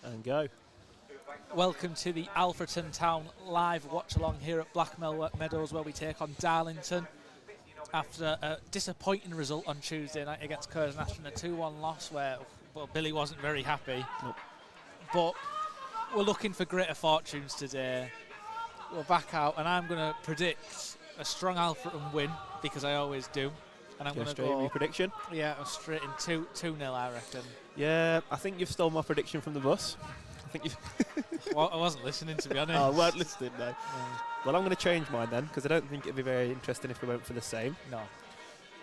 And go. Welcome to the Alfreton Town live watch-along here at Blackmel Meadows, where we take on Darlington after a disappointing result on Tuesday night against Curzon Ashton, a 2-1 loss where Billy wasn't very happy. Nope. But we're looking for greater fortunes today. We're back out, and I'm going to predict a strong Alfreton win, because I always do. And I'm going to go your prediction. Yeah, straight in 2-0, I reckon. Yeah, I think you've stolen my prediction from the bus. I think you've. Well, I wasn't listening, to be honest. Oh, weren't listening, no. Well, I'm going to change mine then, because I don't think it'd be very interesting if we went for the same. No.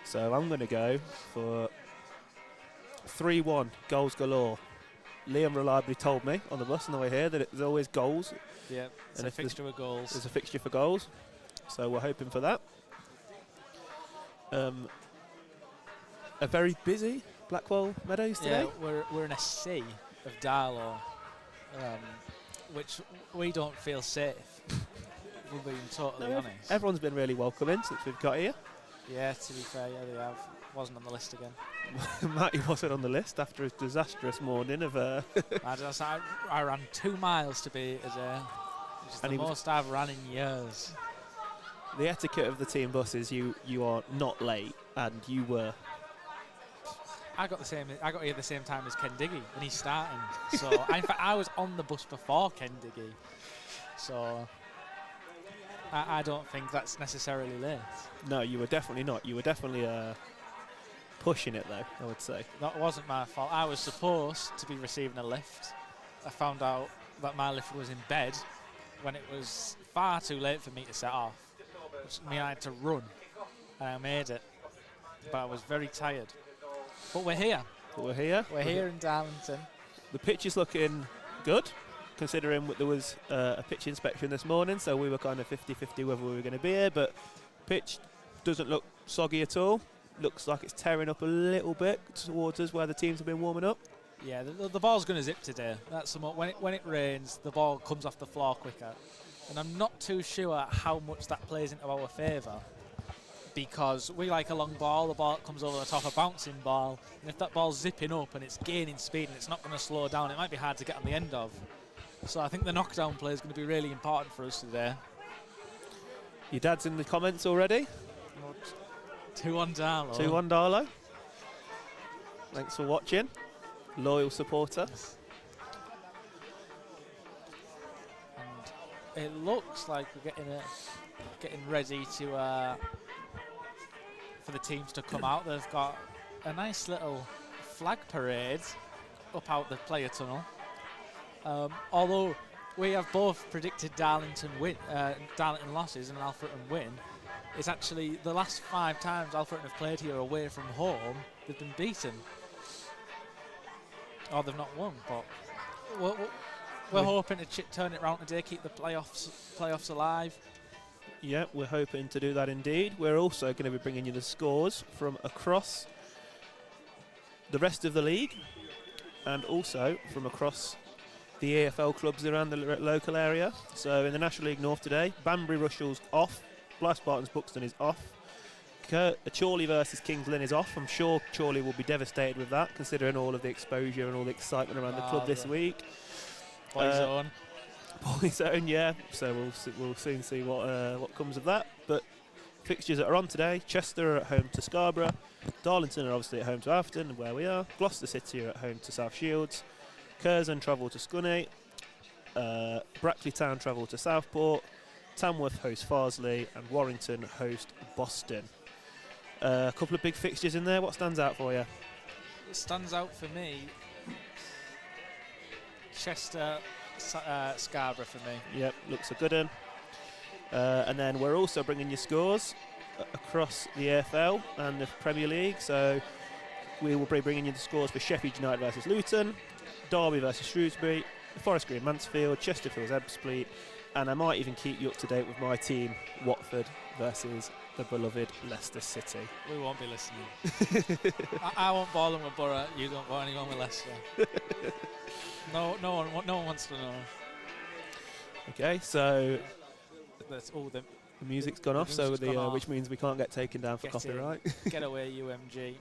So I'm going to go for 3-1, goals galore. Liam reliably told me on the bus on the way here that there's always goals. Yeah, it's a fixture with goals. There's a fixture for goals, so we're hoping for that. A very busy Blackwell Meadows today. Yeah, we're in a sea of Darlow, which we don't feel safe, if we're being totally honest. Everyone's been really welcoming since we've got here. Yeah, to be fair, yeah, they have. Wasn't on the list again. Matty wasn't on the list after his disastrous morning of... I ran 2 miles to be today, which is the most I've ran in years. The etiquette of the team bus is you are not late, and you were. I got here the same time as Ken Diggy, and he's starting. So in fact, I was on the bus before Ken Diggy. So I don't think that's necessarily late. No, you were definitely not. You were definitely pushing it, though, I would say. That wasn't my fault. I was supposed to be receiving a lift. I found out that my lift was in bed when it was far too late for me to set off, which meant I had to run, and I made it. But I was very tired. But we're here. We're here. We're here in Darlington. The pitch is looking good, considering there was a pitch inspection this morning, so we were kind of 50-50 whether we were going to be here, but pitch doesn't look soggy at all. Looks like it's tearing up a little bit towards us where the teams have been warming up. Yeah, the ball's going to zip today. That's when it rains, the ball comes off the floor quicker. And I'm not too sure how much that plays into our favour, because we like a long ball, the ball comes over the top, a bouncing ball, and if that ball's zipping up and it's gaining speed and it's not going to slow down, it might be hard to get on the end of. So I think the knockdown play is going to be really important for us today. Your dad's in the comments already. 2-1 Darlow. 2-1 Darlow. Thanks for watching. Loyal supporter. And it looks like we're getting ready to for the teams to come out. They've got a nice little flag parade up out the player tunnel. Although we have both predicted Darlington losses and an Alfreton win, it's actually the last 5 times Alfreton have played here away from home, they've been beaten. Or they've not won, but we're hoping to turn it around today, keep the playoffs alive. Yeah, we're hoping to do that indeed. We're also going to be bringing you the scores from across the rest of the league and also from across the EFL clubs around the local area. So in the National League North today, Banbury Russell's off, Blythe Spartans Buxton is off, Chorley versus Kings Lynn is off. I'm sure Chorley will be devastated with that, considering all of the exposure and all the excitement around the club this week. Boys Own, yeah. So we'll soon see what comes of that. But fixtures that are on today: Chester are at home to Scarborough, Darlington are obviously at home to Alfreton, where we are. Gloucester City are at home to South Shields, Curzon travel to Scunny, Brackley Town travel to Southport, Tamworth host Farsley, and Warrington host Boston. A couple of big fixtures in there. What stands out for you? It stands out for me, Chester, Scarborough for me. Yep, looks a good one. And then we're also bringing you scores across the AFL and the Premier League. So we will be bringing you the scores for Sheffield United versus Luton, Derby versus Shrewsbury, Forest Green Mansfield, Chesterfield's Ebbsfleet, and I might even keep you up to date with my team, Watford versus the beloved Leicester City. We won't be listening. I won't ball them with Borough, you don't ball anyone with Leicester. No one wants to know. Okay, so the music's gone off, so which means we can't get taken down for copyright. Get away, UMG.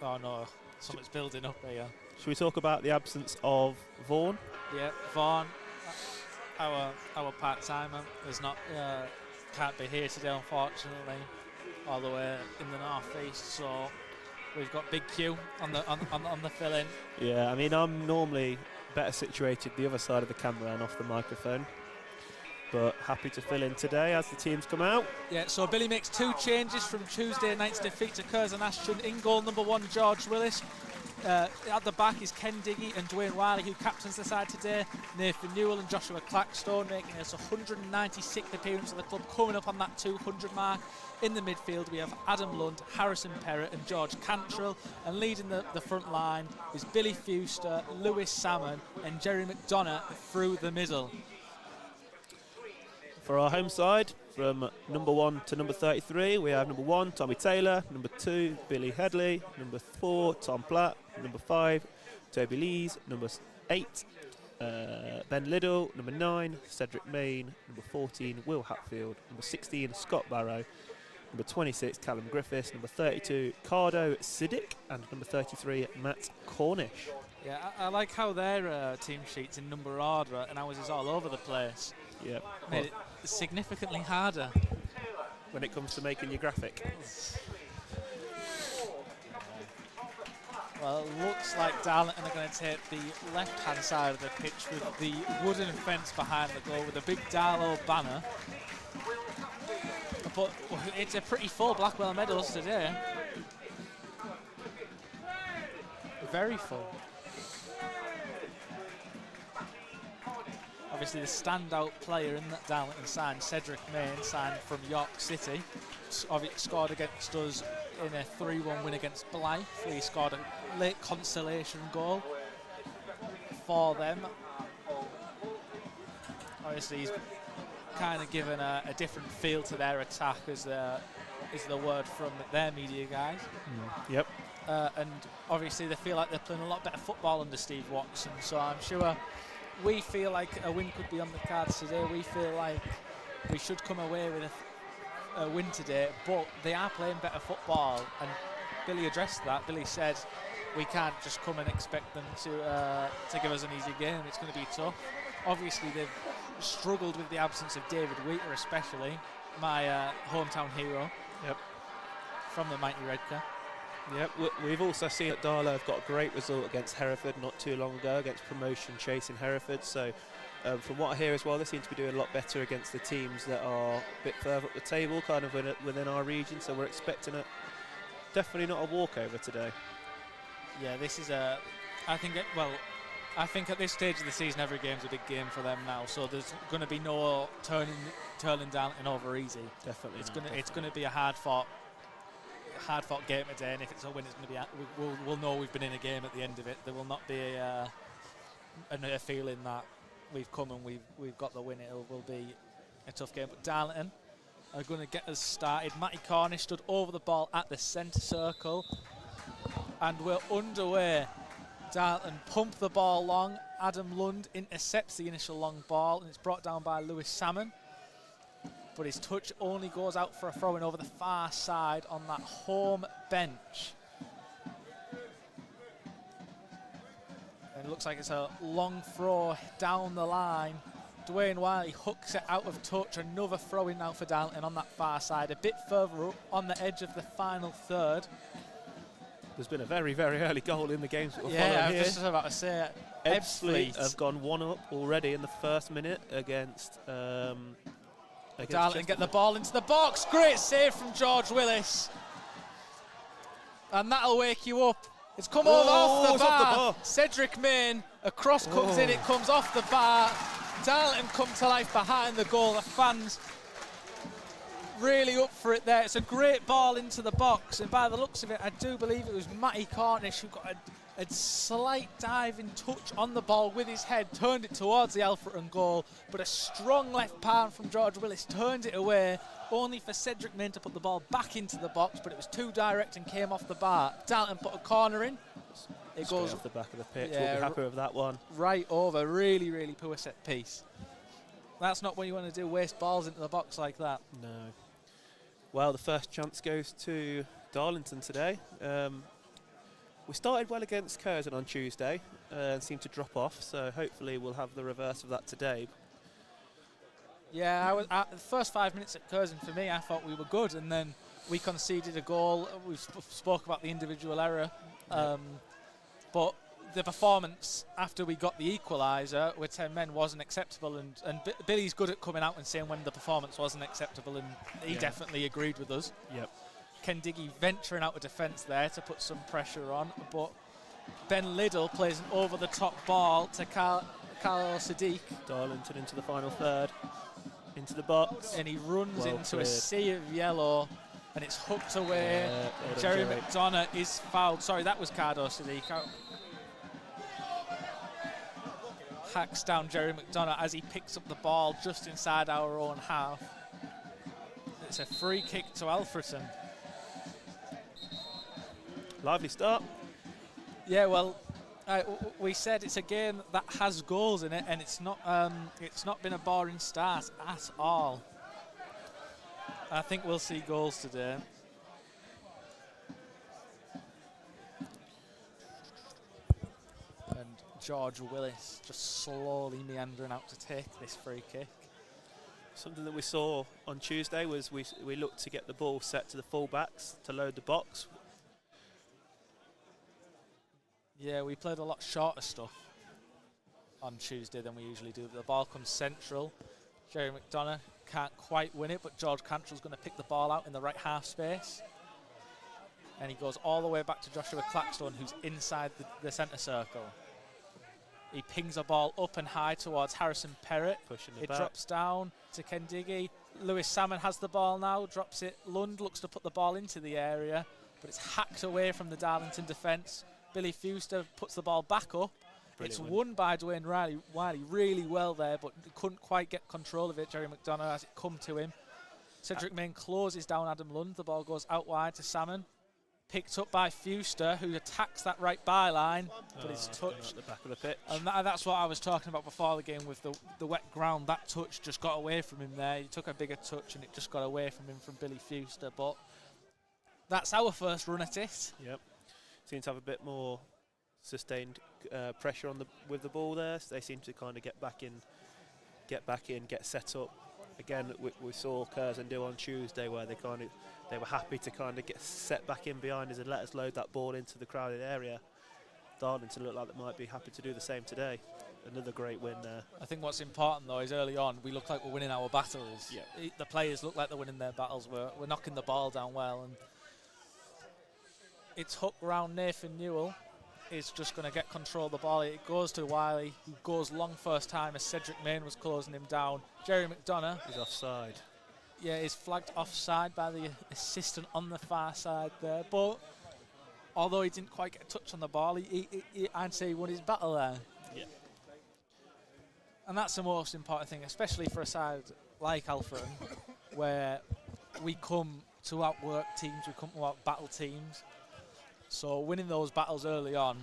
Oh no, Something's building up here. Should we talk about the absence of Vaughan? Yeah, Vaughan, our part-timer, is not can't be here today, unfortunately, all the way in the northeast. So we've got Big Q on the fill-in. Yeah, I mean, I'm normally better situated the other side of the camera and off the microphone, but happy to fill in today as the teams come out. Yeah, so Billy makes 2 changes from Tuesday night's defeat to Curzon Ashton. In goal, number 1, George Willis. At the back is Ken Diggy and Dwayne Wiley, who captains the side today. Nathan Newell and Joshua Clackstone making his 196th appearance of the club, coming up on that 200 mark. In the midfield, we have Adam Lund, Harrison Perrott and George Cantrell. And leading the front line is Billy Fuster, Lewis Salmon and Jerry McDonough through the middle. For our home side, from number 1 to number 33, we have number 1, Tommy Taylor, number 2, Billy Headley, number 4, Tom Platt, number 5, Toby Lees, number 8, Ben Liddell, number 9, Cedric Main, number 14, Will Hatfield, number 16, Scott Barrow, number 26, Callum Griffiths, number 32, Cardo Siddick, and number 33, Matt Cornish. Yeah, I like how their team sheet's in number order and ours is all over the place. Yeah, Made it significantly harder when it comes to making your graphic. Well, it looks like Darlington are going to take the left-hand side of the pitch with the wooden fence behind the goal with a big Darlow banner. But it's a pretty full Blackwell Meadows today. Very full. Obviously the standout player in that Darlington side, Cedric Main, signed from York City. Scored against us in a 3-1 win against Blythe. He scored a late consolation goal for them. Obviously he's kind of given a different feel to their attack as is the word from their media guys. Yep. And obviously they feel like they're playing a lot better football under Steve Watson, so I'm sure we feel like a win could be on the cards today. We feel like we should come away with a win today, but they are playing better football, and Billy addressed that. Billy said we can't just come and expect them to give us an easy game. It's going to be tough. Obviously they've struggled with the absence of David Wheater, especially my hometown hero. Yep. From the mighty Redcar. Yep, we've also seen that Darlow have got a great result against Hereford not too long ago, against promotion chasing Hereford. So from what I hear as well, they seem to be doing a lot better against the teams that are a bit further up the table, kind of within our region. So we're expecting it. Definitely not a walkover today. Yeah, this is I think at this stage of the season, every game's a big game for them now. So there's going to be no turning Darlington over easy. Definitely. It's going to be a hard fought game today, and if it's a win, it's going to be. We'll know we've been in a game at the end of it. There will not be a feeling that we've come and we've got the win. It will be a tough game. But Darlington are going to get us started. Matty Cornish stood over the ball at the centre circle, and we're underway. Darlington pump the ball long. Adam Lund intercepts the initial long ball, and it's brought down by Lewis Salmon. But his touch only goes out for a throw-in over the far side on that home bench. And it looks like it's a long throw down the line. Dwayne Wiley hooks it out of touch. Another throw-in now for Darlington on that far side, a bit further up on the edge of the final third. There's been a very, very early goal in the games that we're following here. I was just about to say it. Ebbsfleet have gone 1 up already in the first minute against Darlington get the ball into the box. Great save from George Willis. And that'll wake you up. It's come over off the bar. Cedric Main, a cross comes in, it comes off the bar. Darlington come to life behind the goal. The fans really up for it there. It's a great ball into the box, and by the looks of it, I do believe it was Matty Cornish who got a slight diving touch on the ball with his head, turned it towards the Alfreton goal, but a strong left palm from George Willis turned it away, only for Cedric Main to put the ball back into the box, but it was too direct and came off the bar. Darlington put a corner in. It goes off the back of the pitch. Yeah, we'll be happy with that one. Right over. Really, really poor set piece. That's not what you want to do, waste balls into the box like that. No. Well, the first chance goes to Darlington today. we started well against Curzon on Tuesday and seemed to drop off, so hopefully we'll have the reverse of that today. Yeah, the first 5 minutes at Curzon, for me, I thought we were good, and then we conceded a goal. We spoke about the individual error, but the performance after we got the equaliser with 10 men wasn't acceptable, and Billy's good at coming out and saying when the performance wasn't acceptable, and he definitely agreed with us. Yep. Ken Diggy venturing out of defence there to put some pressure on, but Ben Liddell plays an over-the-top ball to Carl Sadiq. Darlington into the final third, into the box. And he runs Well into cleared. a sea of yellow, and it's hooked away. Jerry McDonough is fouled. Sorry, that was Cardo Sadiq. Hacks down Jerry McDonough as he picks up the ball just inside our own half. It's a free kick to Alfreton. Lively start. Yeah, well, we said it's a game that has goals in it, and it's not been a boring start at all. I think we'll see goals today. And George Willis just slowly meandering out to take this free kick. Something that we saw on Tuesday was we looked to get the ball set to the full-backs to load the box. Yeah, we played a lot shorter stuff on Tuesday than we usually do. The ball comes central. Jerry McDonough can't quite win it, but George Cantrell's going to pick the ball out in the right half space. And he goes all the way back to Joshua Clackstone, who's inside the centre circle. He pings a ball up and high towards Harrison Perrott. Pushing it back. Drops down to Ken Diggy. Lewis Salmon has the ball now, drops it. Lund looks to put the ball into the area, but it's hacked away from the Darlington defence. Billy Fuster puts the ball back up. Brilliant. It's won by Dwayne Wiley really well there, but couldn't quite get control of it. Jerry McDonough as it come to him. Cedric Main closes down Adam Lund. The ball goes out wide to Salmon. Picked up by Fuster, who attacks that right byline, but it's touched. At the back of the pitch. And that's what I was talking about before the game with the wet ground. That touch just got away from him there. He took a bigger touch and it just got away from him from Billy Fuster. But that's our first run at it. Yep. Seems to have a bit more sustained pressure on with the ball there. So they seem to kind of get back in, get set up. Again, we saw Curzon do on Tuesday where they were happy to kind of get set back in behind us and let us load that ball into the crowded area. Darlington look like they might be happy to do the same today. Another great win there. I think what's important though is early on we look like we're winning our battles. Yep. The players look like they're winning their battles. We're knocking the ball down well, and it's hooked round Nathan Newell. Is just going to get control of the ball. It goes to Wiley, who goes long first time as Cedric Main was closing him down. Jerry McDonough is offside. Yeah, is flagged offside by the assistant on the far side there. But although he didn't quite get a touch on the ball, I'd say he won his battle there. Yeah. And that's the most important thing, especially for a side like Alfreton, where we come to outwork teams, we come to out-battle teams. So winning those battles early on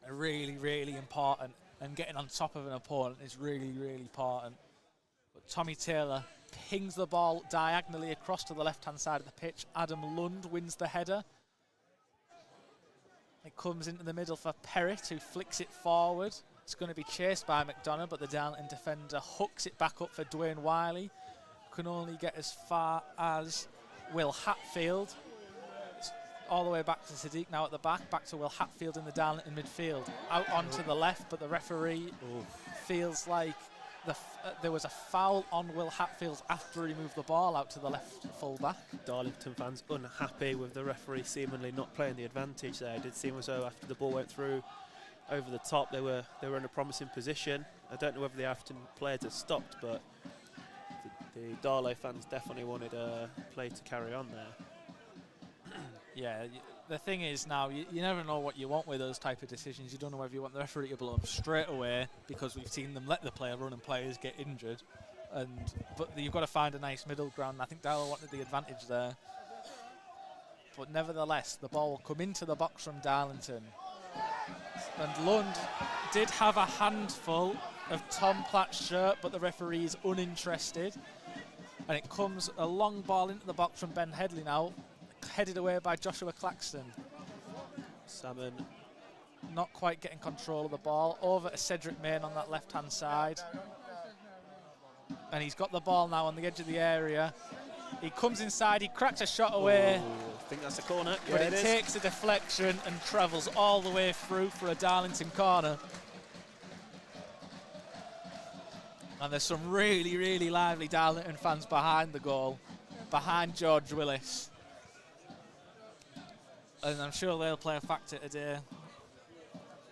are really, really important, and getting on top of an opponent is really, really important. But Tommy Taylor pings the ball diagonally across to the left-hand side of the pitch. Adam Lund wins the header. It comes into the middle for Perrott, who flicks it forward. It's going to be chased by McDonough, but the Darlington defender hooks it back up for Dwayne Wiley. Can only get as far as Will Hatfield. All the way back to Sadiq now at the back to Will Hatfield in the Darlington midfield. Out onto the left, but the referee feels like there was a foul on Will Hatfield after he moved the ball out to the left full-back. Darlington fans unhappy with the referee seemingly not playing the advantage there. It did seem as though after the ball went through over the top, they were in a promising position. I don't know whether the Alfreton players had stopped, but the Darlow fans definitely wanted play to carry on there. Yeah, the thing is now, you never know what you want with those type of decisions. You don't know whether you want the referee to blow them straight away because we've seen them let the player run and players get injured. But you've got to find a nice middle ground. I think Darlow wanted the advantage there. But nevertheless, the ball will come into the box from Darlington. And Lund did have a handful of Tom Platt's shirt, but the referee is uninterested. And it comes a long ball into the box from Ben Headley now, headed away by Joshua Claxton. Salmon. Not quite getting control of the ball. Over to Cedric Main on that left-hand side. And he's got the ball now on the edge of the area. He comes inside, he cracks a shot away. Ooh, I think that's a corner. But Yeah, it is. takes a deflection and travels all the way through for a Darlington corner. And there's some really, really lively Darlington fans behind the goal, behind George Willis. And I'm sure they'll play a factor today.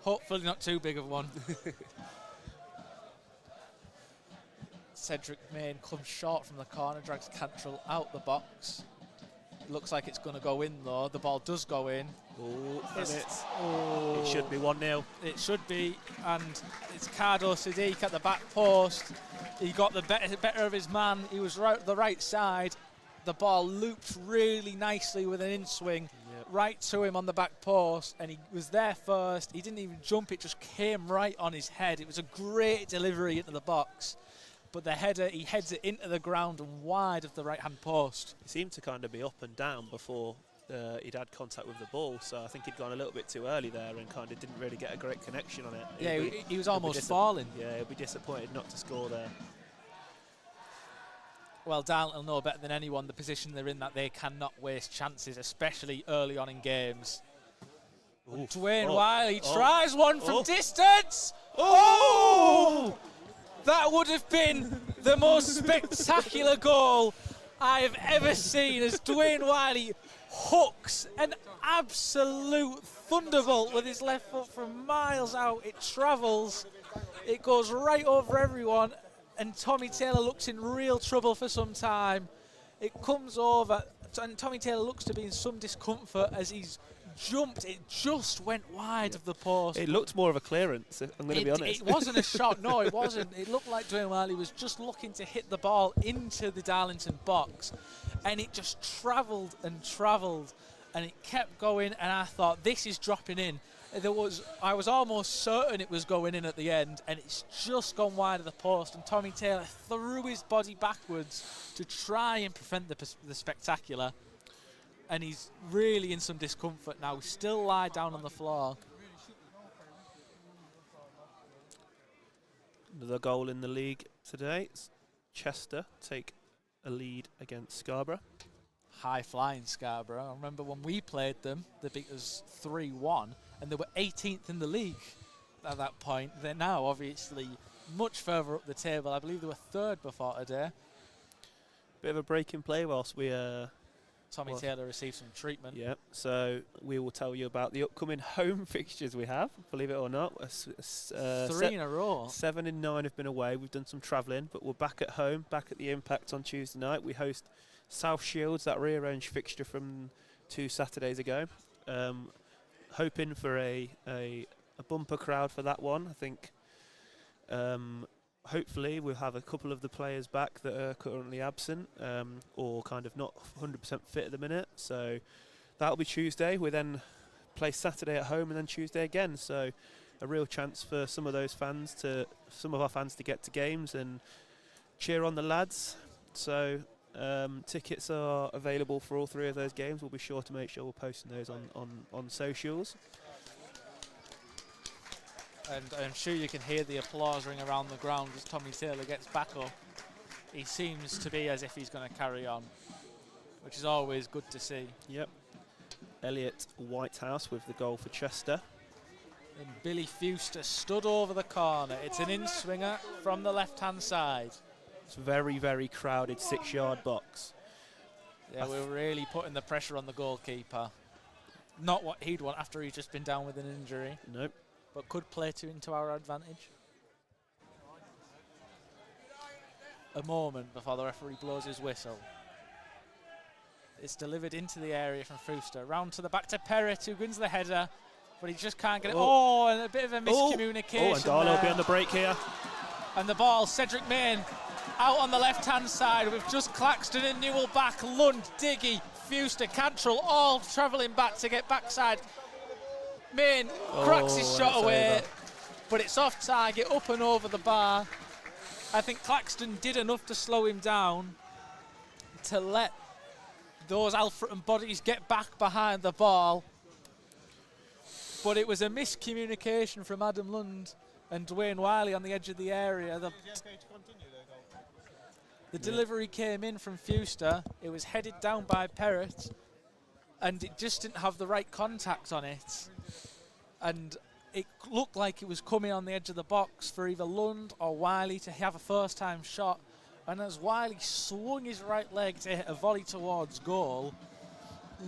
Hopefully not too big of one. Cedric Main comes short from the corner, drags Cantrell out the box. It looks like it's going to go in though. The ball does go in. Ooh, It should be 1-0. It should be, and it's Cardo Sadiq at the back post. He got the better of his man. He was right the right side. The ball looped really nicely with an in-swing right to him on the back post, and he was there first. He didn't even jump, it just came right on his head. It was a great delivery into the box, but the header, he heads it into the ground and wide of the right-hand post. He seemed to kind of be up and down before he'd had contact with the ball, so I think he'd gone a little bit too early there and kind of didn't really get a great connection on it. Yeah, he was almost falling. Yeah, he'll be disappointed not to score there. Well, Darlington will know better than anyone the position they're in, that they cannot waste chances, especially early on in games. Ooh. Dwayne Wiley tries one from Oh. distance. Oh! That would have been the most spectacular goal I have ever seen, as Dwayne Wiley hooks an absolute thunderbolt with his left foot from miles out. It travels, it goes right over everyone, and Tommy Taylor looks in real trouble for some time. It comes over, and Tommy Taylor looks to be in some discomfort as he's jumped. It just went wide of the post. It looked more of a clearance, if I'm going to be honest. It wasn't a shot, no, it wasn't. It looked like Dwayne Wiley was just looking to hit the ball into the Darlington box, and it just travelled, and it kept going, and I thought, this is dropping in. I was almost certain it was going in at the end, and it's just gone wide of the post, and Tommy Taylor threw his body backwards to try and prevent the spectacular, and he's really in some discomfort now. He's still lie down on the floor. Another goal in the league today. Chester take a lead against Scarborough. High-flying Scarborough. I remember when we played them, they beat us 3-1, and they were 18th in the league at that point. They're now obviously much further up the table. I believe they were third before today. Bit of a break in play whilst we... Tommy Taylor received some treatment. Yeah, so we will tell you about the upcoming home fixtures we have, believe it or not. 3 in a row. 7 and 9 have been away. We've done some travelling, but we're back at home, back at the Impact on Tuesday night. We host South Shields, that rearranged fixture from 2 Saturdays ago. Hoping for a bumper crowd for that one. I think hopefully we'll have a couple of the players back that are currently absent or kind of not 100% fit at the minute. So that'll be Tuesday. We then play Saturday at home and then Tuesday again. So a real chance for some of our fans to get to games and cheer on the lads. So tickets are available for all 3 of those games. We'll be sure to make sure we're posting those on socials. And I'm sure you can hear the applause ring around the ground as Tommy Taylor gets back up. He seems to be as if he's going to carry on, which is always good to see. Yep. Elliot Whitehouse with the goal for Chester. And Billy Fuster stood over the corner. It's an in-swinger from the left-hand side. It's a very, very crowded 6-yard box. Yeah, we're really putting the pressure on the goalkeeper. Not what he'd want after he's just been down with an injury. Nope. But could play into our advantage. A moment before the referee blows his whistle. It's delivered into the area from Fuster. Round to the back to Perrett, who wins the header, but he just can't get it. Oh, and a bit of a miscommunication. And Darlow will be on the break here. And the ball, Cedric Main out on the left-hand side with just Claxton and Newell back. Lund, Diggy, Fuster, Cantrell all travelling back to get backside. Main cracks his shot away, but it's off target, up and over the bar. I think Claxton did enough to slow him down to let those Alfreton bodies get back behind the ball. But it was a miscommunication from Adam Lund and Dwayne Wiley on the edge of the area. The delivery came in from Fuster. It was headed down by Perrott, and it just didn't have the right contact on it. And it looked like it was coming on the edge of the box for either Lund or Wiley to have a first-time shot. And as Wiley swung his right leg to hit a volley towards goal,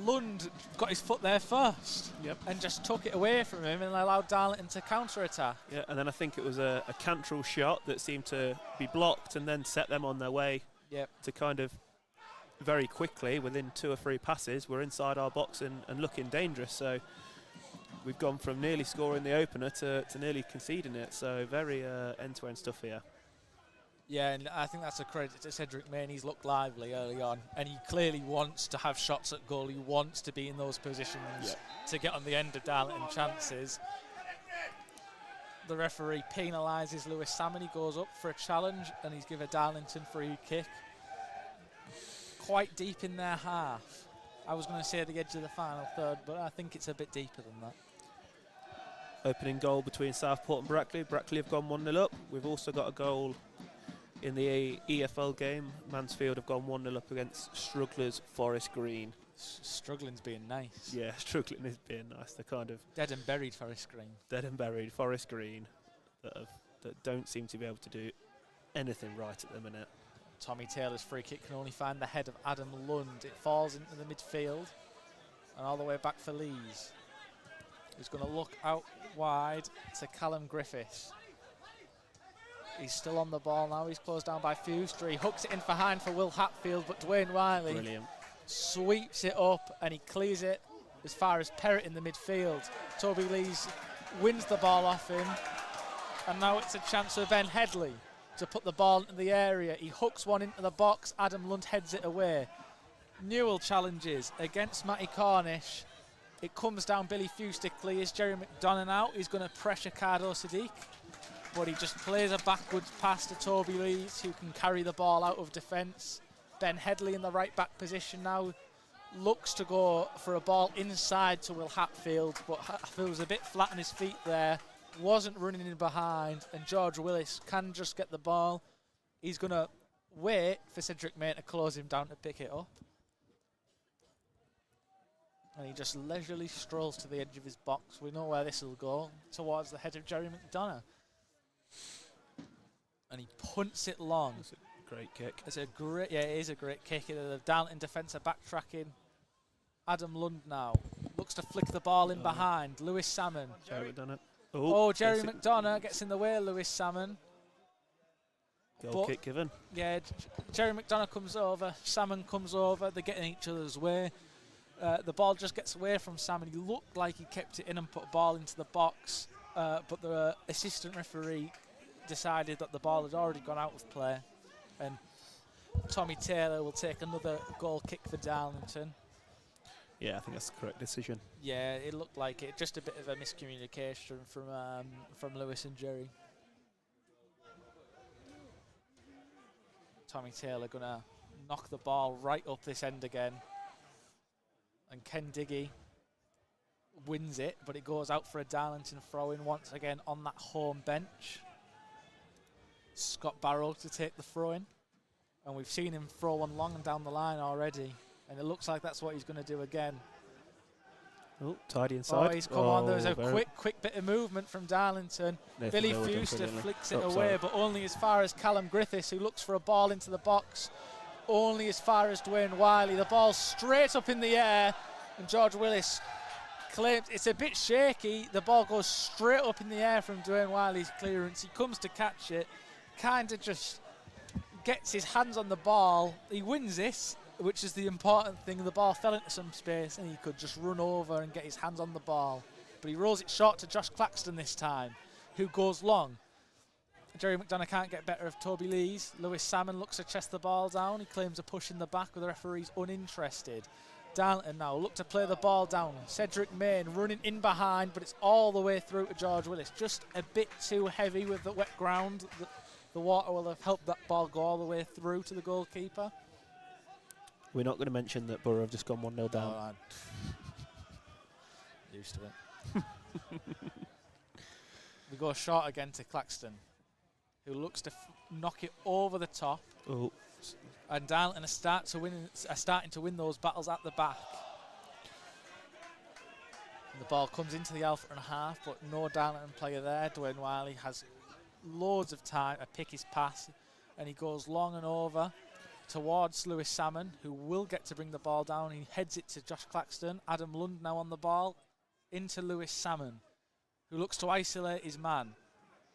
Lund got his foot there first. Yep. And just took it away from him and allowed Darlington to counter-attack. Yeah, and then I think it was a Cantrell shot that seemed to be blocked and then set them on their way. Yep. To kind of very quickly, within 2 or 3 passes, we're inside our box and looking dangerous. So we've gone from nearly scoring the opener to nearly conceding it. So very end-to-end stuff here. Yeah, and I think that's a credit to Cedric Main. He's looked lively early on, and he clearly wants to have shots at goal. He wants to be in those positions to get on the end of Darlington chances. The referee penalises Lewis Salmon. He goes up for a challenge, and he's given a Darlington free kick. Quite deep in their half. I was going to say the edge of the final third, but I think it's a bit deeper than that. Opening goal between Southport and Brackley. Brackley have gone 1-0 up. We've also got a goal in the EFL game. Mansfield have gone 1-0 up against Strugglers Forest Green. Struggling's being nice. Yeah, struggling is being nice. They're kind of dead and buried Forest Green. Dead and buried Forest Green that don't seem to be able to do anything right at the minute. Tommy Taylor's free kick can only find the head of Adam Lund. It falls into the midfield and all the way back for Lees, who's going to look out wide to Callum Griffiths. He's still on the ball now. He's closed down by Fuster. He hooks it in for Hine for Will Hatfield, but Dwayne Wiley sweeps it up and he clears it as far as Perrott in the midfield. Toby Lees wins the ball off him, and now it's a chance for Ben Headley to put the ball into the area. He hooks one into the box. Adam Lund heads it away. Newell challenges against Matty Cornish. It comes down. Billy Fuster clears. Jerry McDonough out. He's going to pressure Cardo Sadiq, but he just plays a backwards pass to Toby Lees, who can carry the ball out of defence. Ben Headley in the right back position now looks to go for a ball inside to Will Hatfield, but Hatfield was a bit flat on his feet there, wasn't running in behind, and George Willis can just get the ball. He's going to wait for Cedric Main to close him down to pick it up. And he just leisurely strolls to the edge of his box. We know where this will go, towards the head of Jerry McDonough. And he punts it long. That's a great kick. It's a great, yeah, it is a great kick. The Darlington defence are backtracking. Adam Lund now looks to flick the ball in behind. Lewis Salmon. Jerry McDonough. Jerry McDonough gets in the way of Lewis Salmon. Goal kick given. Yeah, Jerry McDonough comes over. Salmon comes over. They get in each other's way. The ball just gets away from Salmon. He looked like he kept it in and put a ball into the box, but the assistant referee decided that the ball had already gone out of play, and Tommy Taylor will take another goal kick for Darlington. Yeah, I think that's the correct decision. Yeah, it looked like it. Just a bit of a miscommunication from Lewis and Jerry. Tommy Taylor gonna knock the ball right up this end again, and Ken Diggy wins it, but it goes out for a Darlington throw-in once again on that home bench. Scott Barrow to take the throw-in, and we've seen him throw one long and down the line already, and it looks like that's what he's going to do again. Oh, tidy inside. Oh, he's come on. There's a quick bit of movement from Darlington. Nathan Billy Miller Fuster flicks it away, sorry. but only as far as Callum Griffiths, who looks for a ball into the box. Only as far as Dwayne Wiley. The ball straight up in the air, and George Willis claims it's a bit shaky. The ball goes straight up in the air from Dwayne Wiley's clearance. He comes to catch it, kind of just gets his hands on the ball. He wins this, which is the important thing. The ball fell into some space and he could just run over and get his hands on the ball. But he rolls it short to Josh Claxton this time, who goes long. Jerry McDonough can't get better of Toby Lees. Lewis Salmon looks to chest the ball down. He claims a push in the back, but the referee's uninterested. Darlington now look to play the ball down. Cedric Main running in behind, but it's all the way through to George Willis. Just a bit too heavy with the wet ground. The water will have helped that ball go all the way through to the goalkeeper. We're not going to mention that Borough have just gone 1-0 down. Oh, I'm used to it. We go short again to Claxton, who looks to knock it over the top. Oh. And Darlington are starting to win those battles at the back. And the ball comes into the Alfreton half, but no Darlington player there. Dwayne Wiley has loads of time to pick his pass, and he goes long and over towards Lewis Salmon, who will get to bring the ball down. He heads it to Josh Claxton. Adam Lund now on the ball into Lewis Salmon, who looks to isolate his man.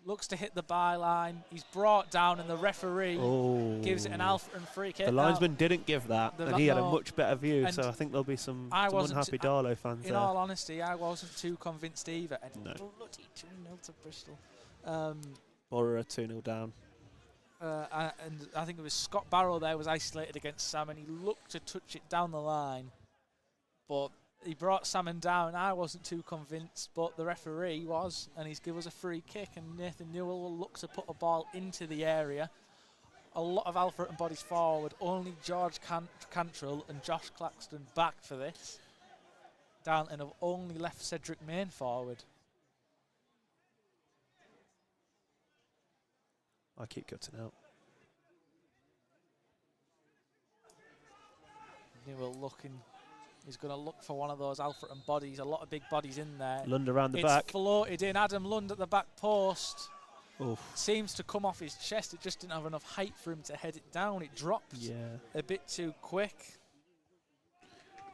Looks to hit the byline. He's brought down, and the referee gives it an Alfreton free kick. The linesman didn't give that, and he had a much better view, so I think there'll be some unhappy Darlow fans there. In all honesty, I wasn't too convinced either. And no. Bloody 2-0 to Bristol. Borough 2-0 down. And I think it was Scott Barrow there was isolated against Salmon. He looked to touch it down the line, but he brought Salmon down. I wasn't too convinced, but the referee was, and he's given us a free kick, and Nathan Newell will look to put a ball into the area. A lot of Alfreton bodies forward, only George Cantrell and Josh Claxton back for this. Darlington have only left Cedric Main forward. I keep cutting out. Newell looking. He's going to look for one of those Alfreton bodies. A lot of big bodies in there. Lund around the back. It's floated in. Adam Lund at the back post. Oof. Seems to come off his chest. It just didn't have enough height for him to head it down. It dropped a bit too quick.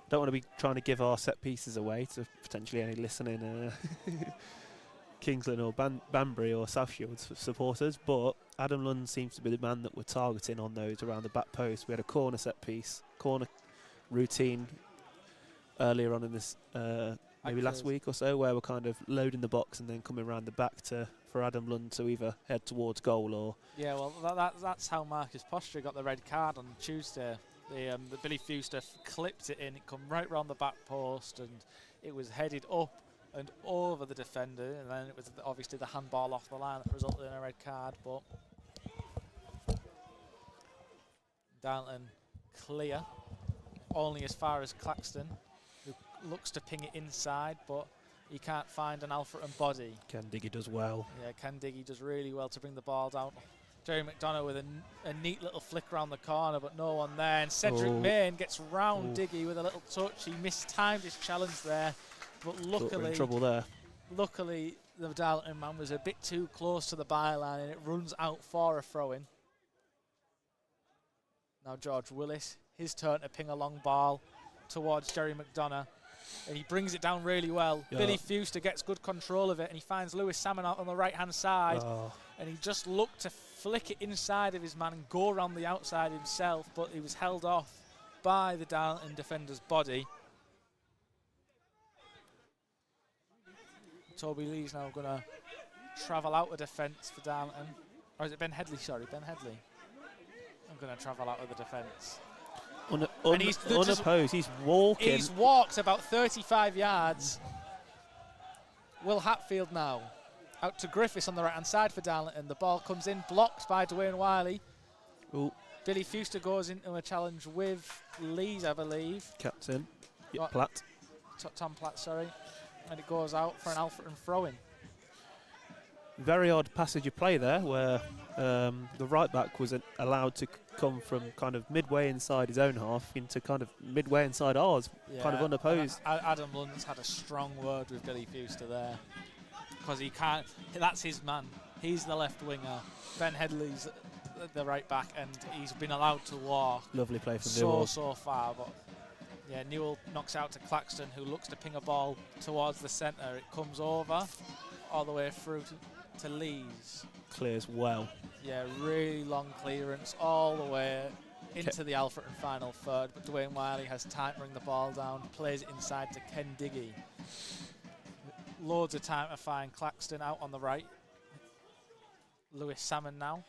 Don't want to be trying to give our set pieces away to potentially any listening Kingsland or Banbury or South Shields supporters, but Adam Lund seems to be the man that we're targeting on those around the back post. We had a corner set piece, corner routine earlier on in this, maybe last week or so, where we're kind of loading the box and then coming around the back for Adam Lund to either head towards goal or... Yeah, well, that's how Marcus Posture got the red card on Tuesday. The Billy Fuster clipped it in, it come right round the back post, and it was headed up and over the defender, and then it was obviously the handball off the line that resulted in a red card, but Darlington clear, only as far as Claxton, who looks to ping it inside, but he can't find an Alfreton body. Ken Diggy does well. Yeah, Ken Diggy does really well to bring the ball down. Jerry McDonough with a neat little flick around the corner, but no one there. And Cedric Main gets round Diggy with a little touch. He mistimed his challenge there, but luckily, in trouble there. Luckily, the Darlington man was a bit too close to the byline, and it runs out for a throw-in. Now George Willis, his turn to ping a long ball towards Jerry McDonough, and he brings it down really well. Yeah. Billy Fuster gets good control of it, and he finds Lewis Salmon out on the right-hand side, and he just looked to flick it inside of his man and go around the outside himself, but he was held off by the Darlington defender's body. Toby Lee's now going to travel out of defence for Darlington. Or is it Ben Headley? Sorry, Ben Headley. I'm going to travel out of the defence. Unopposed, he's walking. He's walked about 35 yards. Will Hatfield now. Out to Griffiths on the right-hand side for Darlington. The ball comes in, blocked by Dwayne Wiley. Ooh. Billy Fuster goes into a challenge with Lees, I believe. Captain. Yep, Platt. Tom Platt, sorry. And it goes out for an Alfreton throw-in. Very odd passage of play there, where the right-back was allowed to come from kind of midway inside his own half into kind of midway inside ours, kind of unopposed. Adam Lund's had a strong word with Billy Fuster there, because he can't. That's his man. He's the left winger. Ben Headley's the right back, and he's been allowed to walk. Lovely play from Newell. So far, but yeah, Newell knocks out to Claxton, who looks to ping a ball towards the centre. It comes over all the way through to Lees. Clears well. Yeah, really long clearance all the way into the Alfreton final third, but Dwayne Wiley has time to bring the ball down, plays it inside to Ken Diggy. Loads of time to find Claxton out on the right. Lewis Salmon now.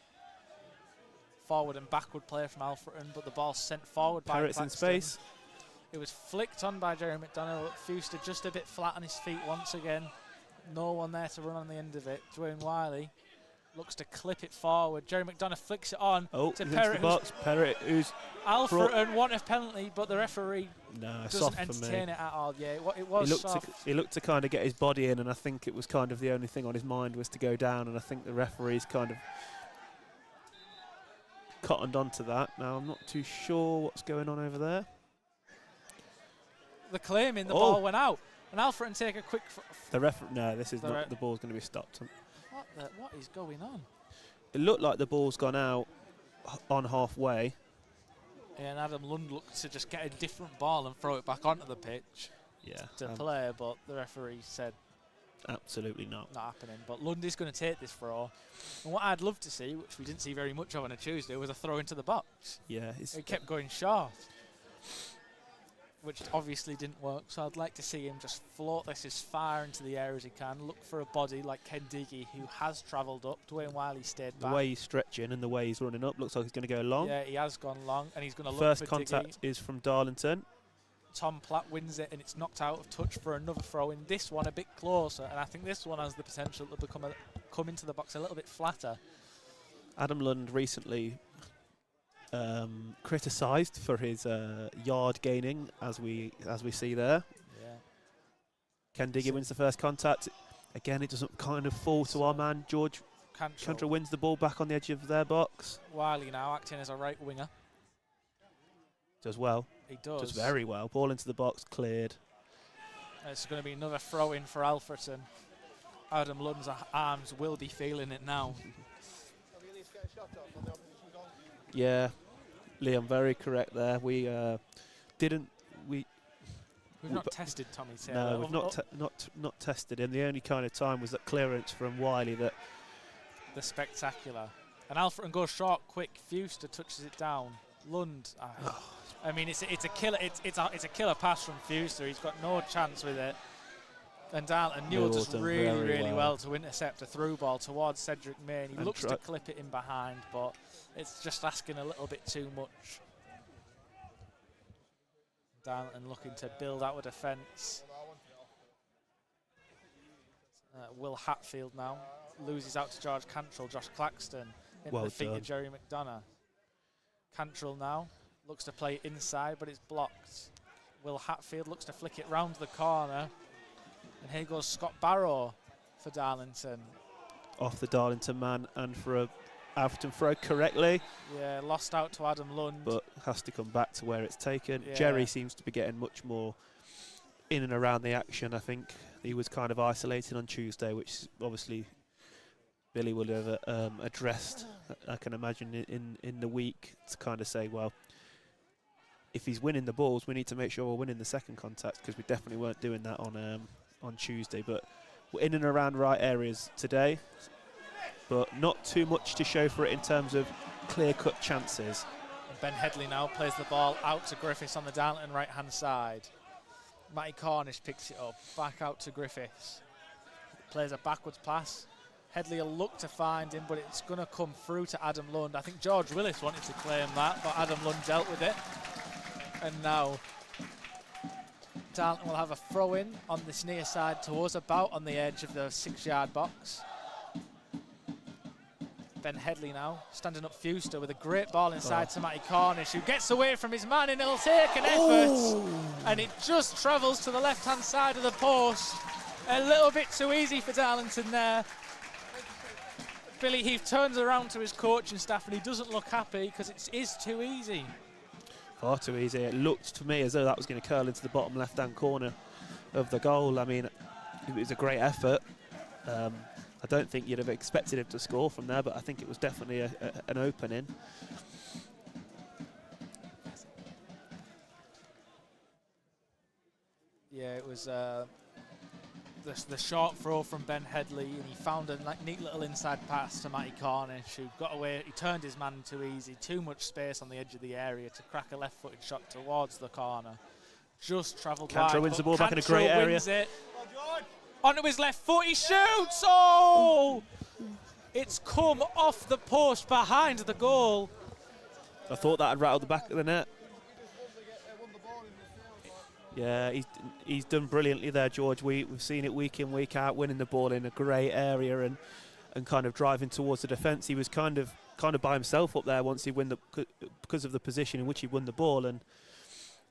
Forward and backward player from Alfreton, but the ball sent forward by Claxton. In space. It was flicked on by Jerry McDonough. Fuster just a bit flat on his feet once again. No one there to run on the end of it. Dwayne Wiley looks to clip it forward. Jerry McDonough flicks it on to into Perrott. the box. Perrott, who's Alfreton want a penalty, but the referee doesn't soft entertain for me. it at all. Yeah, it was soft. He looked to kind of get his body in, and I think it was kind of the only thing on his mind was to go down, and I think the referee's kind of cottoned onto that. Now, I'm not too sure what's going on over there. The claiming the ball went out, and Alfreton take a quick... No, this is not. The ball's going to be stopped. What is going on? It looked like the ball's gone out on halfway. Yeah, and Adam Lund looked to just get a different ball and throw it back onto the pitch to play, but the referee said absolutely not happening. But Lund is going to take this throw. And what I'd love to see, which we didn't see very much of on a Tuesday, was a throw into the box. Yeah. It kept going short, which obviously didn't work. So I'd like to see him just float this as far into the air as he can, look for a body like Ken Diggy, who has travelled up. Dwayne Wiley stayed back. The way he's stretching and the way he's running up looks like he's going to go long. Yeah, he has gone long, and he's going to look for for contact Diggy. is from Darlington. Tom Platt wins it, and it's knocked out of touch for another throw in. This one a bit closer, and I think this one has the potential to come into the box a little bit flatter. Adam Lund recently criticised for his yard gaining, as we see there. Yeah. Ken Diggy wins the first contact. Again, it doesn't kind of fall to our man George. Cantrell wins the ball back on the edge of their box. Wiley now acting as a right winger. Does well. He does. Does very well. Ball into the box, cleared. It's going to be another throw in for Alfreton. Adam Lund's arms will be feeling it now. Yeah, Liam, very correct there. We've not tested Tommy Taylor. No, we've not tested him. The only kind of time was that clearance from Wiley that. The spectacular. And Alfreton goes short, quick. Fewster touches it down. Lund. I mean, it's a killer. It's a killer pass from Fewster. He's got no chance with it. And Darlington Newell does really well to intercept a through ball towards Cedric Main. He looks to clip it in behind, but it's just asking a little bit too much. Darlington looking to build out a defence. Will Hatfield now loses out to George Cantrell. Josh Claxton in the feet of Jerry McDonough. Cantrell now looks to play inside, but it's blocked. Will Hatfield looks to flick it round the corner. And here goes Scott Barrow for Darlington. Off the Darlington man and for a Alfreton throw correctly. Yeah, lost out to Adam Lund. But has to come back to where it's taken. Yeah. Jerry seems to be getting much more in and around the action. I think he was kind of isolated on Tuesday, which obviously Billy would have addressed, I can imagine, in the week, to kind of say, well, if he's winning the balls, we need to make sure we're winning the second contact, because we definitely weren't doing that on Tuesday. But we're in and around right areas today, but not too much to show for it in terms of clear-cut chances. Ben Headley now plays the ball out to Griffiths on the Darlington right-hand side. Matty Cornish picks it up, back out to Griffiths. Plays a backwards pass. Headley will look to find him, but it's going to come through to Adam Lund. I think George Willis wanted to claim that, but Adam Lund dealt with it. And now Darlington will have a throw-in on this near side towards about on the edge of the 6-yard box. Ben Headley now standing up Fewster with a great ball inside to Matty Cornish, who gets away from his man, and it'll take an effort. And it just travels to the left-hand side of the post. A little bit too easy for Darlington there. Billy Heath turns around to his coaching staff and he doesn't look happy because it is too easy. Far too easy. It looked to me as though that was going to curl into the bottom left-hand corner of the goal. I mean, it was a great effort. I don't think you'd have expected him to score from there, but I think it was definitely an opening. Yeah, it was the short throw from Ben Headley, and he found a neat little inside pass to Matty Cornish, who got away. He turned his man too easy, too much space on the edge of the area to crack a left-footed shot towards the corner. Just travelled wide. Cantrell wins the ball back in a great area. Wins it. Onto his left foot, he shoots! Oh! It's come off the post behind the goal. I thought that had rattled the back of the net. Yeah, he's done brilliantly there, George. We've seen it week in, week out, winning the ball in a great area, and and kind of driving towards the defence. He was kind of by himself up there once he won because of the position in which he won the ball, and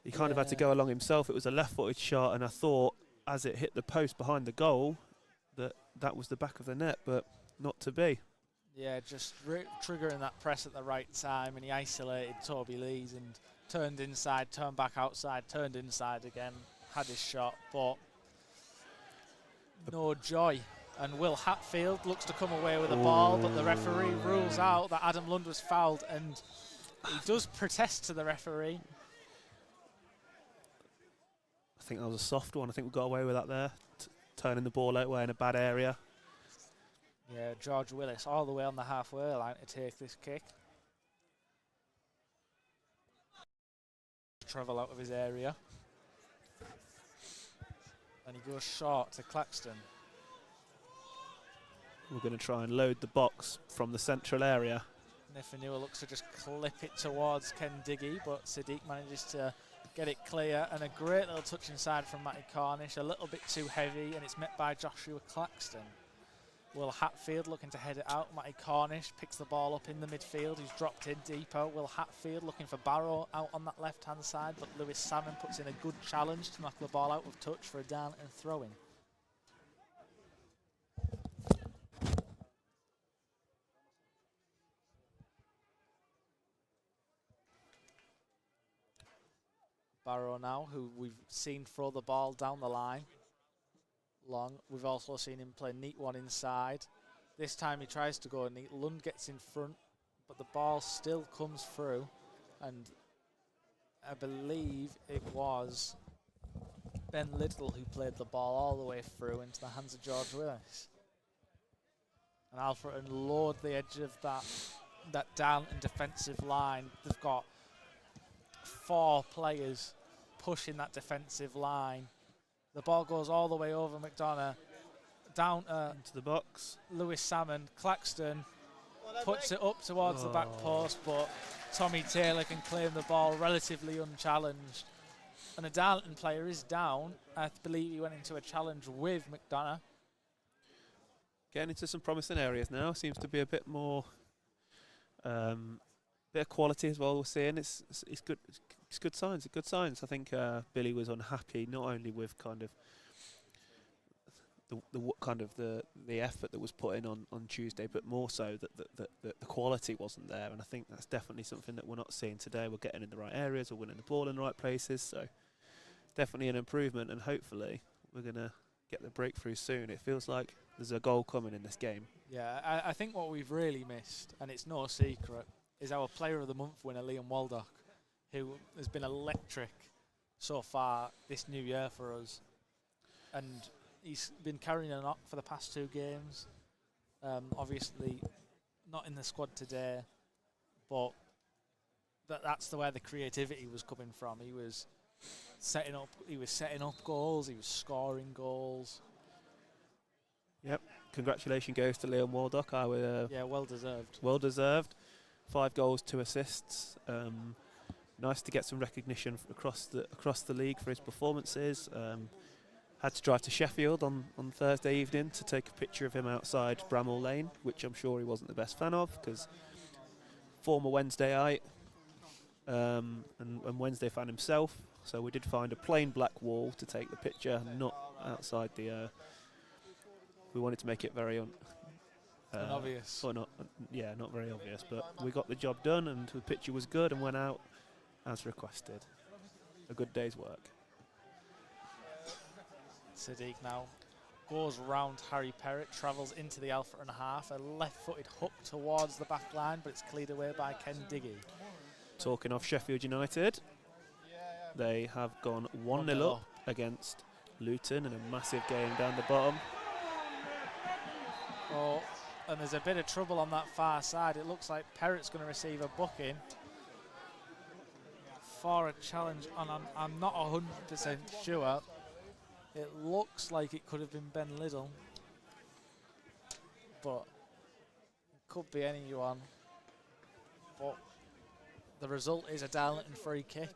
he kind of had to go along himself. It was a left-footed shot, and I thought as it hit the post behind the goal that was the back of the net, but not to be. Yeah, just triggering that press at the right time, and he isolated Toby Lees and turned inside, turned back outside, turned inside again, had his shot, but no joy. And Will Hatfield looks to come away with the ball, but the referee rules out that Adam Lund was fouled, and he does protest to the referee. I think that was a soft one. I think we got away with that there, turning the ball away in a bad area. Yeah, George Willis all the way on the halfway line to take this kick. Travel out of his area. And he goes short to Claxton. We're going to try and load the box from the central area. Nifanua looks to just clip it towards Ken Diggy, but Sadiq manages to get it clear, and a great little touch inside from Matty Cornish, a little bit too heavy, and it's met by Joshua Claxton. Will Hatfield looking to head it out. Matty Cornish picks the ball up in the midfield. He's dropped in deeper. Will Hatfield looking for Barrow out on that left-hand side, but Lewis Salmon puts in a good challenge to knock the ball out with touch for a down and throw-in. Barrow now, who we've seen throw the ball down the line long. We've also seen him play neat one inside. This time he tries to go neat. Lund gets in front, but the ball still comes through, and I believe it was Ben Little who played the ball all the way through into the hands of George Willis. And Alfreton load the edge of that Darlington defensive line. They've got 4 players pushing that defensive line. The ball goes all the way over McDonough, down into the box. Lewis Salmon. Claxton puts it up towards the back post, but Tommy Taylor can claim the ball relatively unchallenged. And a Darlington player is down. I believe he went into a challenge with McDonough. Getting into some promising areas now. Seems to be a bit more, bit of quality as well. We're seeing it's good. It's good signs. It's good signs. I think Billy was unhappy not only with kind of the effort that was put in on Tuesday, but more so that the quality wasn't there. And I think that's definitely something that we're not seeing today. We're getting in the right areas. We're winning the ball in the right places. So definitely an improvement, and hopefully we're gonna get the breakthrough soon. It feels like there's a goal coming in this game. Yeah, I think what we've really missed, and it's no secret, is our Player of the Month winner, Liam Waldock, who has been electric so far this new year for us. And he's been carrying a knock for the past 2 games. Obviously not in the squad today, but that's where the creativity was coming from. He was setting up goals, he was scoring goals. Yep, congratulations goes to Liam Waldock. Yeah, well deserved. Well deserved. 5 goals, 2 assists. Nice to get some recognition across the league for his performances. Had to drive to Sheffield on Thursday evening to take a picture of him outside Bramall Lane, which I'm sure he wasn't the best fan of, because former Wednesdayite and Wednesday fan himself. So we did find a plain black wall to take the picture, not outside the. We wanted to make it very obvious. Or not, yeah, not very obvious, but we got the job done, and the picture was good and went out as requested. A good day's work. Sadiq now goes round Harry Perrott, travels into the Alfreton half, a left-footed hook towards the back line, but it's cleared away by Ken Diggy. Talking of Sheffield United, they have gone 1-0 up against Luton in a massive game down the bottom. Oh, and there's a bit of trouble on that far side. It looks like Perrott's going to receive a booking for a challenge, and I'm not 100% sure. It looks like it could have been Ben Liddell, but it could be anyone. But the result is a Darlington free kick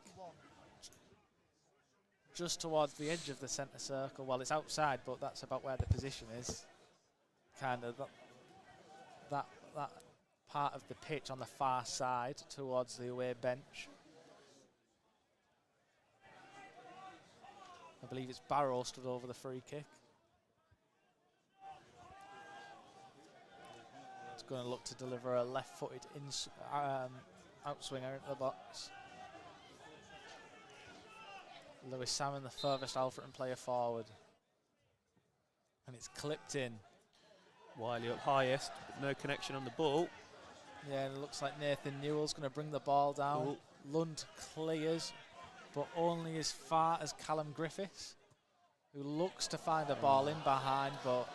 just towards the edge of the centre circle. Well, it's outside, but that's about where the position is. Kind of. that part of the pitch on the far side towards the away bench. I believe it's Barrow stood over the free kick. It's going to look to deliver a left-footed outswinger into the box. Lewis Salmon, the furthest Alfreton player forward. And it's clipped in. Wiley up highest, but no connection on the ball. Yeah, and it looks like Nathan Newell's going to bring the ball down. Ooh. Lund clears, but only as far as Callum Griffiths, who looks to find a ball in behind, but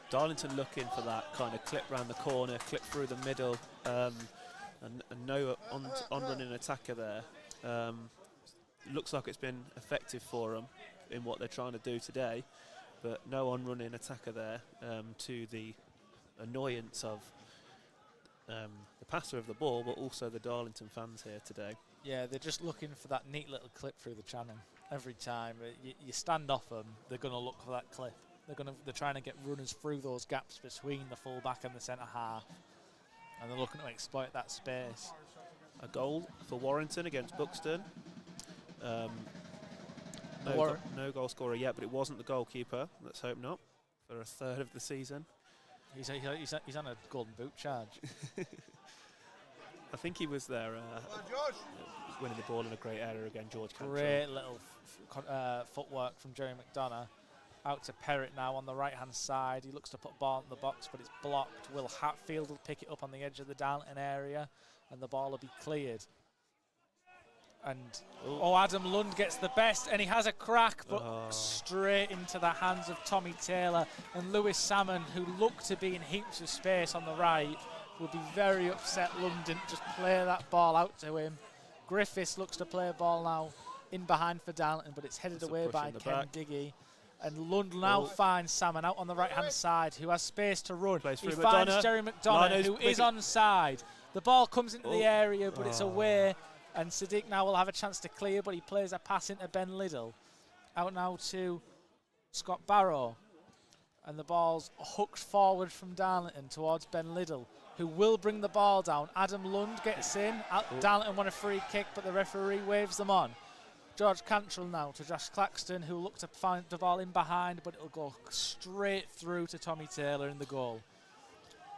Darlington looking for that kind of clip round the corner, clip through the middle, and no on-running attacker there. Looks like it's been effective for them in what they're trying to do today, but no on-running attacker there, to the annoyance of the passer of the ball, but also the Darlington fans here today. yeah, they're just looking for that neat little clip through the channel every time. You stand off them, they're going to look for that clip. They're trying to get runners through those gaps between the full-back and the centre half, and they're looking to exploit that space. A goal for Warrington against Buxton. No goal scorer yet, but it wasn't the goalkeeper. Let's hope not, for a third of the season. He's on a golden boot charge. I think he was there winning the ball in a great area again, George Cantrell. Great little footwork from Jerry McDonough. Out to Perrott now on the right-hand side. He looks to put ball in the box, but it's blocked. Will Hatfield will pick it up on the edge of the Darlington area, and the ball will be cleared. And Adam Lund gets the best, and he has a crack, but straight into the hands of Tommy Taylor. And Lewis Salmon, who looked to be in heaps of space on the right, will be very upset Lund didn't just play that ball out to him. Griffiths looks to play a ball now in behind for Darlington, but it's headed away by Ken Diggy. And Lund now finds Salmon out on the right-hand side, who has space to run. He finds Jerry McDonough, who is onside. The ball comes into the area, but it's away. And Sadiq now will have a chance to clear, but he plays a pass into Ben Liddell. Out now to Scott Barrow. And the ball's hooked forward from Darlington towards Ben Liddell, who will bring the ball down. Adam Lund gets in. Darlington won a free kick, but the referee waves them on. George Cantrell now to Josh Claxton, who will look to find the ball in behind, but it'll go straight through to Tommy Taylor in the goal.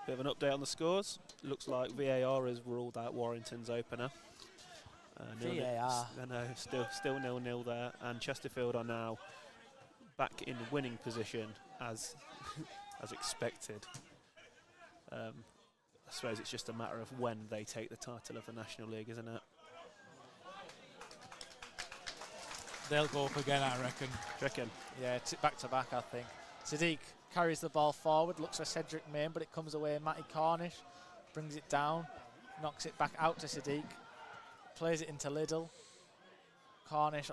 Bit of an update on the scores. Looks like VAR has ruled out Warrington's opener. VAR. No, still 0-0 there, and Chesterfield are now back in winning position as as expected. I suppose it's just a matter of when they take the title of the National League, isn't it? They'll go up again, I reckon. Yeah, back to back, I think. Sadiq carries the ball forward, looks for Cedric Main, but it comes away. Matty Cornish brings it down, knocks it back out to Sadiq, plays it into Liddell. Cornish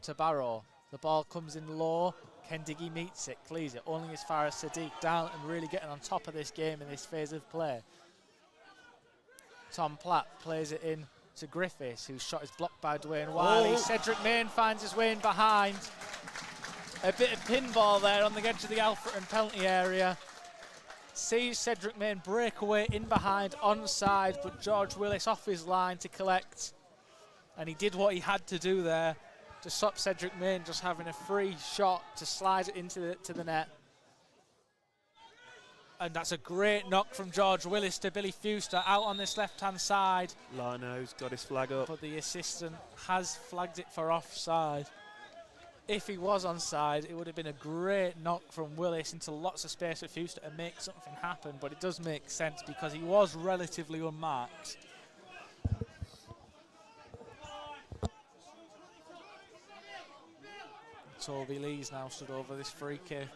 to Barrow. The ball comes in low. Ken Diggy meets it, clears it only as far as Sadiq. Darlington really getting on top of this game in this phase of play. Tom Platt plays it in to Griffiths, whose shot is blocked by Dwayne Wiley. Cedric Main finds his way in behind. A bit of pinball there on the edge of the Alfreton penalty area. Sees Cedric Main break away in behind, onside, but George Willis off his line to collect. And he did what he had to do there to stop Cedric Main just having a free shot to slide it into the net. And that's a great knock from George Willis to Billy Fuster out on this left-hand side. Lano's got his flag up. But the assistant has flagged it for offside. If he was onside, it would have been a great knock from Willis into lots of space for Fuster to make something happen, but it does make sense because he was relatively unmarked. Toby Lee's now stood over this free kick.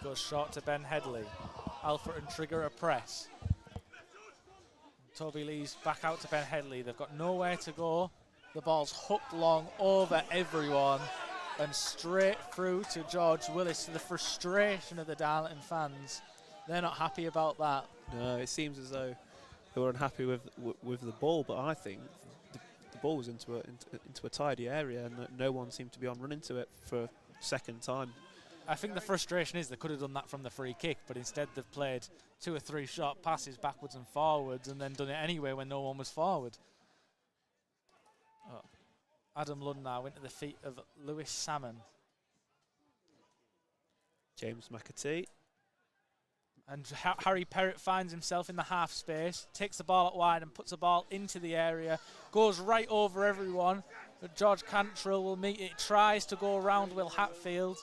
Goes short to Ben Headley. Alfreton trigger a press. Toby Lee's back out to Ben Headley. They've got nowhere to go. The ball's hooked long over everyone and straight through to George Willis, to the frustration of the Darlington fans. They're not happy about that. No, it seems as though they were unhappy with the ball, but I think the ball was into a tidy area and no one seemed to be on running to it for a second time I think the frustration is they could have done that from the free kick, but instead they've played 2 or 3 short passes backwards and forwards and then done it anyway when no one was forward. Oh. Adam Lund now into the feet of Lewis Salmon. James McAtee. And Harry Perrott finds himself in the half space, takes the ball out wide and puts the ball into the area, goes right over everyone. But George Cantrell will meet it, tries to go around Will Hatfield,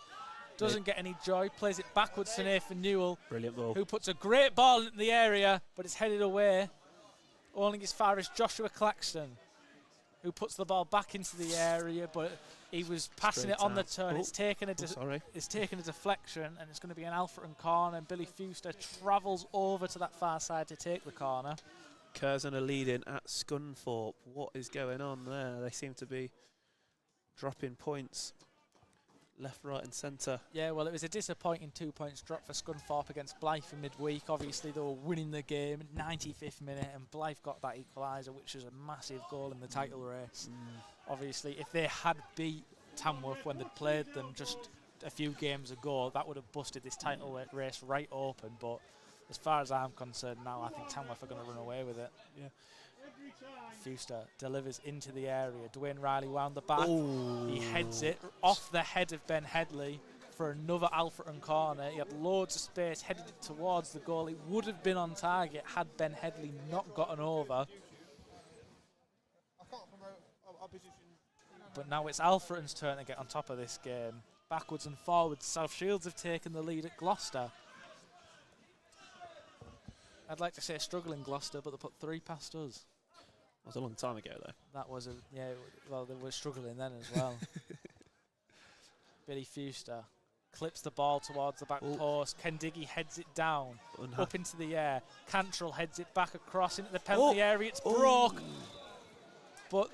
doesn't get any joy, plays it backwards to Nathan Newell. Brilliant ball. Who puts a great ball into the area, but it's headed away, only as far as Joshua Claxton, who puts the ball back into the area, but he was passing it on the turn. It's taken a deflection, and it's going to be an Alfreton corner. And Billy Fuster travels over to that far side to take the corner. Curzon are leading at Scunthorpe. What is going on there? They seem to be dropping points left, right and centre. Yeah, well, it was a disappointing 2 points drop for Scunthorpe against Blythe in midweek. Obviously, they were winning the game at 95th minute, and Blythe got that equaliser, which was a massive goal in the title race. Obviously, if they had beat Tamworth when they'd played them just a few games ago, that would have busted this title race right open. But as far as I'm concerned now, I think Tamworth are going to run away with it. Yeah. Fuster delivers into the area. Dwayne Riley wound the back. Ooh. He heads it off the head of Ben Headley for another Alfreton corner. He had loads of space, headed it towards the goal. It would have been on target had Ben Headley not gotten over. But now it's Alfreton's turn to get on top of this game. Backwards and forwards, South Shields have taken the lead at Gloucester. I'd like to say struggling Gloucester, but they put 3 past us. That was a long time ago, though. That was well, they were struggling then as well. Billy Fuster clips the ball towards the back post. Ken Diggy heads it down, up into the air. Cantrell heads it back across into the penalty area. It's broke, but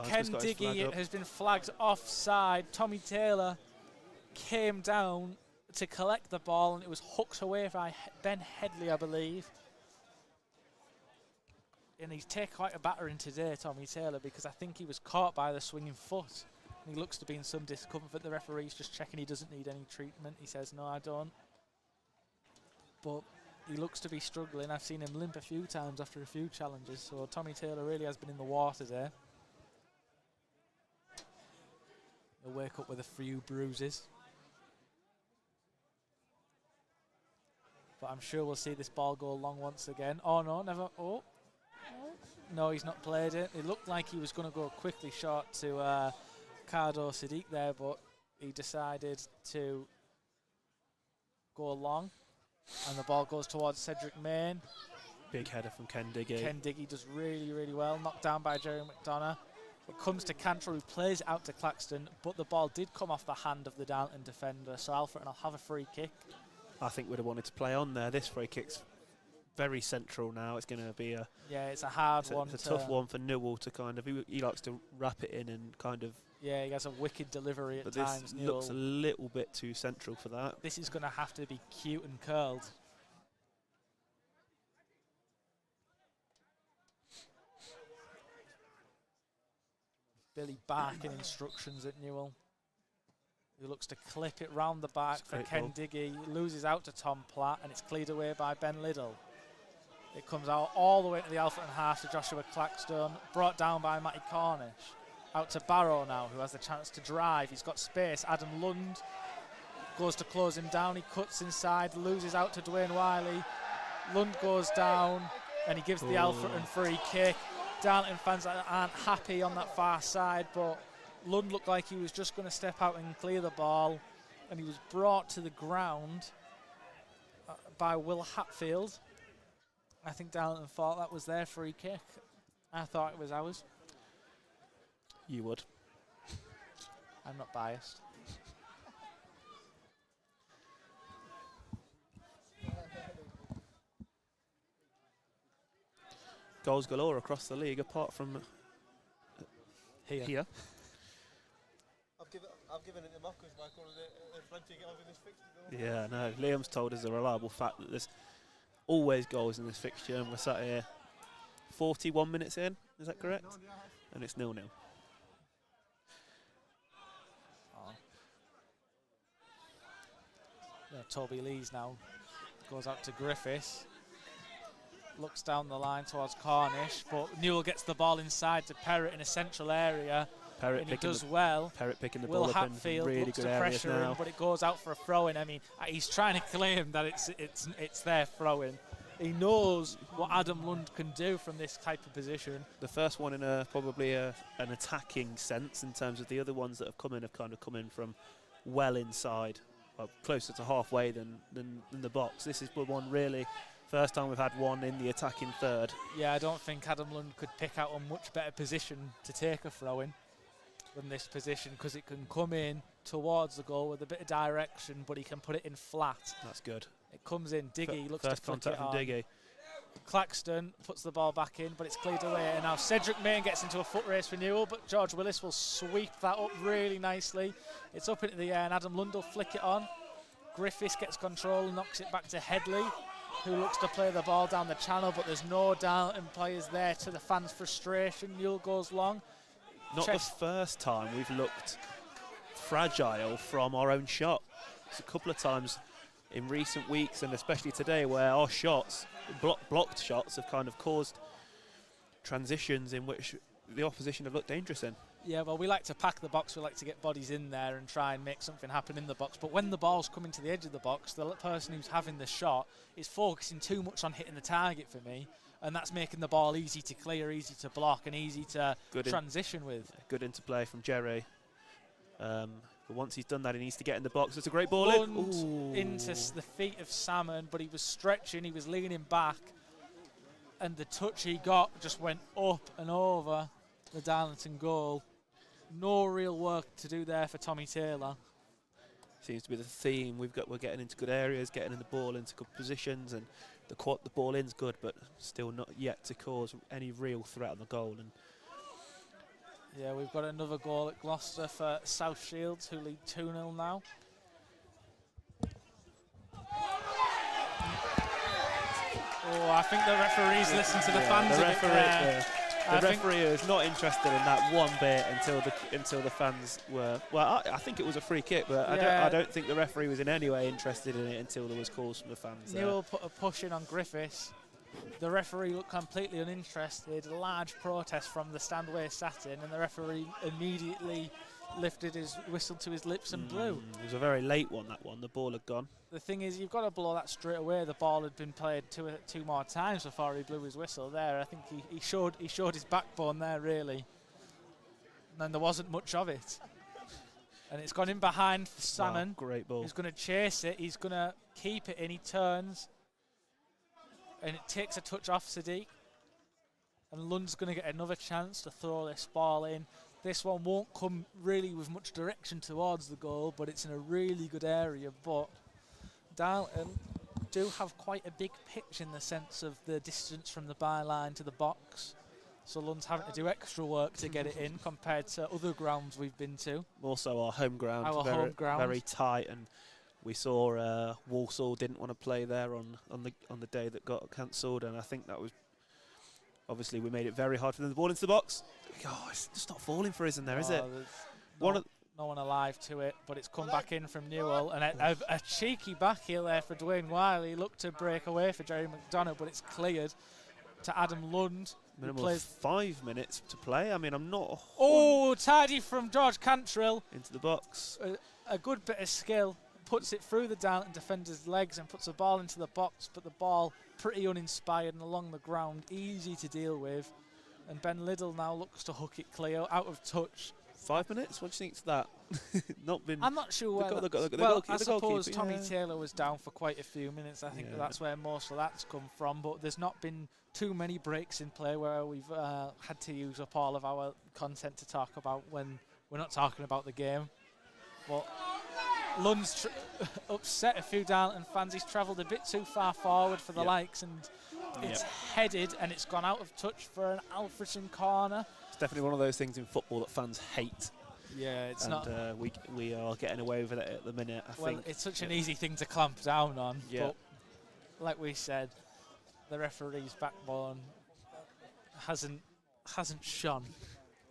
Ken Diggy has been flagged offside. Tommy Taylor came down to collect the ball, and it was hooked away by Ben Headley, I believe. And he's taken quite a battering today, Tommy Taylor, because I think he was caught by the swinging foot. And he looks to be in some discomfort. The referee's just checking he doesn't need any treatment. He says, no, I don't. But he looks to be struggling. I've seen him limp a few times after a few challenges, so Tommy Taylor really has been in the water there. He'll wake up with a few bruises. But I'm sure we'll see this ball go long once again. Oh, no, never. Oh. No, he's not played it. It looked like he was going to go quickly short to Cardo Sadiq there, but he decided to go long. And the ball goes towards Cedric Main. Big header from Ken Diggy. Ken Diggy does really, really well. Knocked down by Jerry McDonough. It comes to Cantrell, who plays it out to Claxton, but the ball did come off the hand of the Darlington defender, so Alfreton will have a free kick. I think we'd have wanted to play on there. This free kick's very central now. It's going to be a... Yeah, it's a hard one. It's a tough one for Newell to kind of... He likes to wrap it in and kind of... Yeah, he has a wicked delivery at times, This looks a little bit too central for that. This is going to have to be cute and curled. Billy barking instructions at Newell, who looks to clip it round the back for Ken Diggy. Loses out to Tom Platt, and it's cleared away by Ben Liddell. It comes out all the way to the Alfreton half to Joshua Claxton, brought down by Matty Cornish. Out to Barrow now, who has the chance to drive. He's got space. Adam Lund goes to close him down. He cuts inside, loses out to Dwayne Wiley. Lund goes down, and he gives the Alfreton free kick. Darlington fans aren't happy on that far side, but Lund looked like he was just going to step out and clear the ball, and he was brought to the ground by Will Hatfield. I think Darlington thought that was their free kick. I thought it was ours. You would. I'm not biased. Goals galore across the league, apart from here. I've given it to Marcus by calling it a front ticket over this fixture. Yeah, no. Liam's told us a reliable fact that there's always goals in this fixture, and we're sat here 41 minutes in. Is that correct? And it's 0-0. Toby Lees now goes out to Griffiths. Looks down the line towards Cornish, but Newell gets the ball inside to Perrott in a central area. Perrott and he does well. Perrott picking the Will ball up in Hatfield really looks good to areas pressure now. him, but it goes out for a throw-in. I mean, he's trying to claim that it's their throw-in. He knows what Adam Lund can do from this type of position. The first one in probably an attacking sense, in terms of the other ones that have come in have kind of come in from well inside, well, closer to halfway than the box. This is the one really. First time we've had one in the attacking third. Yeah, I don't think Adam Lund could pick out a much better position to take a throw-in than this position, because it can come in towards the goal with a bit of direction, but he can put it in flat. That's good. It comes in. Diggy looks first to flick contact it from on. Diggy. Claxton puts the ball back in, but it's cleared away. And now Cedric Main gets into a foot race for Newell, but George Willis will sweep that up really nicely. It's up into the air, and Adam Lund will flick it on. Griffiths gets control and knocks it back to Headley, who looks to play the ball down the channel, but there's no Darlington players there, to the fans' frustration. Newell goes long. Not the first time we've looked fragile from our own shot. It's a couple of times in recent weeks, and especially today, where our shots, blocked shots, have kind of caused transitions in which the opposition have looked dangerous in. Yeah, well, we like to pack the box. We like to get bodies in there and try and make something happen in the box. But when the ball's coming to the edge of the box, the person who's having the shot is focusing too much on hitting the target for me, and that's making the ball easy to clear, easy to block, and easy to transition with. Good interplay from Jerry. But once he's done that, he needs to get in the box. It's a great ball into the feet of Salmon, but he was stretching, he was leaning back, and the touch he got just went up and over the Darlington goal. No real work to do there for Tommy Taylor. Seems to be the theme. We're getting into good areas, getting in the ball into good positions, and the ball in's good, but still not yet to cause any real threat on the goal. And yeah, we've got another goal at Gloucester for South Shields, who lead 2-0 now. Oh, I think the referees listen to the fans. The referee is not interested in that one bit until the fans were. Well, I think it was a free kick, but I don't think the referee was in any way interested in it until there was calls from the fans. Newell put a push in on Griffiths. The referee looked completely uninterested. Large protest from the stand where he sat in, and the referee immediately lifted his whistle to his lips and blew. It was a very late one, that one. The ball had gone. The thing is, you've got to blow that straight away. The ball had been played two more times before he blew his whistle there. I think he showed his backbone there, really. And then there wasn't much of it. And it's gone in behind for Salmon. Wow, great ball. He's going to chase it. He's going to keep it, and he turns. And it takes a touch off Sadiq. And Lund's going to get another chance to throw this ball in. This one won't come really with much direction towards the goal, but it's in a really good area. But Darlington do have quite a big pitch in the sense of the distance from the byline to the box. So Lund's having to do extra work to get it in compared to other grounds we've been to. Also our home ground, very tight, and we saw Walsall didn't want to play there on the day that got cancelled, and I think that was obviously we made it very hard for them. The ball into the box. Oh, it's just not falling for us in there, is it? No one alive to it, but it's come back in from Newell, and a cheeky back heel there for Dwayne Wiley. Looked to break away for Jerry McDonough, but it's cleared to Adam Lund. Minimum of 5 minutes to play. I mean, I'm not. Oh, tidy from George Cantrill. Into the box. A good bit of skill. Puts it through the Darlington defender's legs and puts the ball into the box, but the ball pretty uninspired and along the ground, easy to deal with. And Ben Liddell now looks to hook it clear, out of touch. 5 minutes? What do you think to that? Not been. I'm not sure where. I suppose Tommy Taylor was down for quite a few minutes. I think that's where most of that's come from. But there's not been too many breaks in play where we've had to use up all of our content to talk about when we're not talking about the game. But Lund's upset a few Darlington fans. He's travelled a bit too far forward for the likes, and it's headed and it's gone out of touch for an Alfreton corner. It's definitely one of those things in football that fans hate. Yeah, it's not. We are getting away with it at the minute. I think it's such an easy thing to clamp down on. Yeah. But like we said, the referee's backbone hasn't shone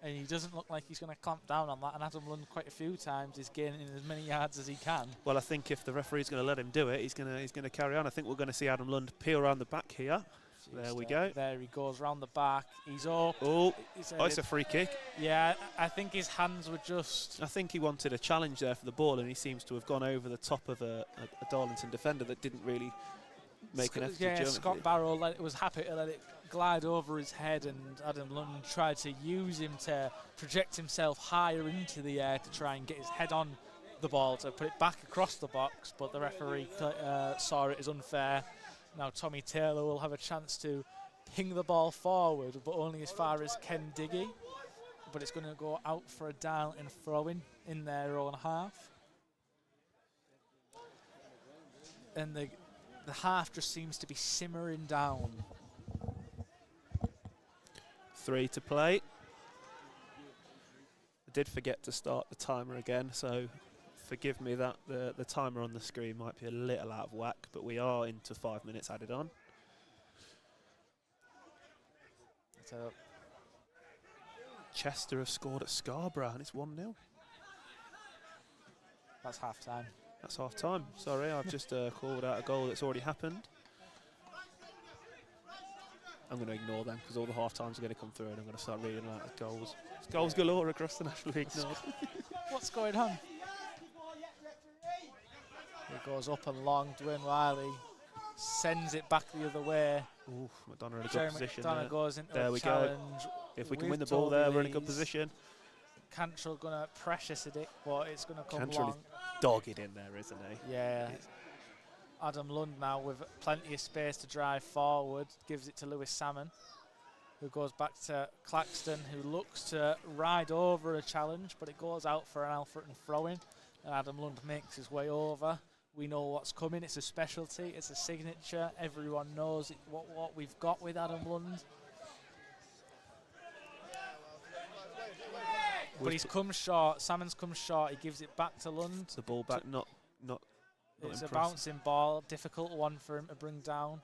and he doesn't look like he's going to clamp down on that. And Adam Lund quite a few times is gaining as many yards as he can. Well, I think if the referee's going to let him do it, he's going to carry on. I think we're going to see Adam Lund peel around the back here. There we go. There he goes round the back. He's up. Oh, it's a free kick. Yeah, I think his hands were just... I think he wanted a challenge there for the ball, and he seems to have gone over the top of a Darlington defender that didn't really make an effort to jump. Scott Barrow was happy to let it glide over his head, and Adam Lund tried to use him to project himself higher into the air to try and get his head on the ball to put it back across the box, but the referee saw it as unfair. Now Tommy Taylor will have a chance to ping the ball forward, but only as far as Ken Diggy. But it's going to go out for a Darlington throw-in in their own half. And the half just seems to be simmering down. 3 to play. I did forget to start the timer again, so forgive me that the timer on the screen might be a little out of whack, but we are into 5 minutes added on. So Chester have scored at Scarborough and it's 1-0. that's half time. That's half time. Sorry, I've just called out a goal that's already happened. I'm going to ignore them because all the half times are going to come through and I'm going to start reading out goals. It's goals galore across the National League North. What's going on? It goes up and long. Dwayne Wiley sends it back the other way. Ooh, McDonough in a Jeremy good position. McDonough goes into there a we challenge. go. If we can win the with ball there, we're in a good Toby position. Cantrell going to pressure Siddiq, but it's going to come Cantrell long. is dogged in there, isn't he? Yeah. Adam Lund now with plenty of space to drive forward, gives it to Lewis Salmon, who goes back to Claxton, who looks to ride over a challenge, but it goes out for an Alfreton throw-in, and Adam Lund makes his way over. We know what's coming. It's a specialty. It's a signature. Everyone knows what we've got with Adam Lund. But he's come short. Salmon's come short. He gives it back to Lund. The ball back, not It's impressive. a bouncing ball. Difficult one for him to bring down.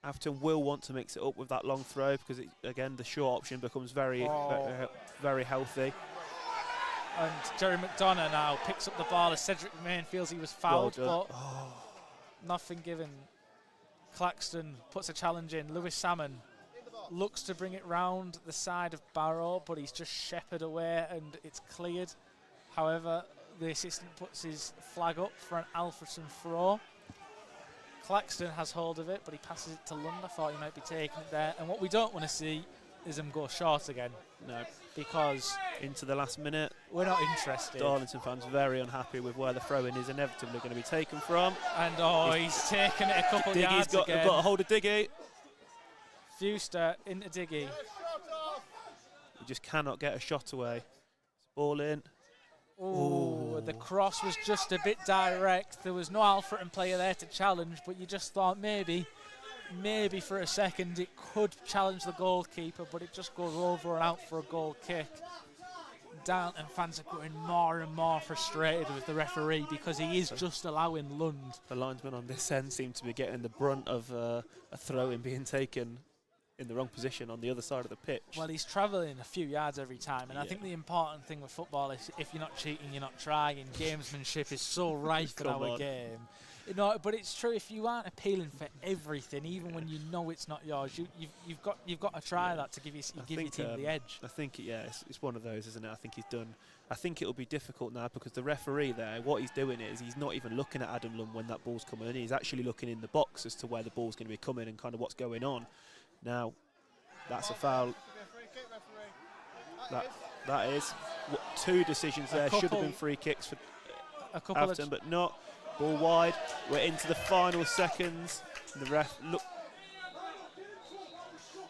Alfreton will want to mix it up with that long throw because, again, the short option becomes very healthy. And Jerry McDonough now picks up the ball as Cedric Main feels he was fouled, Well but nothing given. Claxton puts a challenge in. Lewis Salmon looks to bring it round the side of Barrow, but he's just shepherded away and it's cleared. However, the assistant puts his flag up for an Alfreton throw. Claxton has hold of it, but he passes it to Lund. I thought he might be taking it there. And what we don't want to see is him go short again. No. Because into the last minute, we're not interested. Darlington fans very unhappy with where the throw-in is inevitably going to be taken from. And he's taken it a couple yards Diggy's again. got a hold of Diggy. Fuster into Diggy. He just cannot get a shot away. Ball in. Ooh, the cross was just a bit direct. There was no Alfreton player there to challenge, but you just thought maybe for a second it could challenge the goalkeeper, but it just goes over and out for a goal kick. Darlington fans are getting more and more frustrated with the referee because he is just allowing Lund. The linesman on this end seemed to be getting the brunt of a throw-in being taken in the wrong position on the other side of the pitch. Well, he's travelling a few yards every time, and I think the important thing with football is if you're not cheating, you're not trying. Gamesmanship is so rife in our game. You know, but it's true, if you aren't appealing for everything, even when you know it's not yours, you've got to try that to give your team the edge. I think it's one of those, isn't it? I think he's done. I think it'll be difficult now because the referee there, what he's doing is he's not even looking at Adam Lund when that ball's coming in. He's actually looking in the box as to where the ball's going to be coming and kind of what's going on. Now, that's a foul. That is two decisions there. Should have been free kicks for Alfreton, but not. Ball wide. We're into the final seconds. The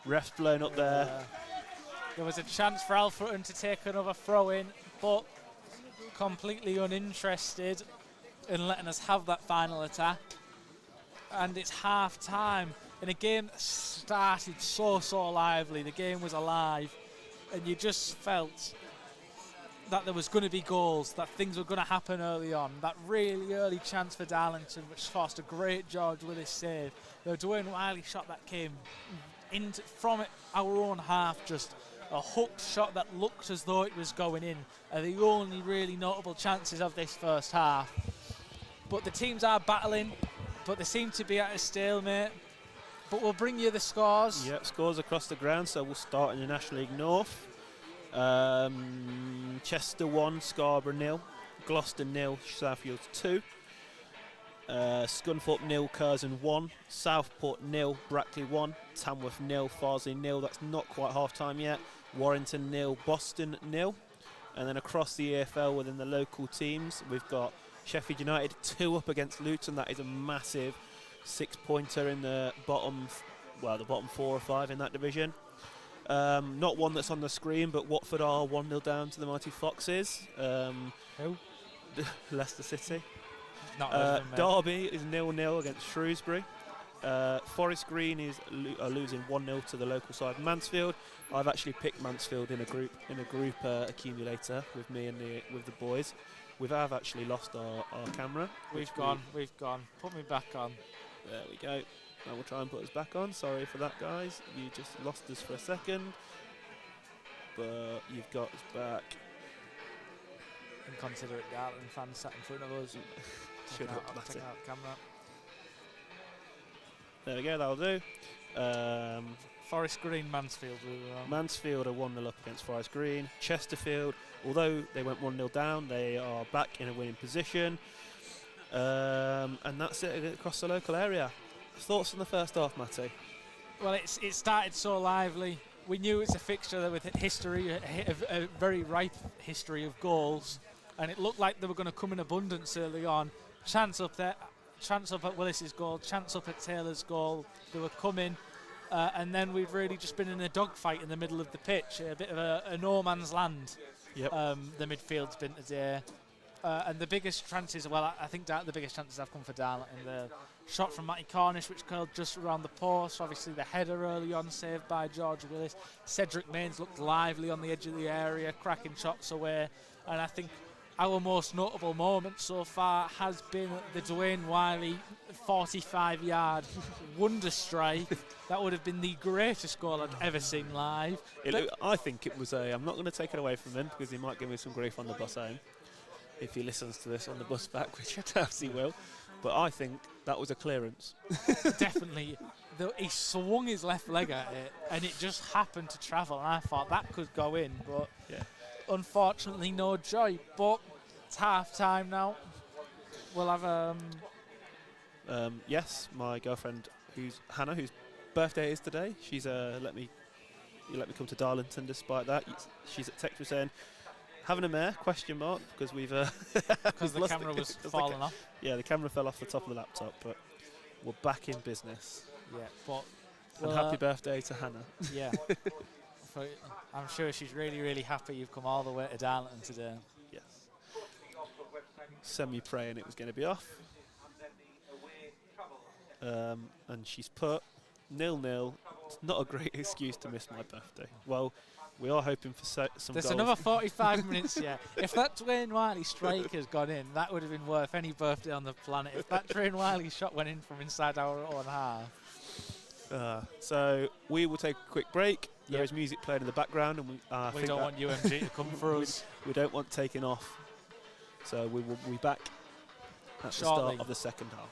ref's blown up there. There was a chance for Alfreton to take another throw in, but completely uninterested in letting us have that final attack. And it's half time in a game that started so lively. The game was alive, and you just felt that there was going to be goals, that things were going to happen early on. That really early chance for Darlington, which forced a great George Willis save. The Dwayne Wiley shot that came from our own half, just a hooked shot that looked as though it was going in are the only really notable chances of this first half. But the teams are battling, but they seem to be at a stalemate. But we'll bring you the scores. Yep, scores across the ground, so we'll start in the National League North. Chester 1, Scarborough 0, Gloucester 0, Southfields 2. Scunthorpe 0, Curzon 1, Southport 0, Brackley 1, Tamworth 0, Farsley 0. That's not quite half time yet. Warrington 0, Boston 0. And then across the EFL within the local teams, we've got Sheffield United 2 up against Luton. That is a massive 6-pointer in the bottom, the bottom 4 or 5 in that division. Not one that's on the screen, but Watford are 1-0 down to the mighty Foxes. Who? Leicester City. Not heard of them, mate. Derby is 0-0 against Shrewsbury. Forest Green are losing 1-0 to the local side Mansfield. I've actually picked Mansfield in a group accumulator with me and with the boys. We have actually lost our camera. We've gone. Put me back on. There we go. I will try and put us back on. Sorry for that, guys. You just lost us for a second, but you've got us back. Inconsiderate Darlington fans sat in front of us. Should Taking have out the camera. There we go. That'll do. Forest Green, Mansfield. We were on. Mansfield are 1-0 up against Forest Green. Chesterfield, although they went 1-0 down, they are back in a winning position. And that's it across the local area. Thoughts on the first half, Matty? Well, it started so lively. We knew it's a fixture with history, a very ripe history of goals, and it looked like they were going to come in abundance early on. Chance up there, chance up at Willis's goal, chance up at Taylor's goal. They were coming, and then we've really just been in a dogfight in the middle of the pitch, a bit of a no man's land. Yep. The midfield's been today. And the biggest chances, I think the biggest chances have come for Darlington. The shot from Matty Cornish, which curled just around the post. Obviously, the header early on, saved by George Willis. Cedric Mains looked lively on the edge of the area, cracking shots away. And I think our most notable moment so far has been the Dwayne Wiley 45-yard wonder strike. That would have been the greatest goal I've ever seen live. I think it was I'm not going to take it away from him because he might give me some grief on the bus home if he listens to this on the bus back, which I doubt he will. But I think that was a clearance. Definitely. He swung his left leg at it, and it just happened to travel. And I thought that could go in, but unfortunately, no joy. But it's half time now. We'll have yes, my girlfriend, Hannah, whose birthday it is today. She's let me come to Darlington despite that. She's at text saying, having a mare? Question mark, because we've because the camera was falling off. Yeah, the camera fell off the top of the laptop, but we're back in business. Yeah, but and happy birthday to Hannah. Yeah, I'm sure she's really, really happy you've come all the way to Darlington today. Yes. Semi-praying it was going to be off. And she's put 0-0. It's not a great excuse to miss my birthday. Well, we are hoping for some There's goals. another 45 minutes yet. If that Dwayne Wiley strike has gone in, that would have been worth any birthday on the planet. If that Dwayne Wiley shot went in from inside our own half. So we will take a quick break. There is music playing in the background, and we don't want UMG to come for us. We don't want taking off. So we will be back at the start of the second half.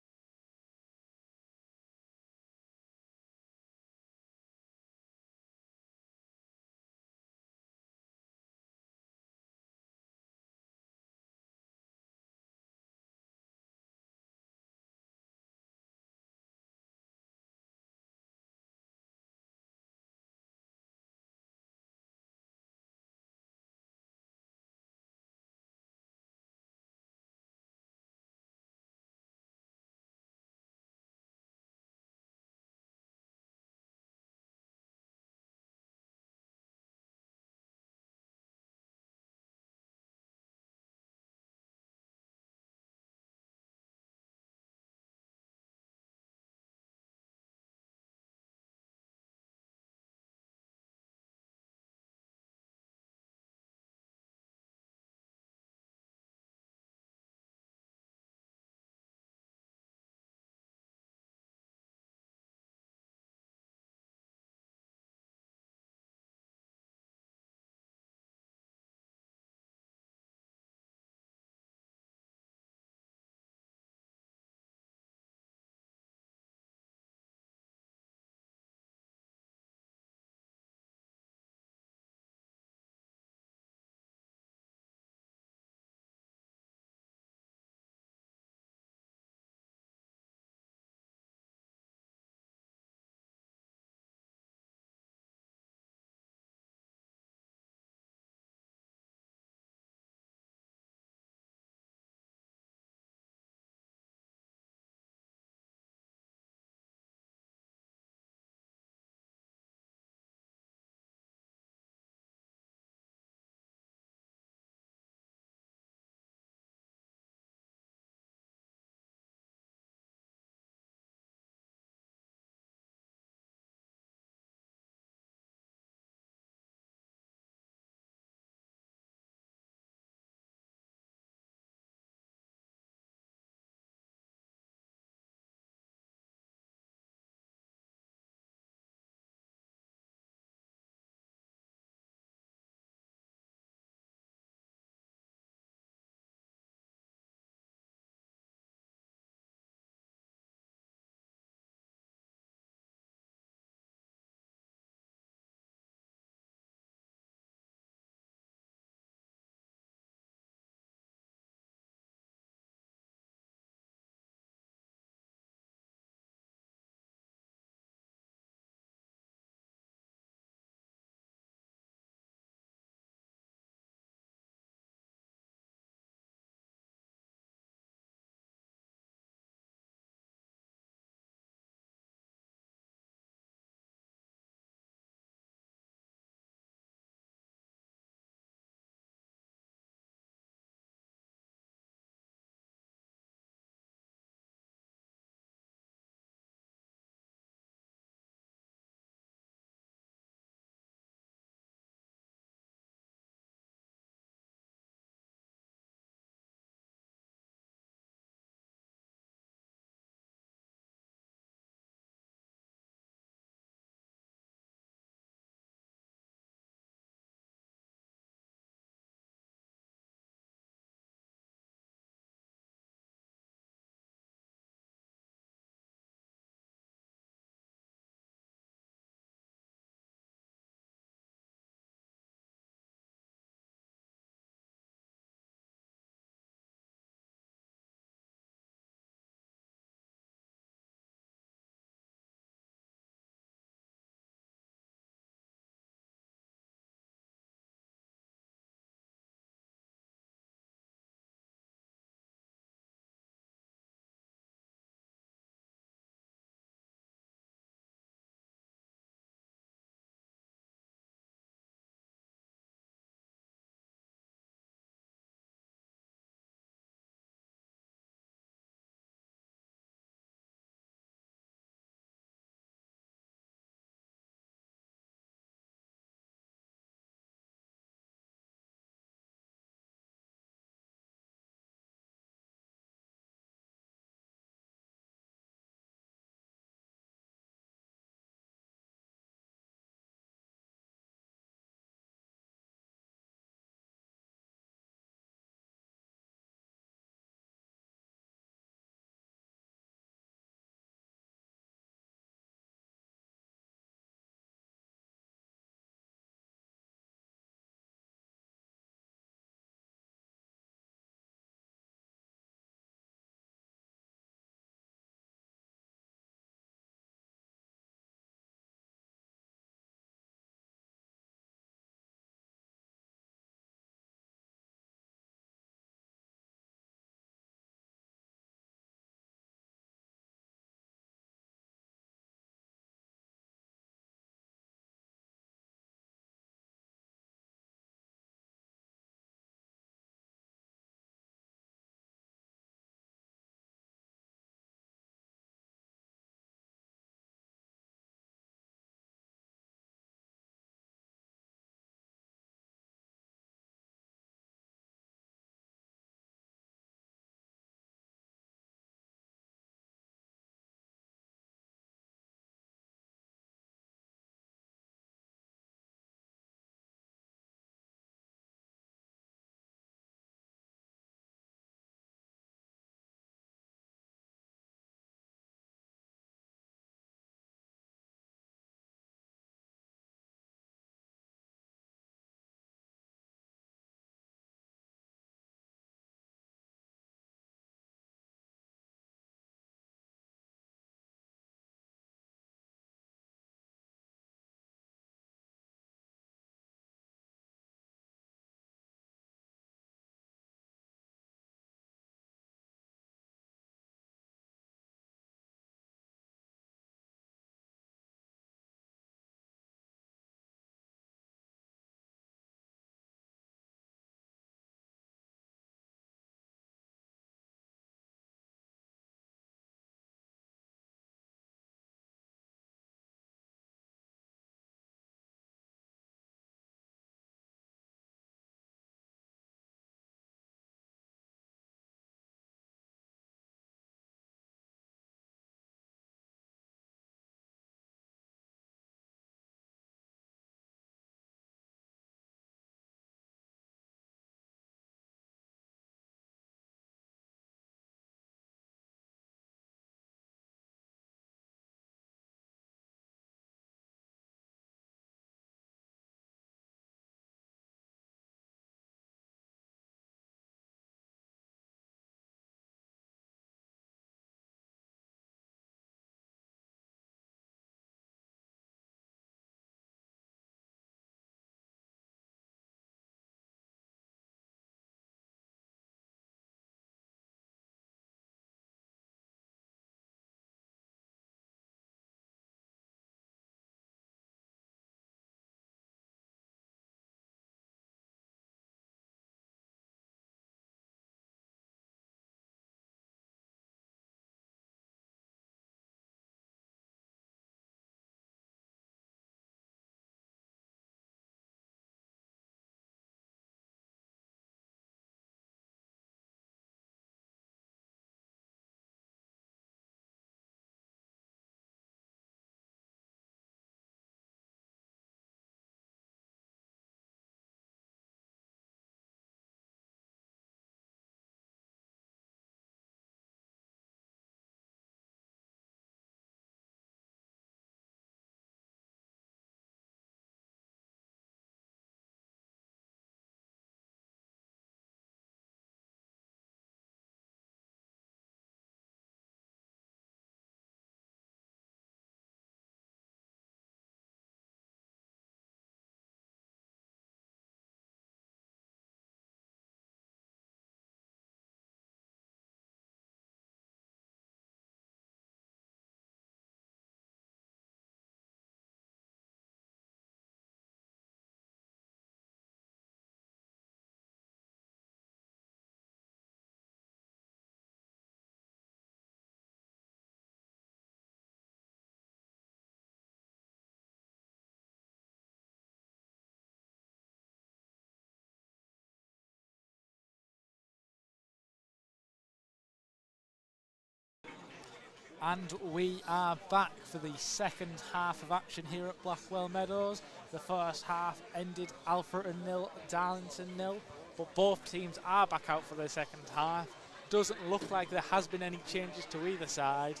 And we are back for the second half of action here at Blackwell Meadows. The first half ended Alfreton 0, Darlington 0, but both teams are back out for the second half. Doesn't look like there has been any changes to either side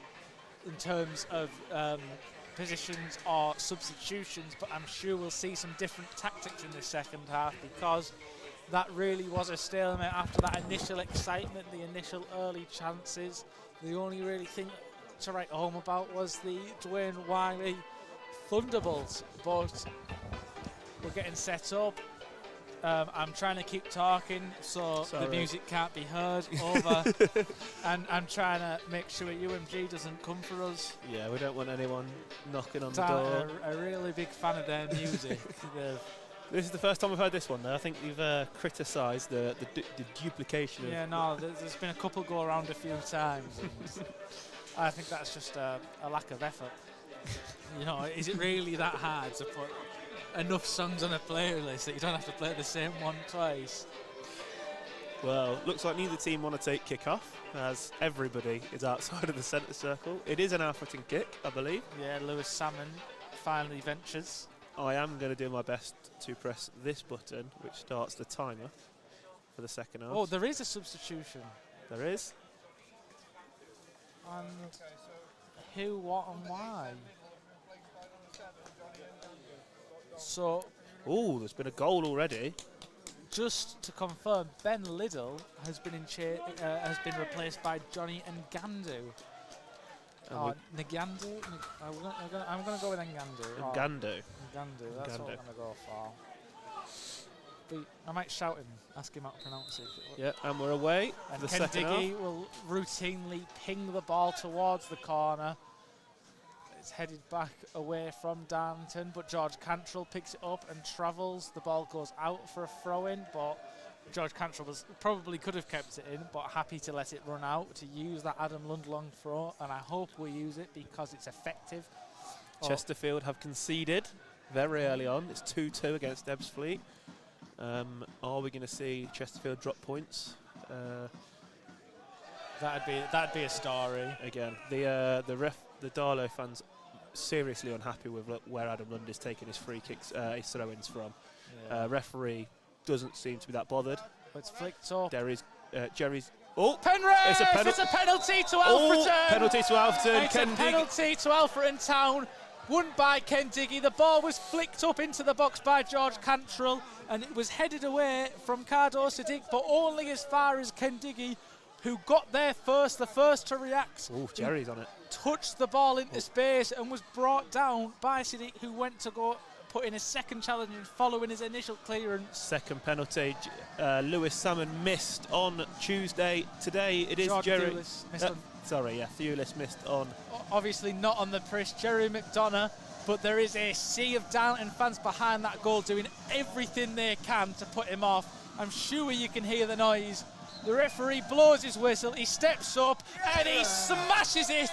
in terms of positions or substitutions, but I'm sure we'll see some different tactics in the second half, because that really was a stalemate after that initial excitement, the initial early chances. The only really thing to write home about was the Dwayne Wiley Thunderbolts, but we're getting set up. I'm trying to keep talking so the music can't be heard over, and I'm trying to make sure UMG doesn't come for us. Yeah, we don't want anyone knocking on the door. A really big fan of their music. This is the first time we've heard this one, though. I think you've criticised the duplication of... Yeah, no, there's been a couple go around a few times. I think that's just a lack of effort. You know, is it really that hard to put enough songs on a playlist that you don't have to play the same one twice? Well, looks like neither team want to take kick-off, as everybody is outside of the centre circle. It is an Alfreton kick, I believe. Yeah, Lewis Salmon finally ventures. I am going to do my best to press this button, which starts the timer for the second half. Oh, there is a substitution. There is. And who, what and why? So, Oh, there's been a goal already. just to confirm, Ben Liddell has been replaced by Johnny Ngandu. Ngandu? I'm going to go with Ngandu. Ngandu. Ngandu, that's what I'm going to go for. But I might shout him, ask him how to pronounce it. Yeah, and we're away. And The Ken second Diggy half. will routinely ping the ball towards the corner. It's headed back away from Darlington, but George Cantrell picks it up and travels. The ball goes out for a throw-in, but George Cantrell probably could have kept it in, but happy to let it run out to use that Adam Lund long throw, and I hope we use it because it's effective. Chesterfield have conceded very early on. It's 2-2 against Ebbsfleet. Are we going to see Chesterfield drop points? That'd be a story. Again, the Darlow fans seriously unhappy with where Adam Lund is taking his free kicks, his throw-ins from. Yeah. Referee doesn't seem to be that bothered. It's flicked up. Jerry's. Oh, Penrith! It's a penalty to Alfreton! Penalty to Alfreton. It's a penalty to Alfreton Town. Won by Ken Diggy. The ball was flicked up into the box by George Cantrell, and it was headed away from Cardo Sadiq, but only as far as Ken Diggy, who got there first, the first to react. Oh, Jerry's on it. Touched the ball into space and was brought down by Sadiq, who went to go put in a second challenge following his initial clearance. Second penalty. Lewis Salmon missed on Tuesday. Today it is Jordan Jerry. Thewlis missed on. Thewlis missed on. Obviously not on the press, Jerry McDonough, but there is a sea of Darlington fans behind that goal doing everything they can to put him off. I'm sure you can hear the noise. The referee blows his whistle, he steps up and he smashes it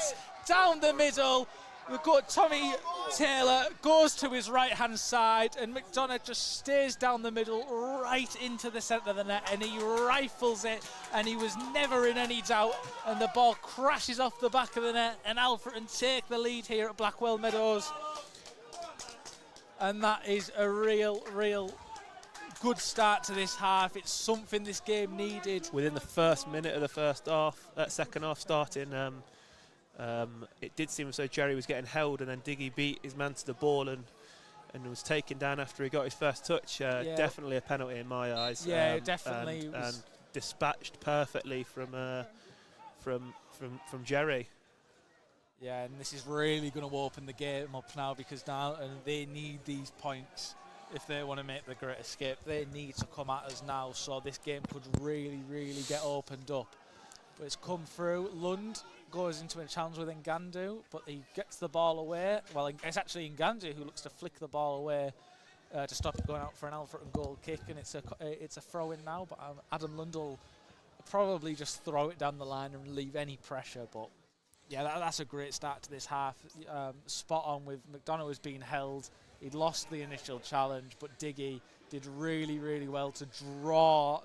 down the middle. We've got Tommy Taylor goes to his right hand side, and McDonough just stays down the middle right into the centre of the net, and he rifles it, and he was never in any doubt, and the ball crashes off the back of the net, and Alfreton take the lead here at Blackwell Meadows. And that is a real good start to this half. It's something this game needed. Within the first minute of the first half, second half starting, it did seem as though Jerry was getting held, and then Diggy beat his man to the ball and was taken down after he got his first touch. Definitely a penalty in my eyes. Yeah, definitely. And dispatched perfectly from Jerry. Yeah, and this is really going to open the game up now, because now they need these points if they want to make the great escape. They need to come at us now, so this game could really get opened up. But it's come through. Lund goes into a challenge with Ngandu, but he gets the ball away. Well, it's actually Ngandu who looks to flick the ball away to stop it going out for an Alfreton goal kick, and it's a throw-in now, but Adam Lund will probably just throw it down the line and relieve any pressure. But yeah, that's a great start to this half. Spot on with McDonough was being held. He'd lost the initial challenge, but Diggy did really well to draw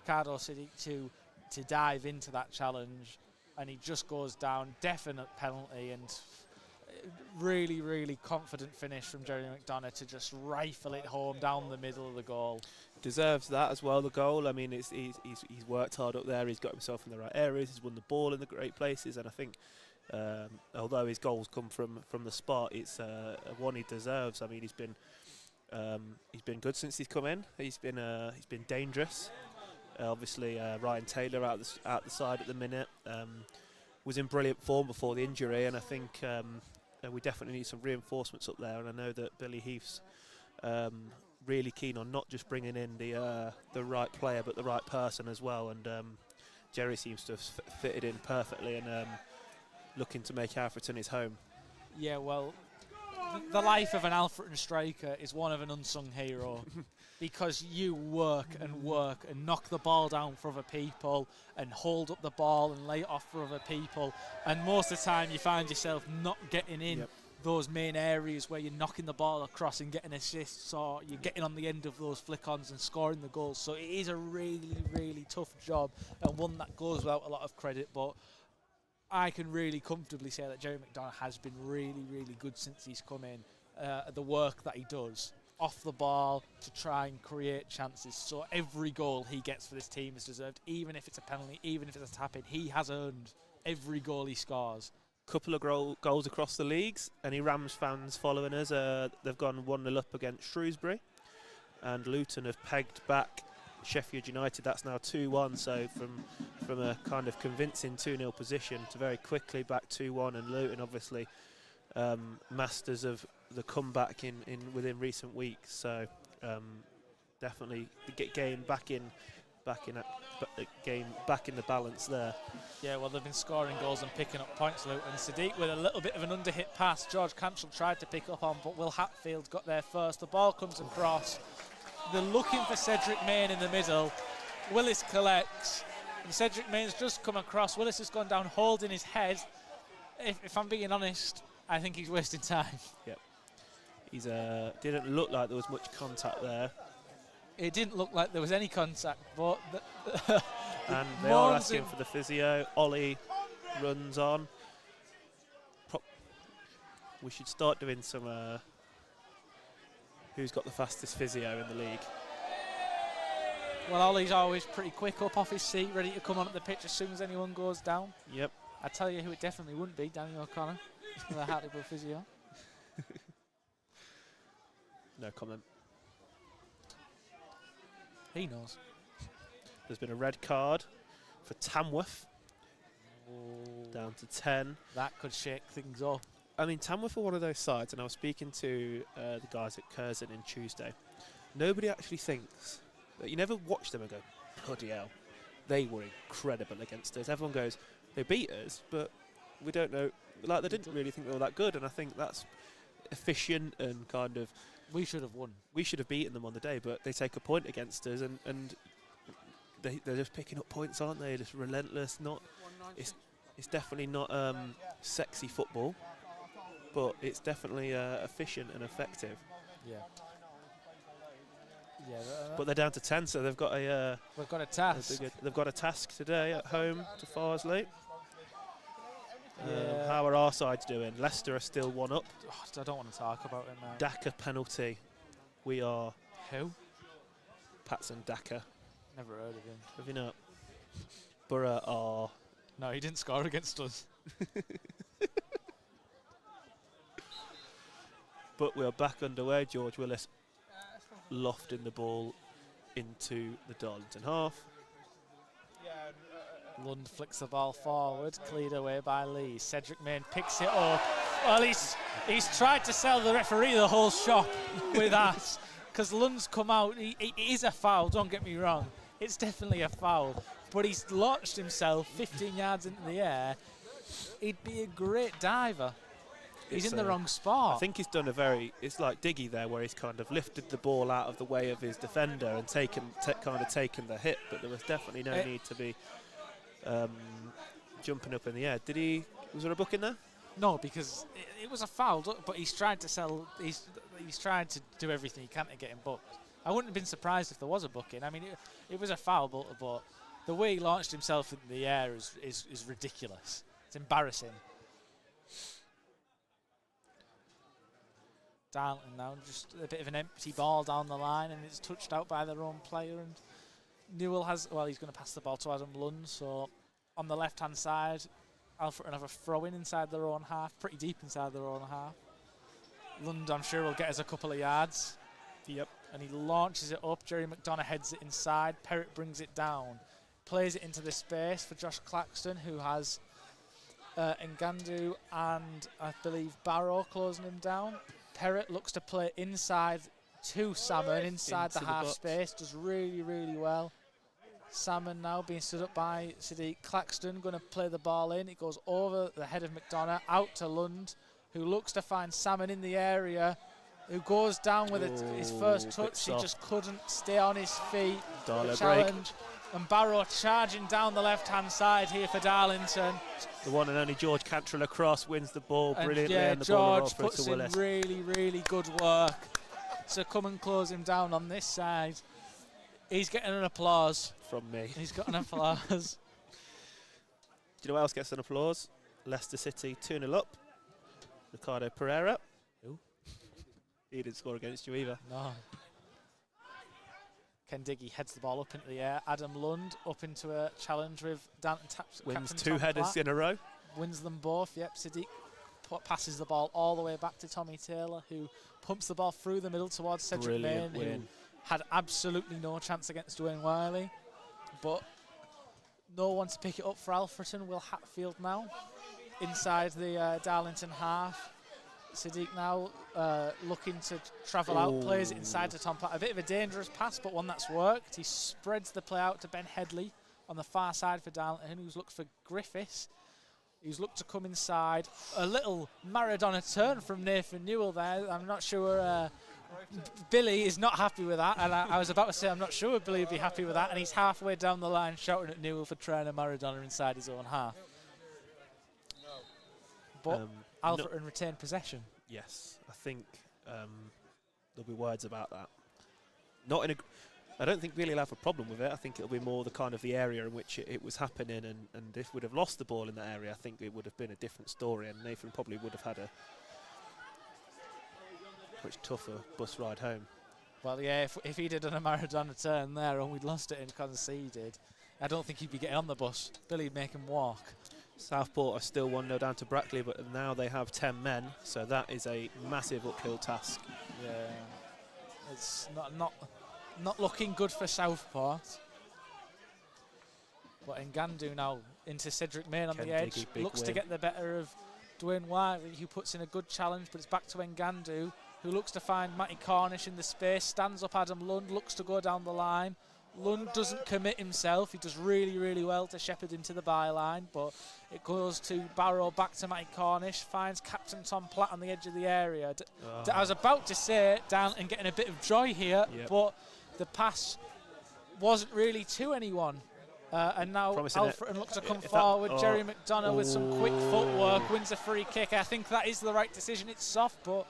Cardo City to dive into that challenge. and he just goes down. Definite penalty, and really, really confident finish from Jeremy McDonough to just rifle it home down the middle of the goal. Deserves that as well, the goal. I mean, he's worked hard up there. He's got himself in the right areas. He's won the ball in the great places, and I think although his goals come from the spot, it's one he deserves. I mean, he's been good since he's come in. He's been dangerous. Obviously, Ryan Taylor out the side at the minute was in brilliant form before the injury, and I think we definitely need some reinforcements up there. And I know that Billy Heath's really keen on not just bringing in the right player, but the right person as well. And Jerry seems to have fitted in perfectly, and looking to make Alfreton his home. Yeah, well, the life of an Alfreton striker is one of an unsung hero because you work and knock the ball down for other people and hold up the ball and lay it off for other people, and most of the time you find yourself not getting in those main areas where you're knocking the ball across and getting assists, or you're getting on the end of those flick-ons and scoring the goals. So it is a really, really tough job, and one that goes without a lot of credit, but I can really comfortably say that Jerry McDonough has been really, really good since he's come in. The work that he does off the ball to try and create chances. So every goal he gets for this team is deserved, even if it's a penalty, even if it's a tap-in. He has earned every goal he scores. Couple of goals across the leagues. Any Rams fans following us? They've gone 1-0 up against Shrewsbury, and Luton have pegged back Sheffield United. That's now 2-1, so from a kind of convincing 2-0 position to very quickly back 2-1, and Luton obviously masters of the comeback within recent weeks. So definitely the game back in the balance there. Yeah, well, they've been scoring goals and picking up points, Luton. Sadiq with a little bit of an underhit pass. George Cantrell tried to pick up on, but Will Hatfield got there first. The ball comes across. They're looking for Cedric Main in the middle. Willis collects, and Cedric Main's just come across. Willis has gone down holding his head. If I'm being honest, I think he's wasting time. Yep. He's didn't look like there was much contact there. It didn't look like there was any contact, but and they are asking for the physio. Ollie runs on. We should start doing some who's got the fastest physio in the league. Well, Ollie's always pretty quick up off his seat, ready to come onto the pitch as soon as anyone goes down. Yep. I tell you who it definitely wouldn't be, Daniel O'Connor, with a Hartlepool physio. No comment. He knows. There's been a red card for Tamworth. Down to 10. That could shake things up. I mean, Tamworth are one of those sides, and I was speaking to the guys at Curzon in Tuesday. Nobody actually thinks that you never watch them and go, bloody hell, they were incredible against us. Everyone goes, they beat us, but we don't know. Like, they didn't really think they were that good, and I think that's efficient and kind of. We should have won. We should have beaten them on the day, but they take a point against us, and they're just picking up points, aren't they? Just relentless. It's definitely not sexy football, but it's definitely efficient and effective. Yeah. But they're down to 10, so they've got a. We've got a task. They've got a task today at home to Farsley. How are our sides doing? Leicester are still 1 up. Oh, I don't want to talk about it now. Daka penalty. We are. Who? Patson Daka. Never heard of him. Have you not? Borough are. No, he didn't score against us. But we are back underway. George Willis lofting the ball into the Darlington half. Lund flicks the ball forward, cleared away by Lee. Cedric Main picks it up. Well, he's tried to sell the referee the whole shop with that, because Lund's come out. It is a foul, don't get me wrong. It's definitely a foul. But he's launched himself 15 yards into the air. He'd be a great diver. He's in the wrong spot. I think he's done it's like Diggy there, where he's kind of lifted the ball out of the way of his defender and taken the hit, but there was definitely no need to be jumping up in the air. Was there a book in there? No, because it was a foul, but he's tried to sell. He's tried to do everything he can to get him booked. I wouldn't have been surprised if there was a booking. I mean, it was a foul, but The way he launched himself in the air is ridiculous. It's embarrassing. Darlington now, just a bit of an empty ball down the line, and it's touched out by their own player. And Newell has, well, he's going to pass the ball to Adam Lund. So on the left-hand side, Alfreton have a throw-in inside their own half, pretty deep inside their own half. Lund, I'm sure, will get us a couple of yards. Yep. And he launches it up. Jerry McDonough heads it inside. Perrott brings it down. Plays it into the space for Josh Claxton, who has Ngandu and, I believe, Barrow closing him down. Perrott looks to play inside to Salmon, inside the half space. Does really, really well. Salmon now being stood up by Sadiq. Claxton going to play the ball in. It goes over the head of McDonough, out to Lund, who looks to find Salmon in the area, who goes down with his first touch. He just couldn't stay on his feet. Darla Challenge. break. And Barrow charging down the left-hand side here for Darlington. The one and only George Cantrell across wins the ball brilliantly, and the George ball puts to in Willis. really, really good work to come and close him down on this side. He's getting an applause. From me. He's got an applause. Do you know who else gets an applause? Leicester City 2-0 up. Ricardo Pereira. Who? He didn't score against you either. No. Ken Diggy heads the ball up into the air. Adam Lund up into a challenge with Danton Taps. Wins Captain two Tom headers Platt. in a row. Wins them both. Yep, Sadiq passes the ball all the way back to Tommy Taylor, who pumps the ball through the middle towards Cedric Main, who had absolutely no chance against Dwayne Wiley. But no one to pick it up for Alfreton. Will Hatfield now inside the Darlington half. Sadiq now looking to travel out, plays it inside to Tom Platt. A bit of a dangerous pass, but one that's worked. He spreads the play out to Ben Headley on the far side for Darlington, who's looked for Griffiths. He's looked to come inside. A little Maradona turn from Nathan Newell there. I'm not sure Billy is not happy with that. And I was about to say I'm not sure Billy would be happy with that. And he's halfway down the line shouting at Newell for trying a Maradona inside his own half. But Alfreton retained possession. Yes, I think there'll be words about that. Not in a. I don't think Billy will have a problem with it. I think it'll be more the kind of the area in which it was happening, and if we'd have lost the ball in that area, I think it would have been a different story, and Nathan probably would have had a much tougher bus ride home. Well, yeah, if he'd have done a Maradona turn there and we'd lost it and conceded, I don't think he'd be getting on the bus. Billy'd make him walk. Southport are still 1-0 down to Brackley, but now they have 10 men, so that is a massive uphill task. Yeah, it's not looking good for Southport. But Ngandu now into Cedric Main on the edge, looks to get the better of Dwayne Wiley, who puts in a good challenge, but it's back to Ngandu, who looks to find Matty Cornish in the space, stands up Adam Lund, looks to go down the line. Lund doesn't commit himself. He does really, really well to shepherd him to the byline, but it goes to Barrow, back to Matty Cornish, finds Captain Tom Platt on the edge of the area. I was about to say Darlington getting a bit of joy here, but the pass wasn't really to anyone. And now Alfreton looks to come forward. Jerry McDonough with some quick footwork wins a free kick. I think that is the right decision. It's soft, but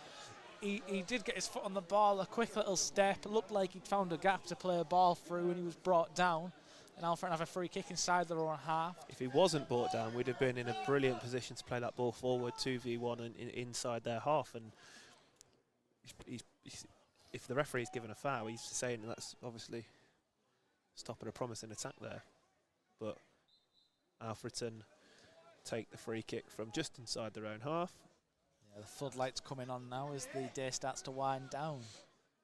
he did get his foot on the ball, a quick little step. It looked like he'd found a gap to play a ball through, and he was brought down. And Alfreton have a free kick inside their own half. If he wasn't brought down, we'd have been in a brilliant position to play that ball forward 2v1 and inside their half. And if the referee's given a foul, he's saying that's obviously stopping a promising attack there. But Alfreton take the free kick from just inside their own half. The floodlights coming on now as the day starts to wind down.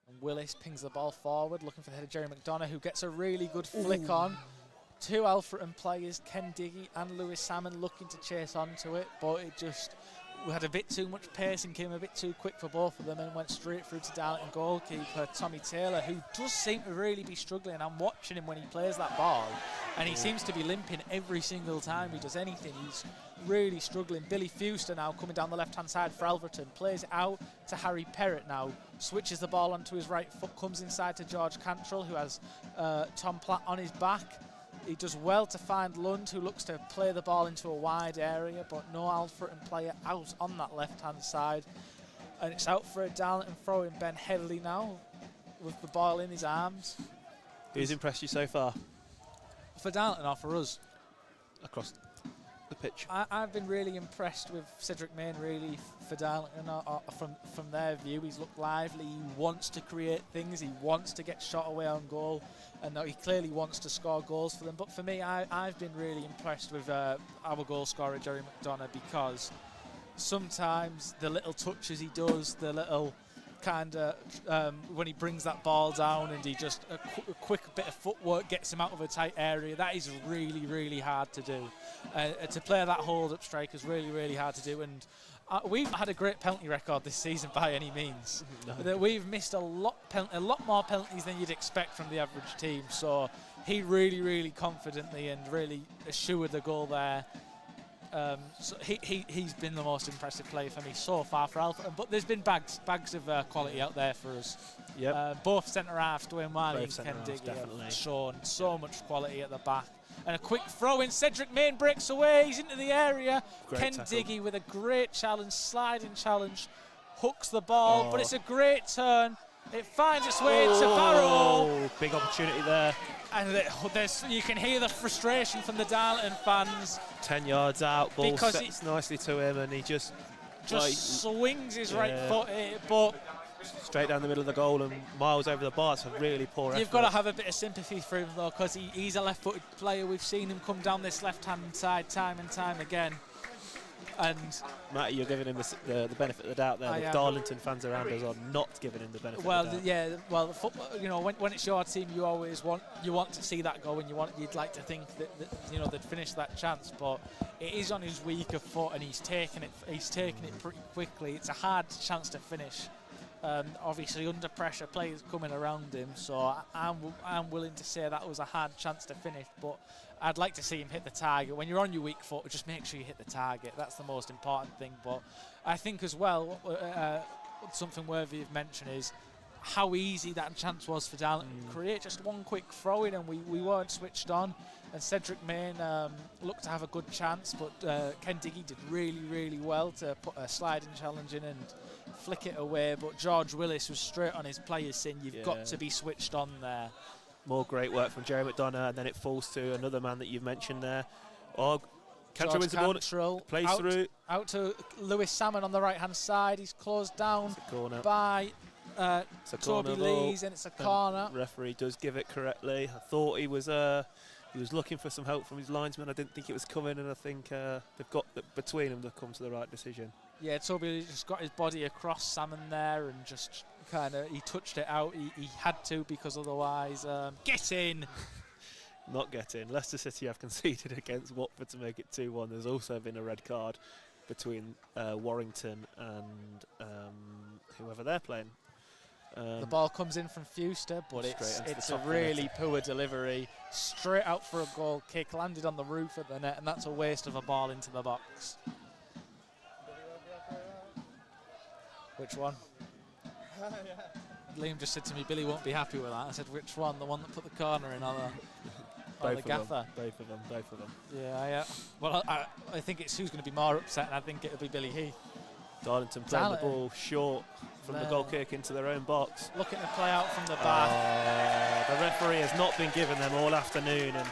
And Willis pings the ball forward, looking for the head of Jerry McDonough, who gets a really good flick on. Two Alfreton players, Ken Diggy and Lewis Salmon, looking to chase onto it, but we had a bit too much pace and came a bit too quick for both of them and went straight through to Darlington goalkeeper Tommy Taylor, who does seem to really be struggling. I'm watching him when he plays that ball, and he seems to be limping every single time he does anything. He's really struggling. Billy Fuster now coming down the left-hand side for Alfreton, plays it out to Harry Perrott now, switches the ball onto his right foot, comes inside to George Cantrell, who has Tom Platt on his back. He does well to find Lund, who looks to play the ball into a wide area, but no Alfreton player out on that left-hand side. And it's out for a Darlington throw in. Ben Headley now with the ball in his arms. Who's impressed you so far? For Darlington or for us? across the pitch. I've been really impressed with Cedric Main, really, for Darlington. From their view, he's looked lively. He wants to create things. He wants to get shot away on goal, and he clearly wants to score goals for them. But for me, I've been really impressed with our goal scorer, Jerry McDonough, because sometimes the little touches he does, the little kind of when he brings that ball down and he just a quick bit of footwork gets him out of a tight area, that is really, really hard to do. To play that hold-up strike is really, really hard to do, and we've had a great penalty record this season by any means. No. We've missed a lot more penalties than you'd expect from the average team, so he really, really confidently and really assured the goal there. So he's been the most impressive player for me so far for Alfreton, but there's been bags of quality out there for us. Yep. Both centre halves, Dwayne Wiley and Ken Diggy, have shown so much quality at the back. And a quick throw in, Cedric Main breaks away, he's into the area. Great Ken tackle. Diggy with a great challenge, sliding challenge, hooks the ball, but it's a great turn. It finds its way into Barrow. Big opportunity there. And you can hear the frustration from the Darlington fans. 10 yards out, ball because sets nicely to him, and he just swings his right foot, but straight down the middle of the goal and miles over the bar. It's a really poor effort. You've got to have a bit of sympathy for him, though, because he's a left-footed player. We've seen him come down this left-hand side time and time again. And Matty, you're giving him the benefit of the doubt there. The Darlington fans around us are not giving him the benefit of the doubt. Well, the football, when it's your team, you always want to see that go, and you'd like to think that they'd finish that chance, but it is on his weaker foot, and he's taken it pretty quickly. It's a hard chance to finish. Obviously under pressure, players coming around him, so I'm willing to say that was a hard chance to finish, but I'd like to see him hit the target. When you're on your weak foot, just make sure you hit the target. That's the most important thing. But I think as well, something worthy of mention is how easy that chance was for Darlington to create. Just one quick throw in, and we weren't switched on. And Cedric Main looked to have a good chance, but Ken Diggy did really, really well to put a sliding challenge in and flick it away. But George Willis was straight on his players, saying you've got to be switched on there. More great work from Jerry McDonough, and then it falls to another man that you've mentioned there. Cantrell wins the ball, plays through. Out to Lewis Salmon on the right-hand side. He's closed down by Toby Lees, and it's a corner. Referee does give it correctly. I thought he was looking for some help from his linesman. I didn't think it was coming, and I think they've got between them to come to the right decision. Yeah, Toby just got his body across Salmon there, and just he touched it out. He had to, because otherwise, get in. Not get in. Leicester City have conceded against Watford to make it 2-1. There's also been a red card between Warrington and whoever they're playing. The ball comes in from Fuster, but it's a really poor delivery. Straight out for a goal kick, landed on the roof of the net, and that's a waste of a ball into the box. Which one? Liam just said to me, Billy won't be happy with that. I said, which one? The one that put the corner in, or the gaffer? Both of them. Yeah. Well, I think it's who's going to be more upset, and I think it'll be Billy He. Darlington playing the ball short from the goal kick into their own box. Looking to play out from the back. The referee has not been giving them all afternoon, and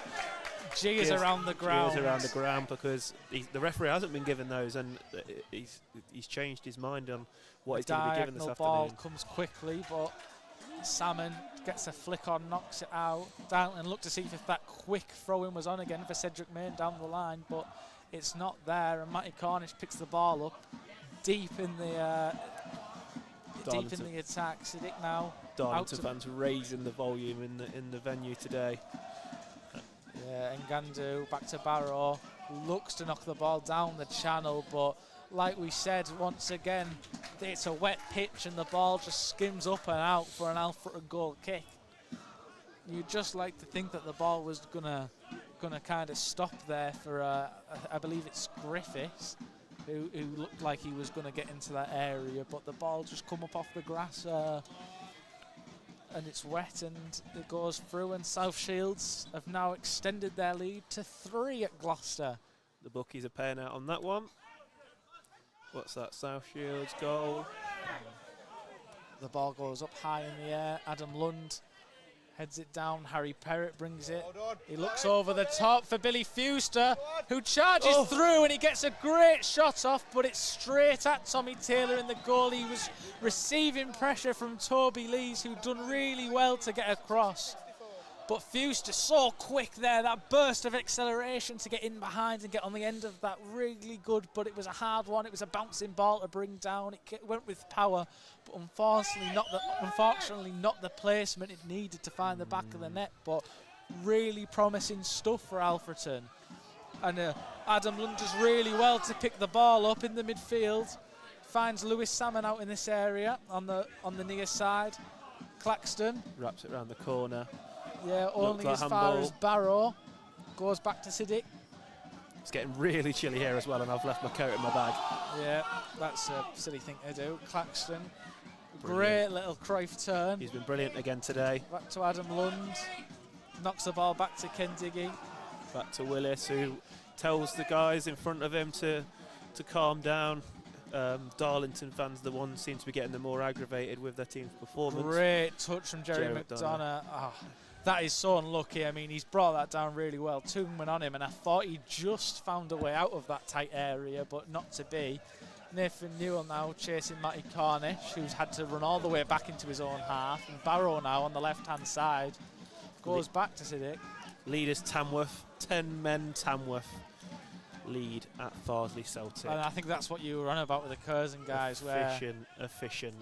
G is around the ground. G is around the ground because the referee hasn't been given those, and he's changed his mind on what he's going to be given this afternoon. Ball comes quickly, but Salmon gets a flick on, knocks it out. Darlington look to see if that quick throw-in was on again for Cedric Main down the line, but it's not there, and Matty Cornish picks the ball up deep in the attack. Siddiq now. Darlington fans raising the volume in the venue today. Yeah, Ngandu back to Barrow, looks to knock the ball down the channel, but like we said, once again, it's a wet pitch and the ball just skims up and out for an Alfreton goal kick. You'd just like to think that the ball was gonna kind of stop there for I believe it's Griffiths, who looked like he was gonna get into that area, but the ball just come up off the grass. And it's wet and it goes through, and South Shields have now extended their lead to 3 at Gloucester. The bookies are paying out on that one. What's that? South Shields goal. The ball goes up high in the air. Adam Lund Heads it down. Harry Perrott brings it. He looks over the top for Billy Fuster, who charges through, and he gets a great shot off, but it's straight at Tommy Taylor in the goal. He was receiving pressure from Toby Lees, who'd done really well to get across. But Fuster so quick there, that burst of acceleration to get in behind and get on the end of that, really good, but it was a hard one. It was a bouncing ball to bring down. It went with power, but unfortunately not the placement it needed to find the back of the net, but really promising stuff for Alfreton. And Adam Lund does really well to pick the ball up in the midfield, finds Lewis Salmon out in this area on the near side. Claxton wraps it around the corner. Yeah, only as far as Barrow. Goes back to Siddiq. It's getting really chilly here as well, and I've left my coat in my bag. Yeah, that's a silly thing to do. Claxton, great little Cruyff turn. He's been brilliant again today. Back to Adam Lund. Knocks the ball back to Ken Diggy. Back to Willis, who tells the guys in front of him to calm down. Darlington fans, the ones seem to be getting the more aggravated with their team's performance. Great touch from Jerry McDonough. Oh, that is so unlucky. I mean, he's brought that down really well. Toonman on him, and I thought he just found a way out of that tight area, but not to be. Nathan Newell now chasing Matty Cornish, who's had to run all the way back into his own half. And Barrow now on the left-hand side goes back to Siddiq. Leaders Tamworth, 10 men Tamworth lead at Farsley Celtic. And I think that's what you were on about with the Curzon guys. Efficient.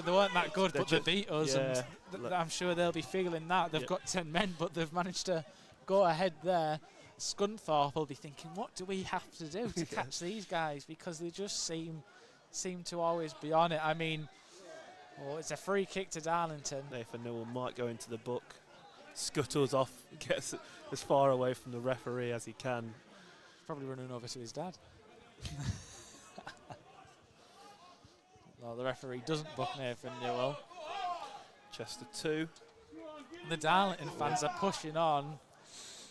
They weren't that good, but they beat us, yeah, and I'm sure they'll be feeling that. They've got 10 men, but they've managed to go ahead there. Scunthorpe will be thinking, what do we have to do to catch these guys? Because they just seem to always be on it. I mean, it's a free kick to Darlington. Nathan Newell might go into the book, scuttles off, gets as far away from the referee as he can. Probably running over to his dad. Well, the referee doesn't book Nathan Newell. Chester 2. The Darlington fans are pushing on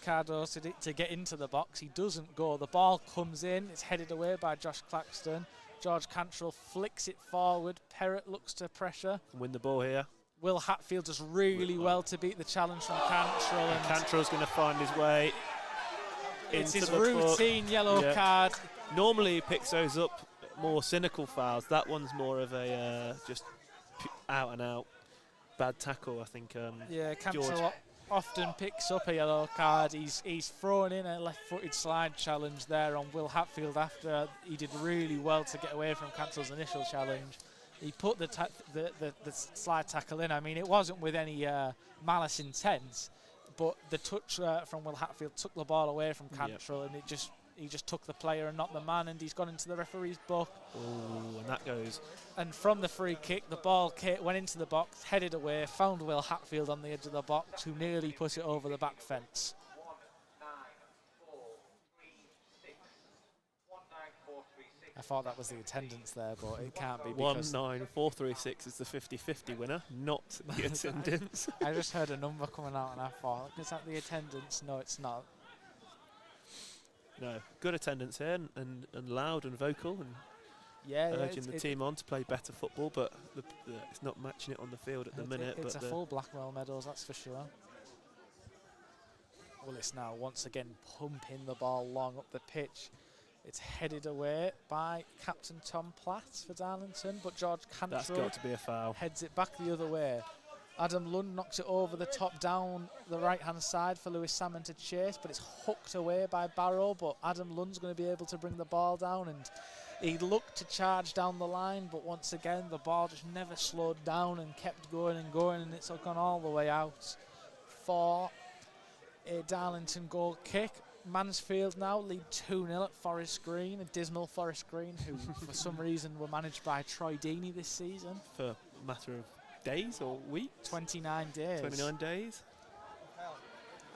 Cardos to get into the box. He doesn't go. The ball comes in. It's headed away by Josh Claxton. George Cantrell flicks it forward. Perrott looks to pressure. Win the ball here. Will Hatfield does really well to beat the challenge from Cantrell. And Cantrell's going to find his way it's into his the routine yellow card. Normally he picks those up, more cynical fouls. That one's more of a just out and out bad tackle, I think. Cantrell often picks up a yellow card. He's thrown in a left-footed slide challenge there on Will Hatfield after he did really well to get away from Cantrell's initial challenge. He put the slide tackle in. I mean, it wasn't with any malice intent, but the touch from Will Hatfield took the ball away from Cantrell, and he just took the player and not the man, and he's gone into the referee's book. Oh, and that goes. And from the free kick, the ball went into the box, headed away, found Will Hatfield on the edge of the box, who nearly put it over the back fence. I thought that was the attendance there, but it can't be. 19436 is the 50-50 winner, not the attendance. I just heard a number coming out, and I thought, is that the attendance? No, it's not. No, good attendance here, and loud and vocal, and urging the team on to play better football, but it's not matching it on the field at the minute. It's a full Blackwell Meadows, that's for sure. Willis now once again pumping the ball long up the pitch. It's headed away by Captain Tom Platt for Darlington, but George Cantrell, that's got to be a foul, heads it back the other way. Adam Lund knocks it over the top down the right-hand side for Lewis Salmon to chase, but it's hooked away by Barrow, but Adam Lund's going to be able to bring the ball down, and he looked to charge down the line, but once again the ball just never slowed down and kept going, and it's gone all the way out for a Darlington goal kick. Mansfield now lead 2-0 at Forest Green, a dismal Forest Green, who for some reason were managed by Troy Deeney this season. For a matter of days or weeks? 29 days. 29 days.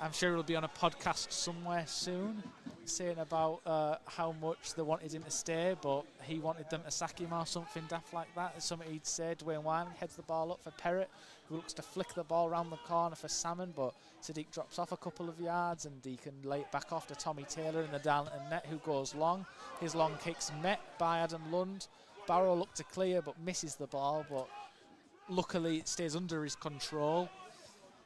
I'm sure he'll be on a podcast somewhere soon saying about how much they wanted him to stay, but he wanted them to sack him or something daft like that. It's something he'd say. Dwayne Wyman heads the ball up for Perrott, who looks to flick the ball around the corner for Salmon, but Siddiq drops off a couple of yards and he can lay it back off to Tommy Taylor in the Darlington net, who goes long. His long kick's met by Adam Lund. Barrow looked to clear but misses the ball, but luckily it stays under his control.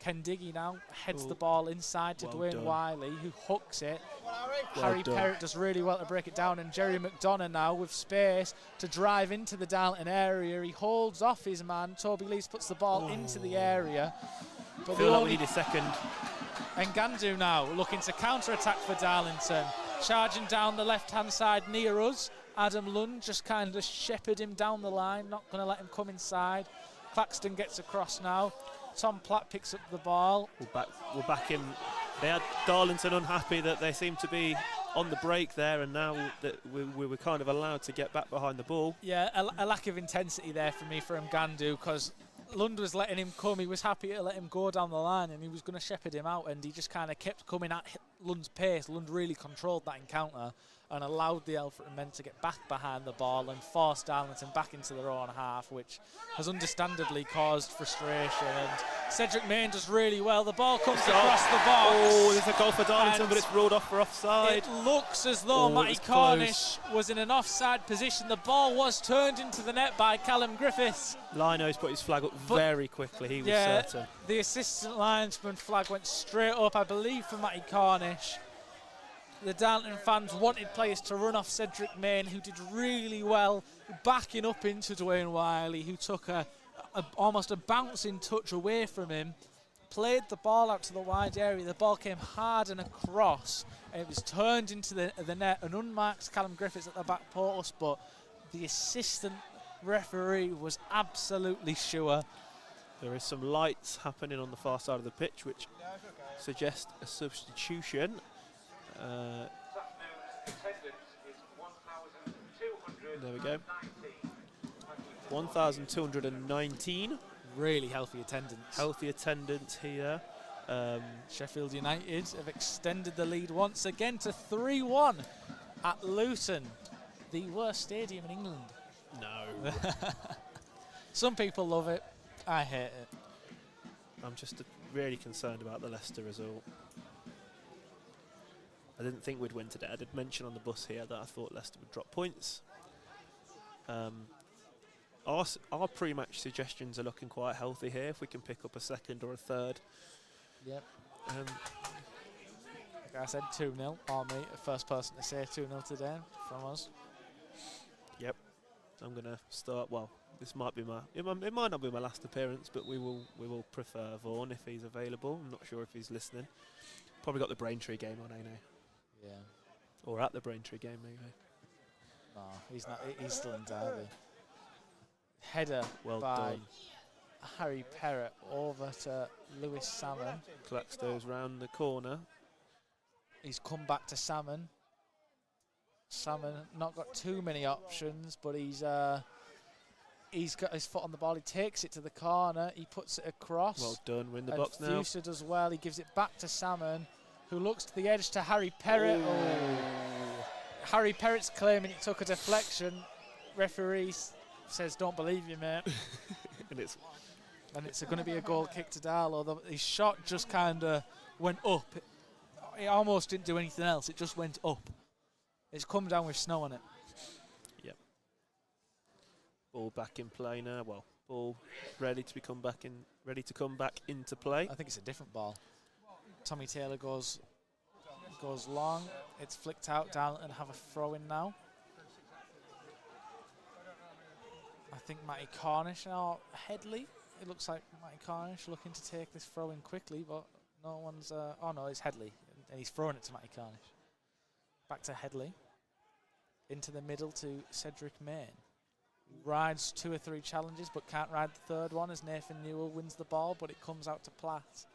Kendiggy now heads the ball inside to Well Dwayne done. Wiley, who hooks it. Well Harry done. Perrott does really well to break it down, and Jerry McDonough now with space to drive into the Darlington area. He holds off his man. Toby Lees puts the ball into the area. But I feel like we need a second. And Gandu now looking to counter-attack for Darlington. Charging down the left-hand side near us. Adam Lund just kind of shepherd him down the line, not going to let him come inside. Claxton gets across now. Tom Platt picks up the ball. We're back in. They had Darlington unhappy that they seemed to be on the break there, and now that we were kind of allowed to get back behind the ball. Yeah, a lack of intensity there for me from Gandu, because Lund was letting him come. He was happy to let him go down the line, and he was going to shepherd him out, and he just kind of kept coming at Lund's pace. Lund really controlled that encounter and allowed the Alfreton men to get back behind the ball and force Darlington back into their own half, which has understandably caused frustration. And Cedric Main does really well. The ball comes across the box. Oh, there's a goal for Darlington, but it's ruled off for offside. It looks as though Matty it was Cornish was in an offside position. The ball was turned into the net by Callum Griffiths. Lino's put his flag up very quickly, he was certain. The assistant linesman flag went straight up, I believe, for Matty Cornish. The Darlington fans wanted players to run off Cedric Main, who did really well, backing up into Dwayne Wiley, who took almost a bouncing touch away from him, played the ball out to the wide area. The ball came hard and across, and it was turned into the net. An unmarked Callum Griffiths at the back post, but the assistant referee was absolutely sure. There is some lights happening on the far side of the pitch, which suggest a substitution. There we go. 1,219. Really healthy attendance. Healthy attendance here. Sheffield United have extended the lead once again to 3-1 at Luton, the worst stadium in England. No. Some people love it. I hate it. I'm just really concerned about the Leicester result. I didn't think we'd win today. I did mention on the bus here that I thought Leicester would drop points. Our pre-match suggestions are looking quite healthy here. If we can pick up a second or a third. Yep. Like I said, 2-0. Or me, first person to say 2-0 today from us. Yep. I'm going to start. Well, this might be it might not be my last appearance, but we will prefer Vaughan if he's available. I'm not sure if he's listening. Probably got the Braintree game on, ain't he? Yeah. Or at the Braintree game, maybe. No, he's not. He's still in Derby. Header Well by done. Harry Perrott over to Lewis Salmon. Claxton's round the corner. He's come back to Salmon. Salmon not got too many options, but he's got his foot on the ball. He takes it to the corner. He puts it across. Well done. We're in the and box now. Fuster does well. He gives it back to Salmon, who looks to the edge to Harry Perrott. Oh. Harry Perrott's claiming it took a deflection. Referee says, "Don't believe you, mate." and it's going to be a goal kick to Darlow. His shot just kind of went up. It almost didn't do anything else. It just went up. It's come down with snow on it. Yep. Ball back in play now. Well, ball ready to come back into play. I think it's a different ball. Tommy Taylor goes long. It's flicked out. Darlington have a throw in now. I think Matty Cornish or Headley. It looks like Matty Cornish looking to take this throw in quickly, but no one's. Oh no, it's Headley, and he's throwing it to Matty Cornish. Back to Headley. Into the middle to Cedric Main. Rides 2 or 3 challenges, but can't ride the third one as Nathan Newell wins the ball, but it comes out to Platt.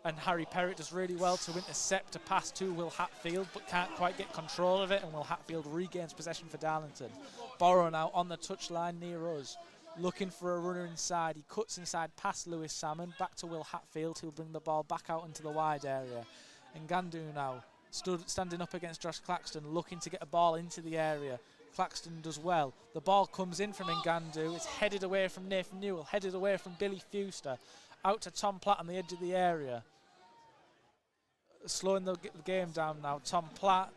And Harry Perrott does really well to intercept a pass to Will Hatfield, but can't quite get control of it, and Will Hatfield regains possession for Darlington. Borrow now on the touchline near us, looking for a runner inside. He cuts inside past Lewis Salmon, back to Will Hatfield, who'll bring the ball back out into the wide area. And Gandu now standing up against Josh Claxton, looking to get a ball into the area. Claxton does well. The ball comes in from Ngandu. It's headed away from Nathan Newell, headed away from Billy Fuster, out to Tom Platt on the edge of the area. Slowing the game down now. Tom Platt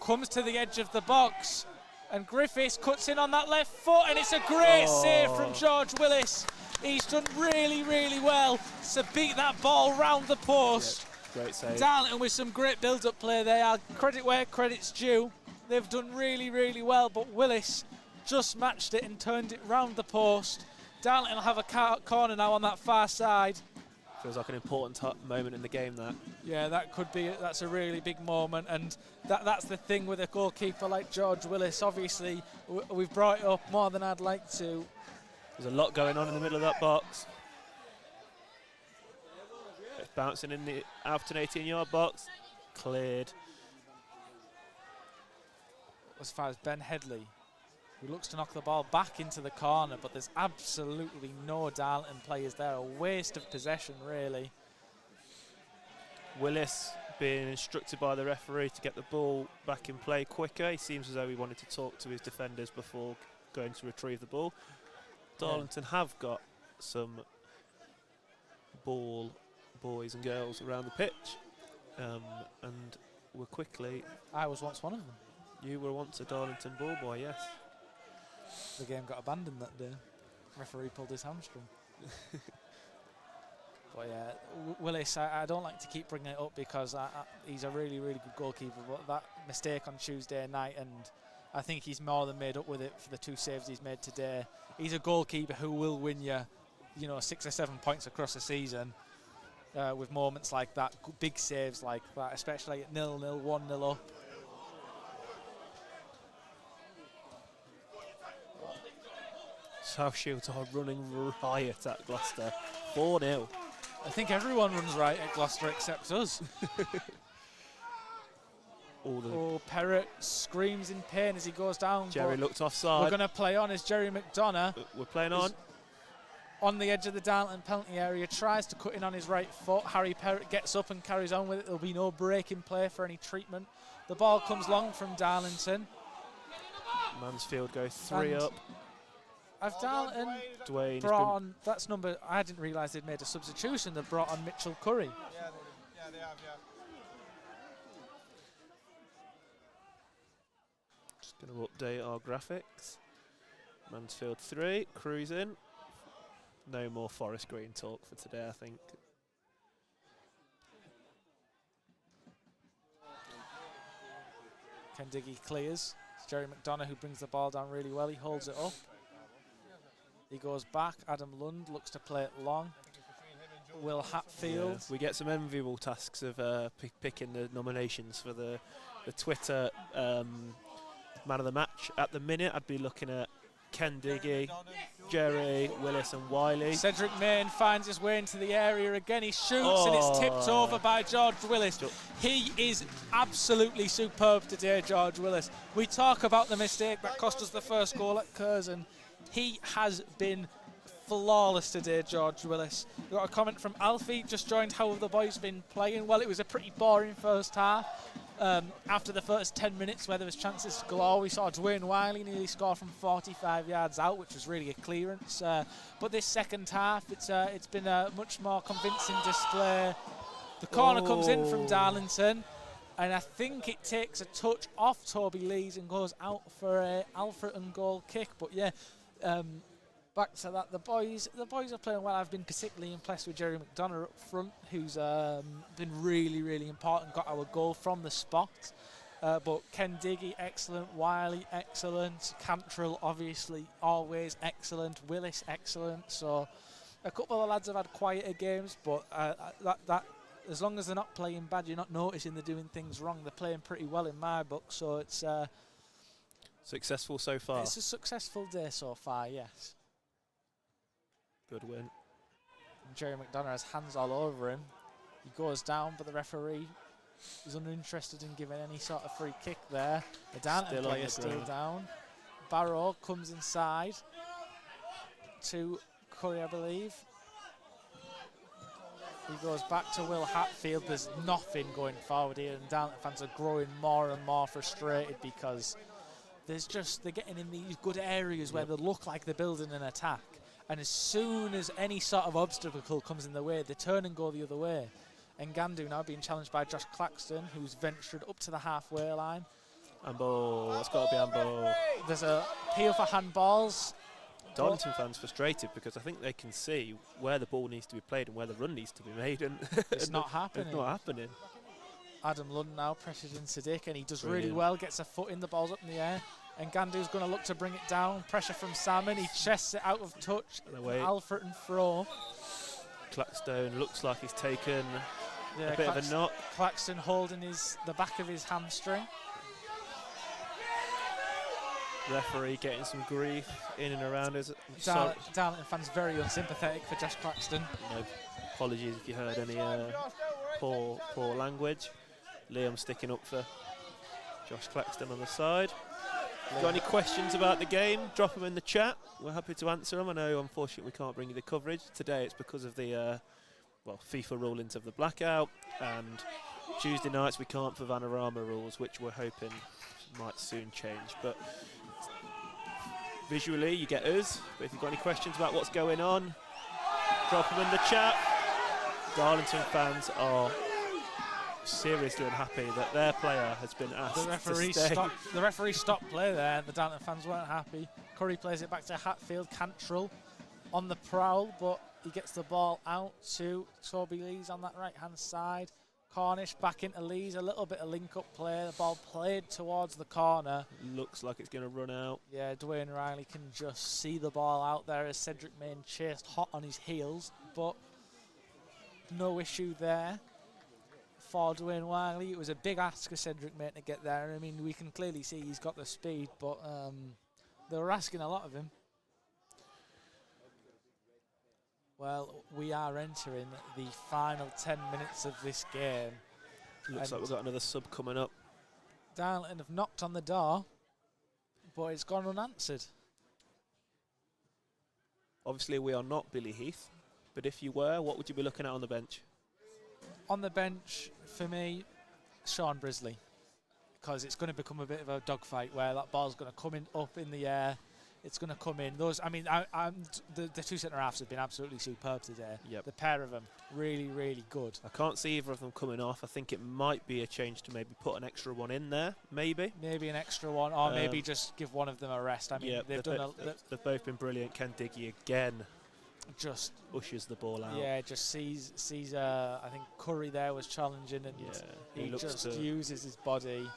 comes to the edge of the box. And Griffiths cuts in on that left foot, and it's a great save from George Willis. He's done really, really well to beat that ball round the post. Yep, great save. Darlington with some great build-up play there. Credit where credit's due. They've done really, really well, but Willis just matched it and turned it round the post. Darlington will have a corner now on that far side. Feels like an important moment in the game, that. Yeah, that could be. That's a really big moment, and that's the thing with a goalkeeper like George Willis. Obviously, we've brought it up more than I'd like to. There's a lot going on in the middle of that box. It's bouncing in the Alfreton 18-yard box. Cleared. As far as Ben Headley, who looks to knock the ball back into the corner, but there's absolutely no Darlington players there. A waste of possession, really. Willis being instructed by the referee to get the ball back in play quicker. He seems as though he wanted to talk to his defenders before going to retrieve the ball. Darlington have got some ball boys and girls around the pitch, and we're quickly... I was once one of them. You were once a Darlington ball boy, yes. The game got abandoned that day. Referee pulled his hamstring. But yeah, Willis, I don't like to keep bringing it up because he's a really, really good goalkeeper, but that mistake on Tuesday night, and I think he's more than made up with it for the 2 saves he's made today. He's a goalkeeper who will win you know, 6 or 7 points across a season with moments like that, big saves like that, especially at 0-0, 1-0 up. South Shields are running riot at Gloucester. 4-0. I think everyone runs right at Gloucester except us. Perrott screams in pain as he goes down. Jerry looked offside. We're going to play on as Jerry McDonough. We're playing on. On the edge of the Darlington penalty area, tries to cut in on his right foot. Harry Perrott gets up and carries on with it. There'll be no break in play for any treatment. The ball comes long from Darlington. Mansfield go 3 up. Have Darlington Dwayne brought on, that's number, I didn't realise they'd made a substitution. They've brought on Mitchell Curry. Yeah, they have, yeah. Just going to update our graphics. Mansfield 3, cruising. No more Forest Green talk for today, I think. Ken Diggy clears. It's Jerry McDonough who brings the ball down really well. He holds it up. He goes back. Adam Lund looks to play it long. Will Hatfield. Yeah, we get some enviable tasks of picking the nominations for the Twitter man of the match. At the minute, I'd be looking at Ken Diggy, Jerry, Willis and Wiley. Cedric Main finds his way into the area again. He shoots and it's tipped over by George Willis. He is absolutely superb today, George Willis. We talk about the mistake that cost us the first goal at Curzon. He has been flawless today, George Willis. We got a comment from Alfie, just joined. How have the boys been playing? Well, it was a pretty boring first half. After the first 10 minutes where there was chances galore, we saw Dwayne Wiley nearly score from 45 yards out, which was really a clearance. But this second half, it's been a much more convincing display. The corner comes in from Darlington, and I think it takes a touch off Toby Lees and goes out for a Alfreton goal kick. But yeah, back to that, the boys are playing well. I've been particularly impressed with Jerry McDonough up front, who's been really, really important, got our goal from the spot. But Ken Diggy, excellent. Wiley, excellent. Cantrell, obviously, always excellent. Willis, excellent. So a couple of lads have had quieter games, but that as long as they're not playing bad, you're not noticing they're doing things wrong. They're playing pretty well in my book, so it's... successful so far. It's a successful day so far, yes. Good win. And Jerry McDonough has hands all over him. He goes down, but the referee is uninterested in giving any sort of free kick there. The Darlington player still down. Barrow comes inside to Curry, I believe. He goes back to Will Hatfield. There's nothing going forward here, and Darlington fans are growing more and more frustrated because they're getting in these good areas where they look like they're building an attack. And as soon as any sort of obstacle comes in the way, they turn and go the other way. And Gandu now being challenged by Josh Claxton, who's ventured up to the halfway line. Handball. That's got to be handball. There's a appeal for handballs. Darlington fans frustrated because I think they can see where the ball needs to be played and where the run needs to be made, and It's not happening. It's not happening. Adam Lund now pressured in Sadiq, and he does Brilliant. really well, gets a foot in, the ball's up in the air. And Gandu's going to look to bring it down. Pressure from Salmon, he chests it out of touch. And away. Alfreton throw. Clackstone looks like he's taken Yeah, a bit of a knock. Claxton holding the back of his hamstring. Referee getting some grief in and around us. Darlington fans very unsympathetic for Josh Claxton. Apologies if you heard any poor language. Liam sticking up for Josh Claxton on the side. Got any questions about the game? Drop them in the chat. We're happy to answer them. I know, unfortunately, we can't bring you the coverage today. It's because of the FIFA rulings of the blackout, and Tuesday nights we can't for Vanarama rules, which we're hoping might soon change. But visually, you get us. But if you've got any questions about what's going on, drop them in the chat. Darlington fans are seriously unhappy that their player has been asked to stay. The referee stopped play there. The Darlington fans weren't happy. Curry plays it back to Hatfield. Cantrell on the prowl, but he gets the ball out to Toby Lees on that right-hand side. Cornish back into Lees. A little bit of link-up play. The ball played towards the corner. Looks like it's going to run out. Yeah, Dwayne Riley can just see the ball out there as Cedric Main chased hot on his heels, but no issue there for Dwayne Riley. It was a big ask of Cedric Main to get there. I mean, we can clearly see he's got the speed, but they were asking a lot of him. Well, we are entering the final 10 minutes of this game. Looks like we've got another sub coming up. Darlington have knocked on the door, but it's gone unanswered. Obviously, we are not Billy Heath, but if you were, what would you be looking at on the bench? On the bench, for me, Sean Brisley, because it's going to become a bit of a dogfight where that ball's going to come in up in the air. It's going to come in. The two centre halves have been absolutely superb today. Yep. The pair of them, really, really good. I can't see either of them coming off. I think it might be a change to maybe put an extra one in there, maybe. Maybe an extra one, or maybe just give one of them a rest. I mean, they've both been brilliant. Ken Diggy again just pushes the ball out. Yeah, just sees. I think Curry there was challenging, and he just uses his body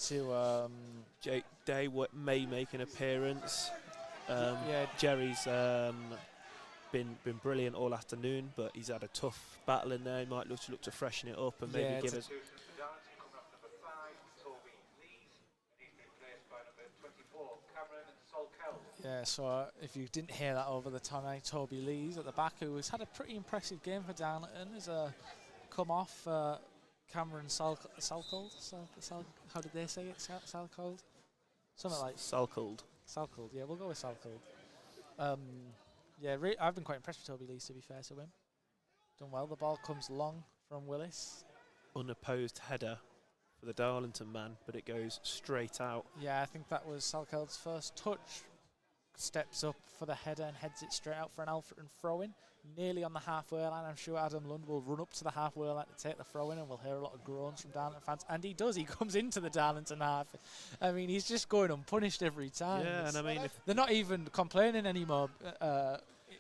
to. Jake Day may make an appearance. Jerry's been brilliant all afternoon, but he's had a tough battle in there. He might look to freshen it up and maybe give us. Yeah, so if you didn't hear that over the tongue, Toby Lees at the back, who has had a pretty impressive game for Darlington, has come off Cameron Salcold. How did they say it? Salcold? Something like Salcold. Salcold, yeah, we'll go with Salcold. I've been quite impressed with Toby Lees, to be fair to him. Done well. The ball comes long from Willis. Unopposed header for the Darlington man, but it goes straight out. Yeah, I think that was Salcold's first touch. Steps up for the header and heads it straight out for an Alfreton throw-in. Nearly on the halfway line. I'm sure Adam Lund will run up to the halfway line to take the throw-in, and we'll hear a lot of groans from Darlington fans. And he does. He comes into the Darlington half. I mean, he's just going unpunished every time. Yeah, and I mean, they're not even complaining anymore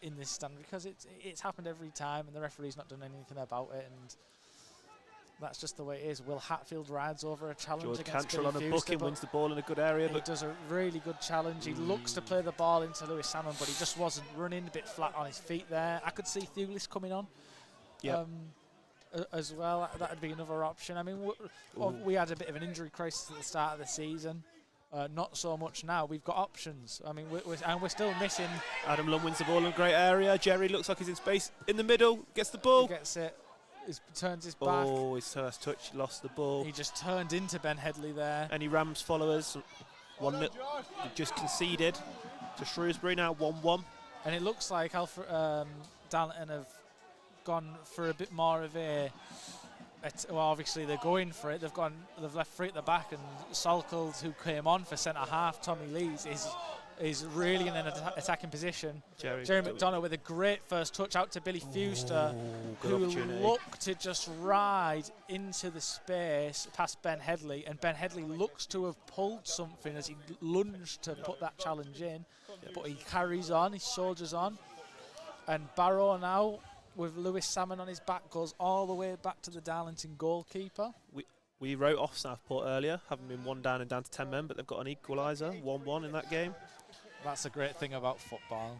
in this stand, because it's happened every time, and the referee's not done anything about it. And that's just the way it is. Will Hatfield rides over a challenge George against Cantrell on a booking, wins the ball in a good area. He does a really good challenge. He looks to play the ball into Lewis Salmon, but he just wasn't running, a bit flat on his feet there. I could see Thuglis coming on as well. That would be another option. I mean, we had a bit of an injury crisis at the start of the season. Not so much now. We've got options. I mean, we're still missing. Adam Lund wins the ball in a great area. Jerry looks like he's in space in the middle. Gets the ball. He gets it. Turns his back. Oh, his first touch, lost the ball. He just turned into Ben Headley there. Any Rams followers? 1-0. Just conceded to Shrewsbury now, 1-1. And it looks like Darlington have gone for a bit more of well, obviously they're going for it. They've left free at the back, and Salcold, who came on for centre half, Tommy Lees, is is really in an attacking position. Jerry McDonough with a great first touch out to Billy Fewster, who looked to just ride into the space past Ben Headley, and Ben Headley looks to have pulled something as he lunged to put that challenge in, but he carries on, he soldiers on, and Barrow now, with Lewis Salmon on his back, goes all the way back to the Darlington goalkeeper. We wrote off Southport earlier, having been 1 down and down to 10 men, but they've got an equaliser, 1-1 in that game. That's a great thing about football.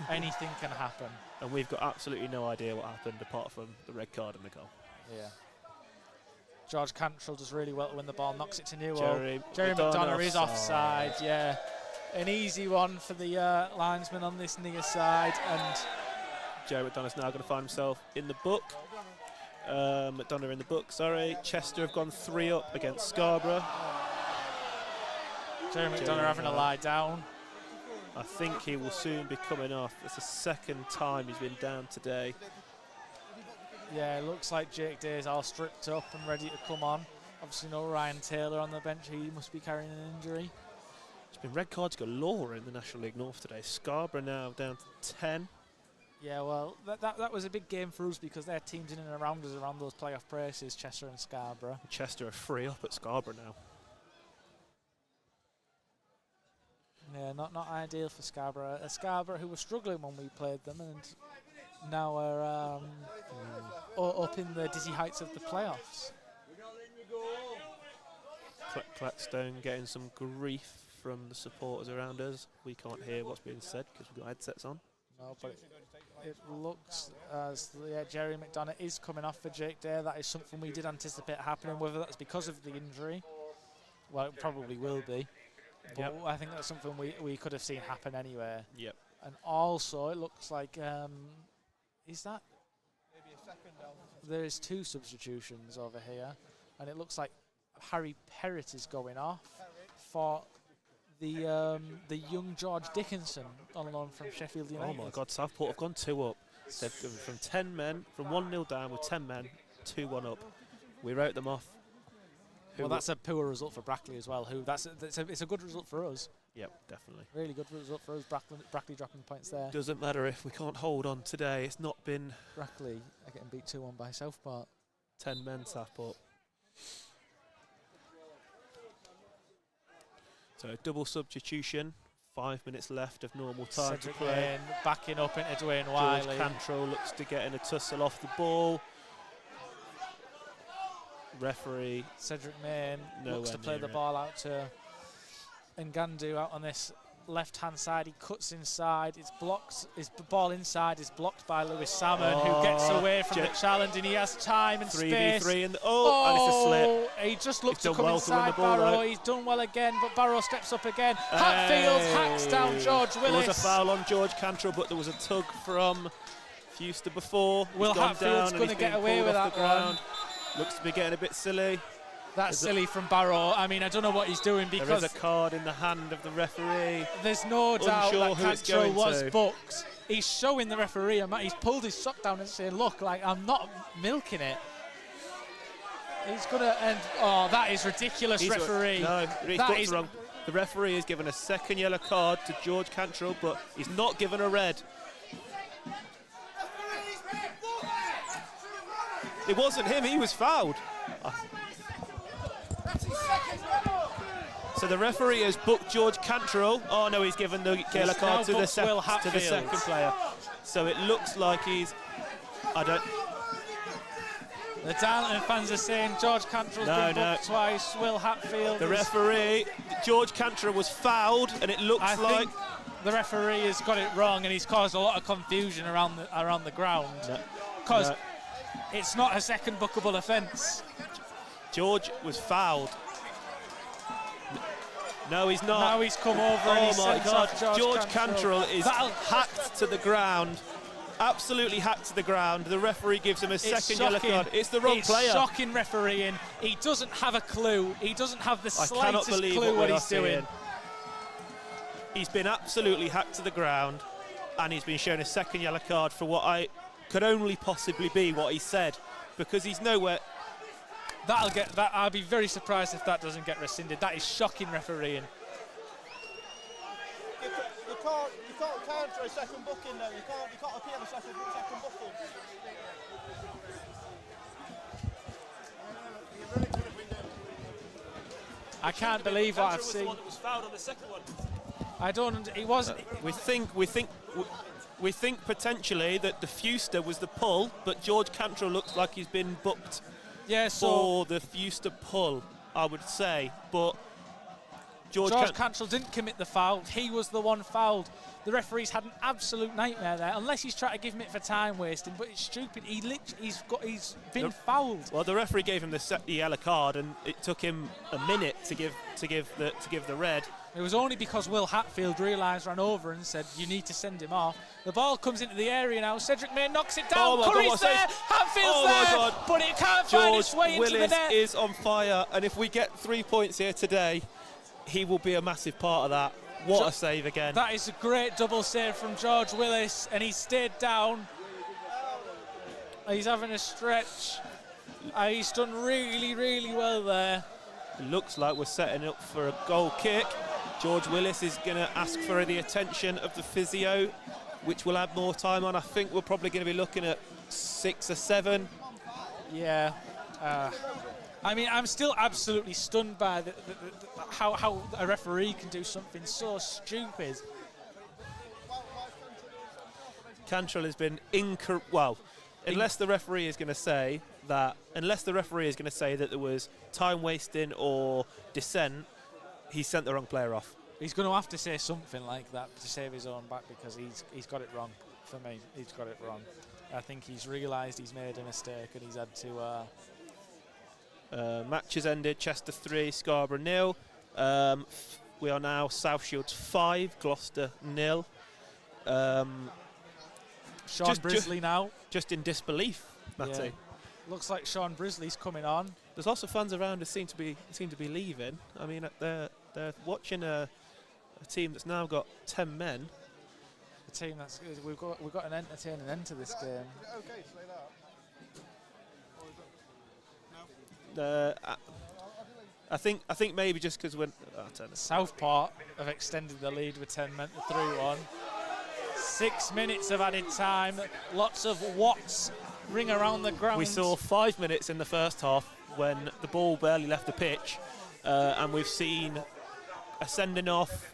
Anything can happen. And we've got absolutely no idea what happened apart from the red card and the goal. Yeah. George Cantrell does really well to win the ball, knocks it to Newell. Jerry McDonough is offside, yeah. An easy one for the linesman on this near side. And Jerry McDonough's now going to find himself in the book. McDonough in the book, sorry. Chester have gone 3 up against Scarborough. Jerry McDonough having a lie down. I think he will soon be coming off. It's the second time he's been down today. Yeah, it looks like Jake Day is all stripped up and ready to come on. Obviously no Ryan Taylor on the bench. He must be carrying an injury. It's been red cards galore in the National League North today. Scarborough now down to 10. Yeah, well, that was a big game for us because their teams in and around us around those playoff places, Chester and Scarborough. Chester are 3 up at Scarborough now. Yeah, not ideal for Scarborough. Scarborough, who were struggling when we played them, and now are up in the dizzy heights of the playoffs. Clackstone getting some grief from the supporters around us. We can't hear what's being said because we've got headsets on. No, but it looks as Jerry McDonough is coming off for Jake Day. That is something we did anticipate happening. Whether that's because of the injury, well, it probably will be. But I think that's something we could have seen happen anyway. Yep. And also, it looks like is that Maybe a second down. there is 2 substitutions over here, and it looks like Harry Perrott is going off for the young George Dickinson on loan from Sheffield United. Oh my God, Southport have gone 2 up. They've gone from 10 men, from 1-0 down with 10 men, 2-1 up. We wrote them off. Well, that's a poor result for Brackley as well. It's a good result for us. Yep, definitely. Really good result for us. Brackley dropping points there. Doesn't matter if we can't hold on today. It's not been Brackley are getting beat 2-1 by Southport. 10 men, Southport. So double substitution. 5 minutes left of normal time Cedric to play. Lane backing up into Dwayne Wiley. George Cantrell looks to get in a tussle off the ball. Referee Cedric Main nowhere looks to play near the it. ball out to Ngandu out on this left-hand side. He cuts inside. It's blocked. His ball inside is blocked by Lewis Salmon, who gets away from the challenge, and he has time and space. 3v3 and and it's a slip. He just looks He's to come done well to win inside the ball, Barrow. though. He's done well again, but Barrow steps up again. Hatfield hacks down George Willis. There was a foul on George Cantrell, but there was a tug from Fewster before. Will He's gone Hatfield's down going to and get he's away been with pulled off that the one. ground. Looks to be getting a bit silly. That's silly from Barrow. I mean, I don't know what he's doing There because is a card in the hand of the referee. there's no doubt Unsure that who it's Cantrell going was to. booked. He's showing the referee, he's pulled his sock down and saying, look, like, I'm not milking it. He's going to, and that is ridiculous, referee. No, he's That got is it wrong. The referee has given a second yellow card to George Cantrell, but he's not given a red. It wasn't him, he was fouled. So the referee has booked George Cantrell. Oh no, he's given the yellow card to the second player. So it looks like he's. The Darlington fans are saying George Cantrell's been booked twice. Will Hatfield. The referee, George Cantrell was fouled, and it looks I think the referee has got it wrong, and he's caused a lot of confusion around the ground because it's not a second bookable offence. George was fouled. No, he's not. Now he's come over and he's my God. George Cantrell Cantrell is hacked to the ground. Absolutely hacked to the ground. The referee gives him a second yellow card. It's the wrong player. It's shocking refereeing. He doesn't have a clue. He doesn't have the slightest believe clue what he's seeing. doing. He's been absolutely hacked to the ground, and he's been shown a second yellow card for what I could only possibly be what he said, because he's nowhere. I'll be very surprised if that doesn't get rescinded. That is shocking refereeing. can't counter a second booking though. You can't appeal a second booking. I can't believe what I've Was the seen. one that was fouled on the second one. I don't. He wasn't. We think potentially that the Fuster was the pull, but George Cantrell looks like he's been booked Yeah. So for the Fuster pull, I would say. But George Cantrell didn't commit the foul. He was the one fouled. The referee's had an absolute nightmare there, unless he's trying to give him it for time wasting. But it's stupid. He's been fouled. Well, the referee gave him the yellow card, and it took him a minute to give the red. It was only because Will Hatfield realised, ran over and said, you need to send him off. The ball comes into the area now. Cedric May knocks it down. Curry's there. Hatfield's there. But it can't find its way into the net. Willis is on fire, and if we get 3 points here today, he will be a massive part of that. What a save again. That is a great double save from George Willis, and he stayed down. He's having a stretch. He's done really, really well there. It looks like we're setting up for a goal kick. George Willis is going to ask for the attention of the physio, which will add more time on. I think we're probably going to be looking at 6 or 7. Yeah. I mean, I'm still absolutely stunned by how a referee can do something so stupid. Cantrell has been unless the referee is going to say that there was time wasting or dissent, he sent the wrong player off. He's going to have to say something like that to save his own back, because he's got it wrong. For me, he's got it wrong. I think he's realised he's made a mistake, and he's had to. Match has ended. Chester 3, Scarborough 0. We are now South Shields 5, Gloucester 0. Sean Brisley now. Just in disbelief, Matty. Yeah. Looks like Sean Brisley's coming on. There's lots of fans around who seem to be leaving. I mean, they're watching a team that's now got 10 men. A team that's we've got an entertaining end to this game. Okay, say that. I think maybe just because when Southport have extended the lead with 10 men to 3-1. 6 minutes of added time. Lots of watts ring around the ground. We saw 5 minutes in the first half when the ball barely left the pitch, and we've seen a sending off.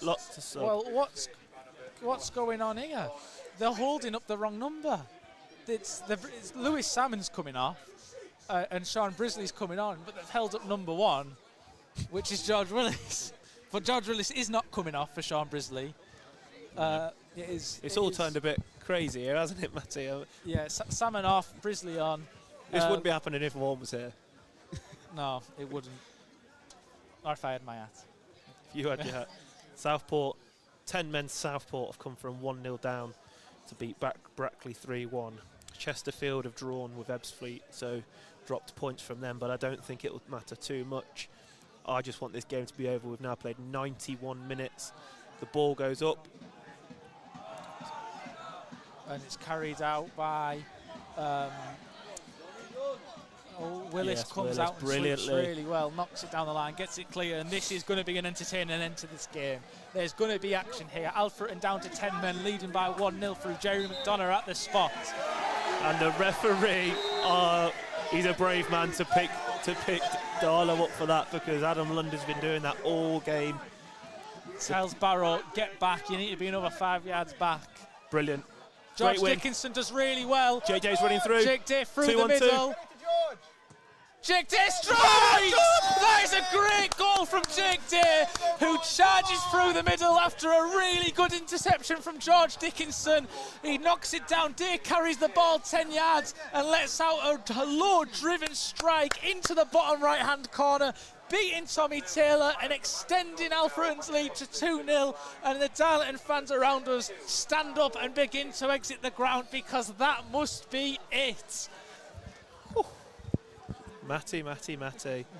Lots of. Well, what's going on here? They're holding up the wrong number. It's Lewis Salmon's coming off, and Sean Brisley's coming on, but they've held up number 1, which is George Willis. But George Willis is not coming off for Sean Brisley. It's all turned a bit crazy here, hasn't it, Matty? Yeah, Salmon off, Brisley on. This wouldn't be happening if Vaughan was here. No, it wouldn't. Or if I had my hat. If you had your hat. Southport, 10 men Southport have come from 1-0 down to beat Brackley 3-1. Chesterfield have drawn with Ebbsfleet, so dropped points from them, but I don't think it will matter too much. I just want this game to be over. We've now played 91 minutes. The ball goes up. And it's carried out by Willis. Comes out and slips really well, knocks it down the line, gets it clear, and this is going to be an entertaining end to this game. There's going to be action here. Alfreton down to 10 men, leading by 1-0 through Jerry McDonough at the spot. And the referee, he's a brave man to pick Darlow up for that, because Adam Lund's been doing that all game. Tells Barrow, get back, you need to be another 5 yards back. Brilliant. George Dickinson does really well. JJ's running through. Jake Day through the middle. Jake Day strikes! That is a great goal from Jake Day, who charges through the middle after a really good interception from George Dickinson. He knocks it down. Day carries the ball 10 yards and lets out a low-driven strike into the bottom right-hand corner, beating Tommy Taylor and extending Alfreton's lead to 2-0. And the Darlington fans around us stand up and begin to exit the ground, because that must be it. Matty.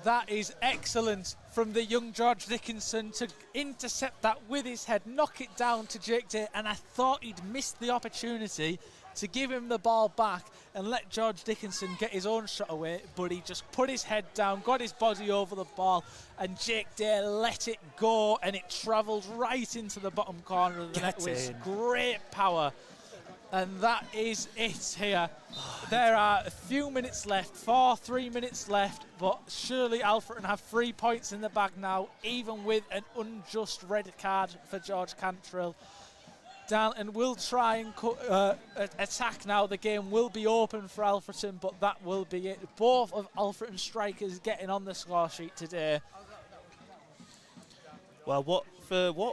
That is excellent from the young George Dickinson to intercept that with his head, knock it down to Jake Day, and I thought he'd missed the opportunity to give him the ball back and let George Dickinson get his own shot away, but he just put his head down, got his body over the ball, and Jake Day let it go, and it travelled right into the bottom corner of the net with great power. And that is it here. There are a few minutes left, 3 minutes left, but surely Alfreton have 3 points in the bag now, even with an unjust red card for George Cantrell. Darlington will try and attack now. The game will be open for Alfreton, but that will be it. Both of Alfreton strikers getting on the score sheet today. Well, what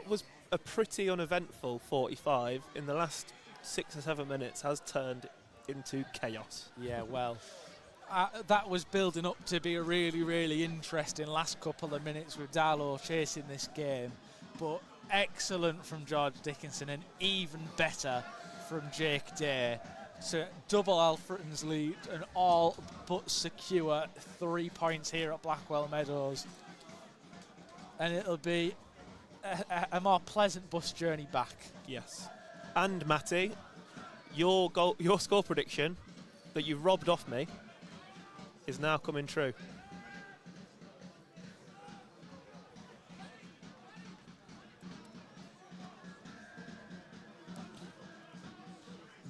was a pretty uneventful 45 in the last 6 or 7 minutes has turned into chaos. Yeah, well, that was building up to be a really, really interesting last couple of minutes with Darlow chasing this game. But excellent from George Dickinson and even better from Jake Day to double Alfreton's lead and all but secure 3 points here at Blackwell Meadows. And it'll be a more pleasant bus journey back. Yes. And Matty, your score prediction that you robbed off me is now coming true.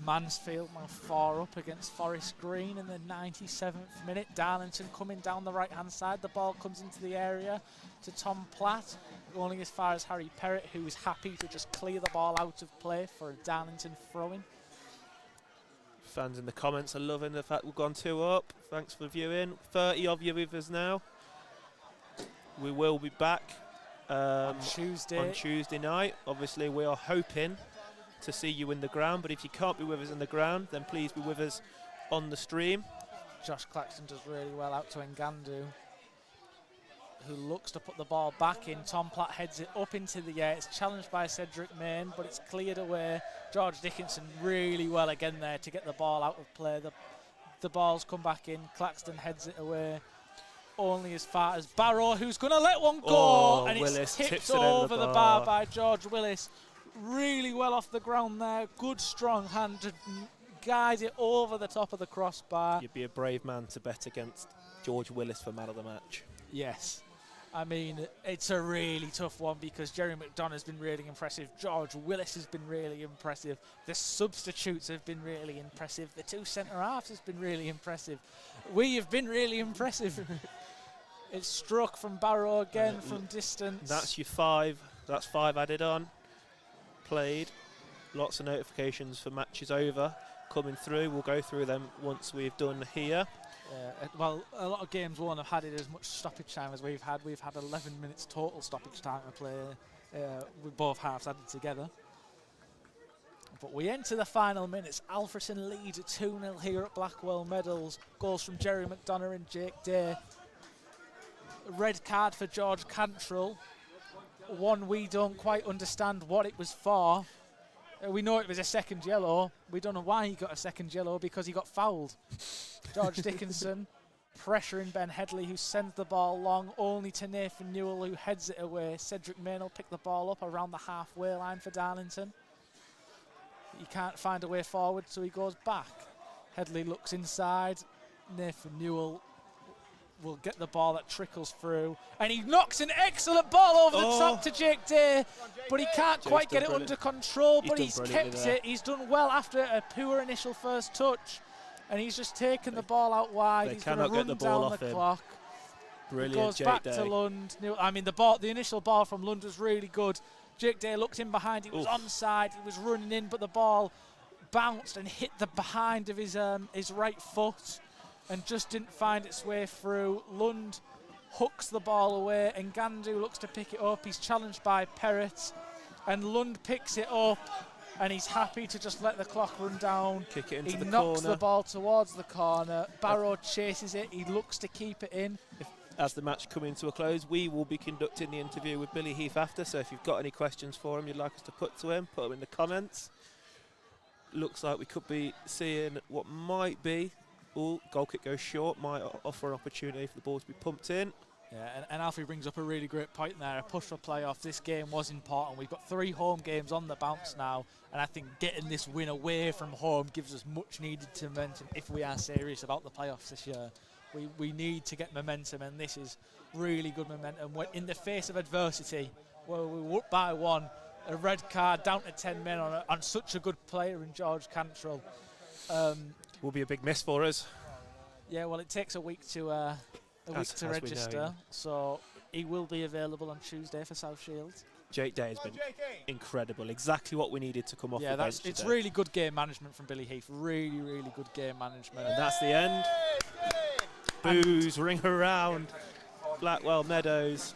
Mansfield now 4 up against Forest Green in the 97th minute. Darlington coming down the right-hand side. The ball comes into the area to Tom Platt, going as far as Harry Perrott, who is happy to just clear the ball out of play for a Darlington throw-in. Fans in the comments are loving the fact we've gone 2 up. Thanks for viewing. 30 of you with us now. We will be back on Tuesday night. Obviously, we are hoping to see you in the ground, but if you can't be with us in the ground, then please be with us on the stream. Josh Claxton does really well out to Ngandu, who looks to put the ball back in. Tom Platt heads it up into the air. It's challenged by Cedric Main, but it's cleared away. George Dickinson really well again there to get the ball out of play. The ball's come back in. Claxton heads it away only as far as Barrow, who's going to let one go, and Willis it's tipped over the bar by George Willis. Really well off the ground there. Good strong hand to guide it over the top of the crossbar. You'd be a brave man to bet against George Willis for man of the match. Yes. I mean, it's a really tough one because Jerry McDonough has been really impressive. George Willis has been really impressive. The substitutes have been really impressive. The 2 centre-halves has been really impressive. We have been really impressive. It's struck from Barrow again from distance. That's your 5. That's 5 added on. Played. Lots of notifications for matches over coming through. We'll go through them once we've done here. Well, a lot of games won't have had it as much stoppage time as we've had. We've had 11 minutes total stoppage time to play with both halves added together. But we enter the final minutes. Alfreton lead 2-0 here at Blackwell Meadows. Goals from Jerry McDonough and Jake Day. Red card for George Cantrell. One we don't quite understand what it was for. We know it was a second yellow. We don't know why he got a second yellow, because he got fouled. George Dickinson pressuring Ben Headley, who sends the ball long only to Nathan Newell, who heads it away. Cedric Main will pick the ball up around the halfway line for Darlington. He can't find a way forward, so he goes back. Headley looks inside. Nathan Newell will get the ball that trickles through, and he knocks an excellent ball over the top to Jake Day, but he can't quite get it under control, but he's kept it. He's done well after a poor initial first touch, and he's just taken the ball out wide. He's going to run down the clock. Brilliant. Goes back to Lund. I mean, the initial ball from Lund was really good. Jake Day looked in behind. He was onside. He was running in, but the ball bounced and hit the behind of his right foot and just didn't find its way through. Lund hooks the ball away, and Ngandu looks to pick it up. He's challenged by Perrott, and Lund picks it up, and he's happy to just let the clock run down. Kick it into the corner. He knocks the ball towards the corner. Barrow chases it. He looks to keep it in. As the match coming to a close, we will be conducting the interview with Billy Heath after, so if you've got any questions for him you'd like us to put to him, put them in the comments. Looks like we could be seeing what might be, goal kick goes short, might offer an opportunity for the ball to be pumped in. Yeah, and Alfie brings up a really great point there. A push for playoff. This game was important. We've got 3 home games on the bounce now, and I think getting this win away from home gives us much needed momentum if we are serious about the playoffs this year. We need to get momentum, and this is really good momentum. When in the face of adversity, where we were up by 1, a red card, down to 10 men on such a good player in George Cantrell. Will be a big miss for us. Yeah, well, it takes a week to As we know, register, yeah. so he will be available on Tuesday for South Shields. Jake Day has been incredible. Exactly what we needed to come off Yeah, the bench it's today. really good game management from Billy Heath. Really, really good game management. And that's the end. Boos ring around Blackwell Meadows.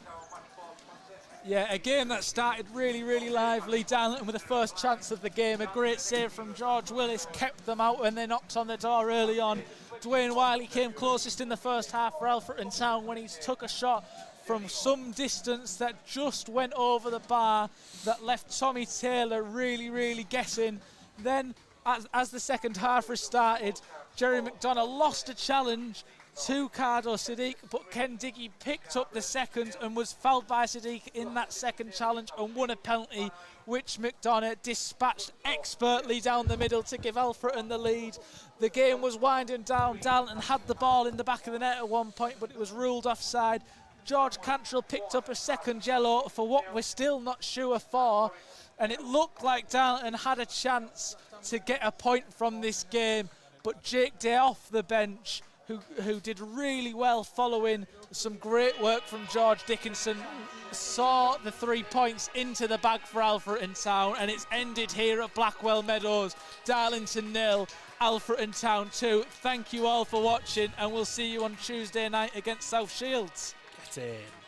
Yeah, a game that started really, really lively. Darlington with the first chance of the game. A great save from George Willis kept them out when they knocked on the door early on. Dwayne Wiley came closest in the first half for Alfreton Town when he took a shot from some distance that just went over the bar that left Tommy Taylor really, really guessing. Then, as the second half restarted, Jerry McDonough lost a challenge to Cardo Sadiq, but Ken Diggy picked up the second and was fouled by Sadiq in that second challenge and won a penalty, which McDonough dispatched expertly down the middle to give Alfreton the lead. The game was winding down. Darlington had the ball in the back of the net at one point, but it was ruled offside. George Cantrell picked up a second yellow for what we're still not sure for, and it looked like Darlington had a chance to get a point from this game, but Jake Day off the bench, who did really well following some great work from George Dickinson, saw the 3 points into the bag for Alfreton Town, and it's ended here at Blackwell Meadows. Darlington 0, Alfreton Town 2. Thank you all for watching, and we'll see you on Tuesday night against South Shields. Get in.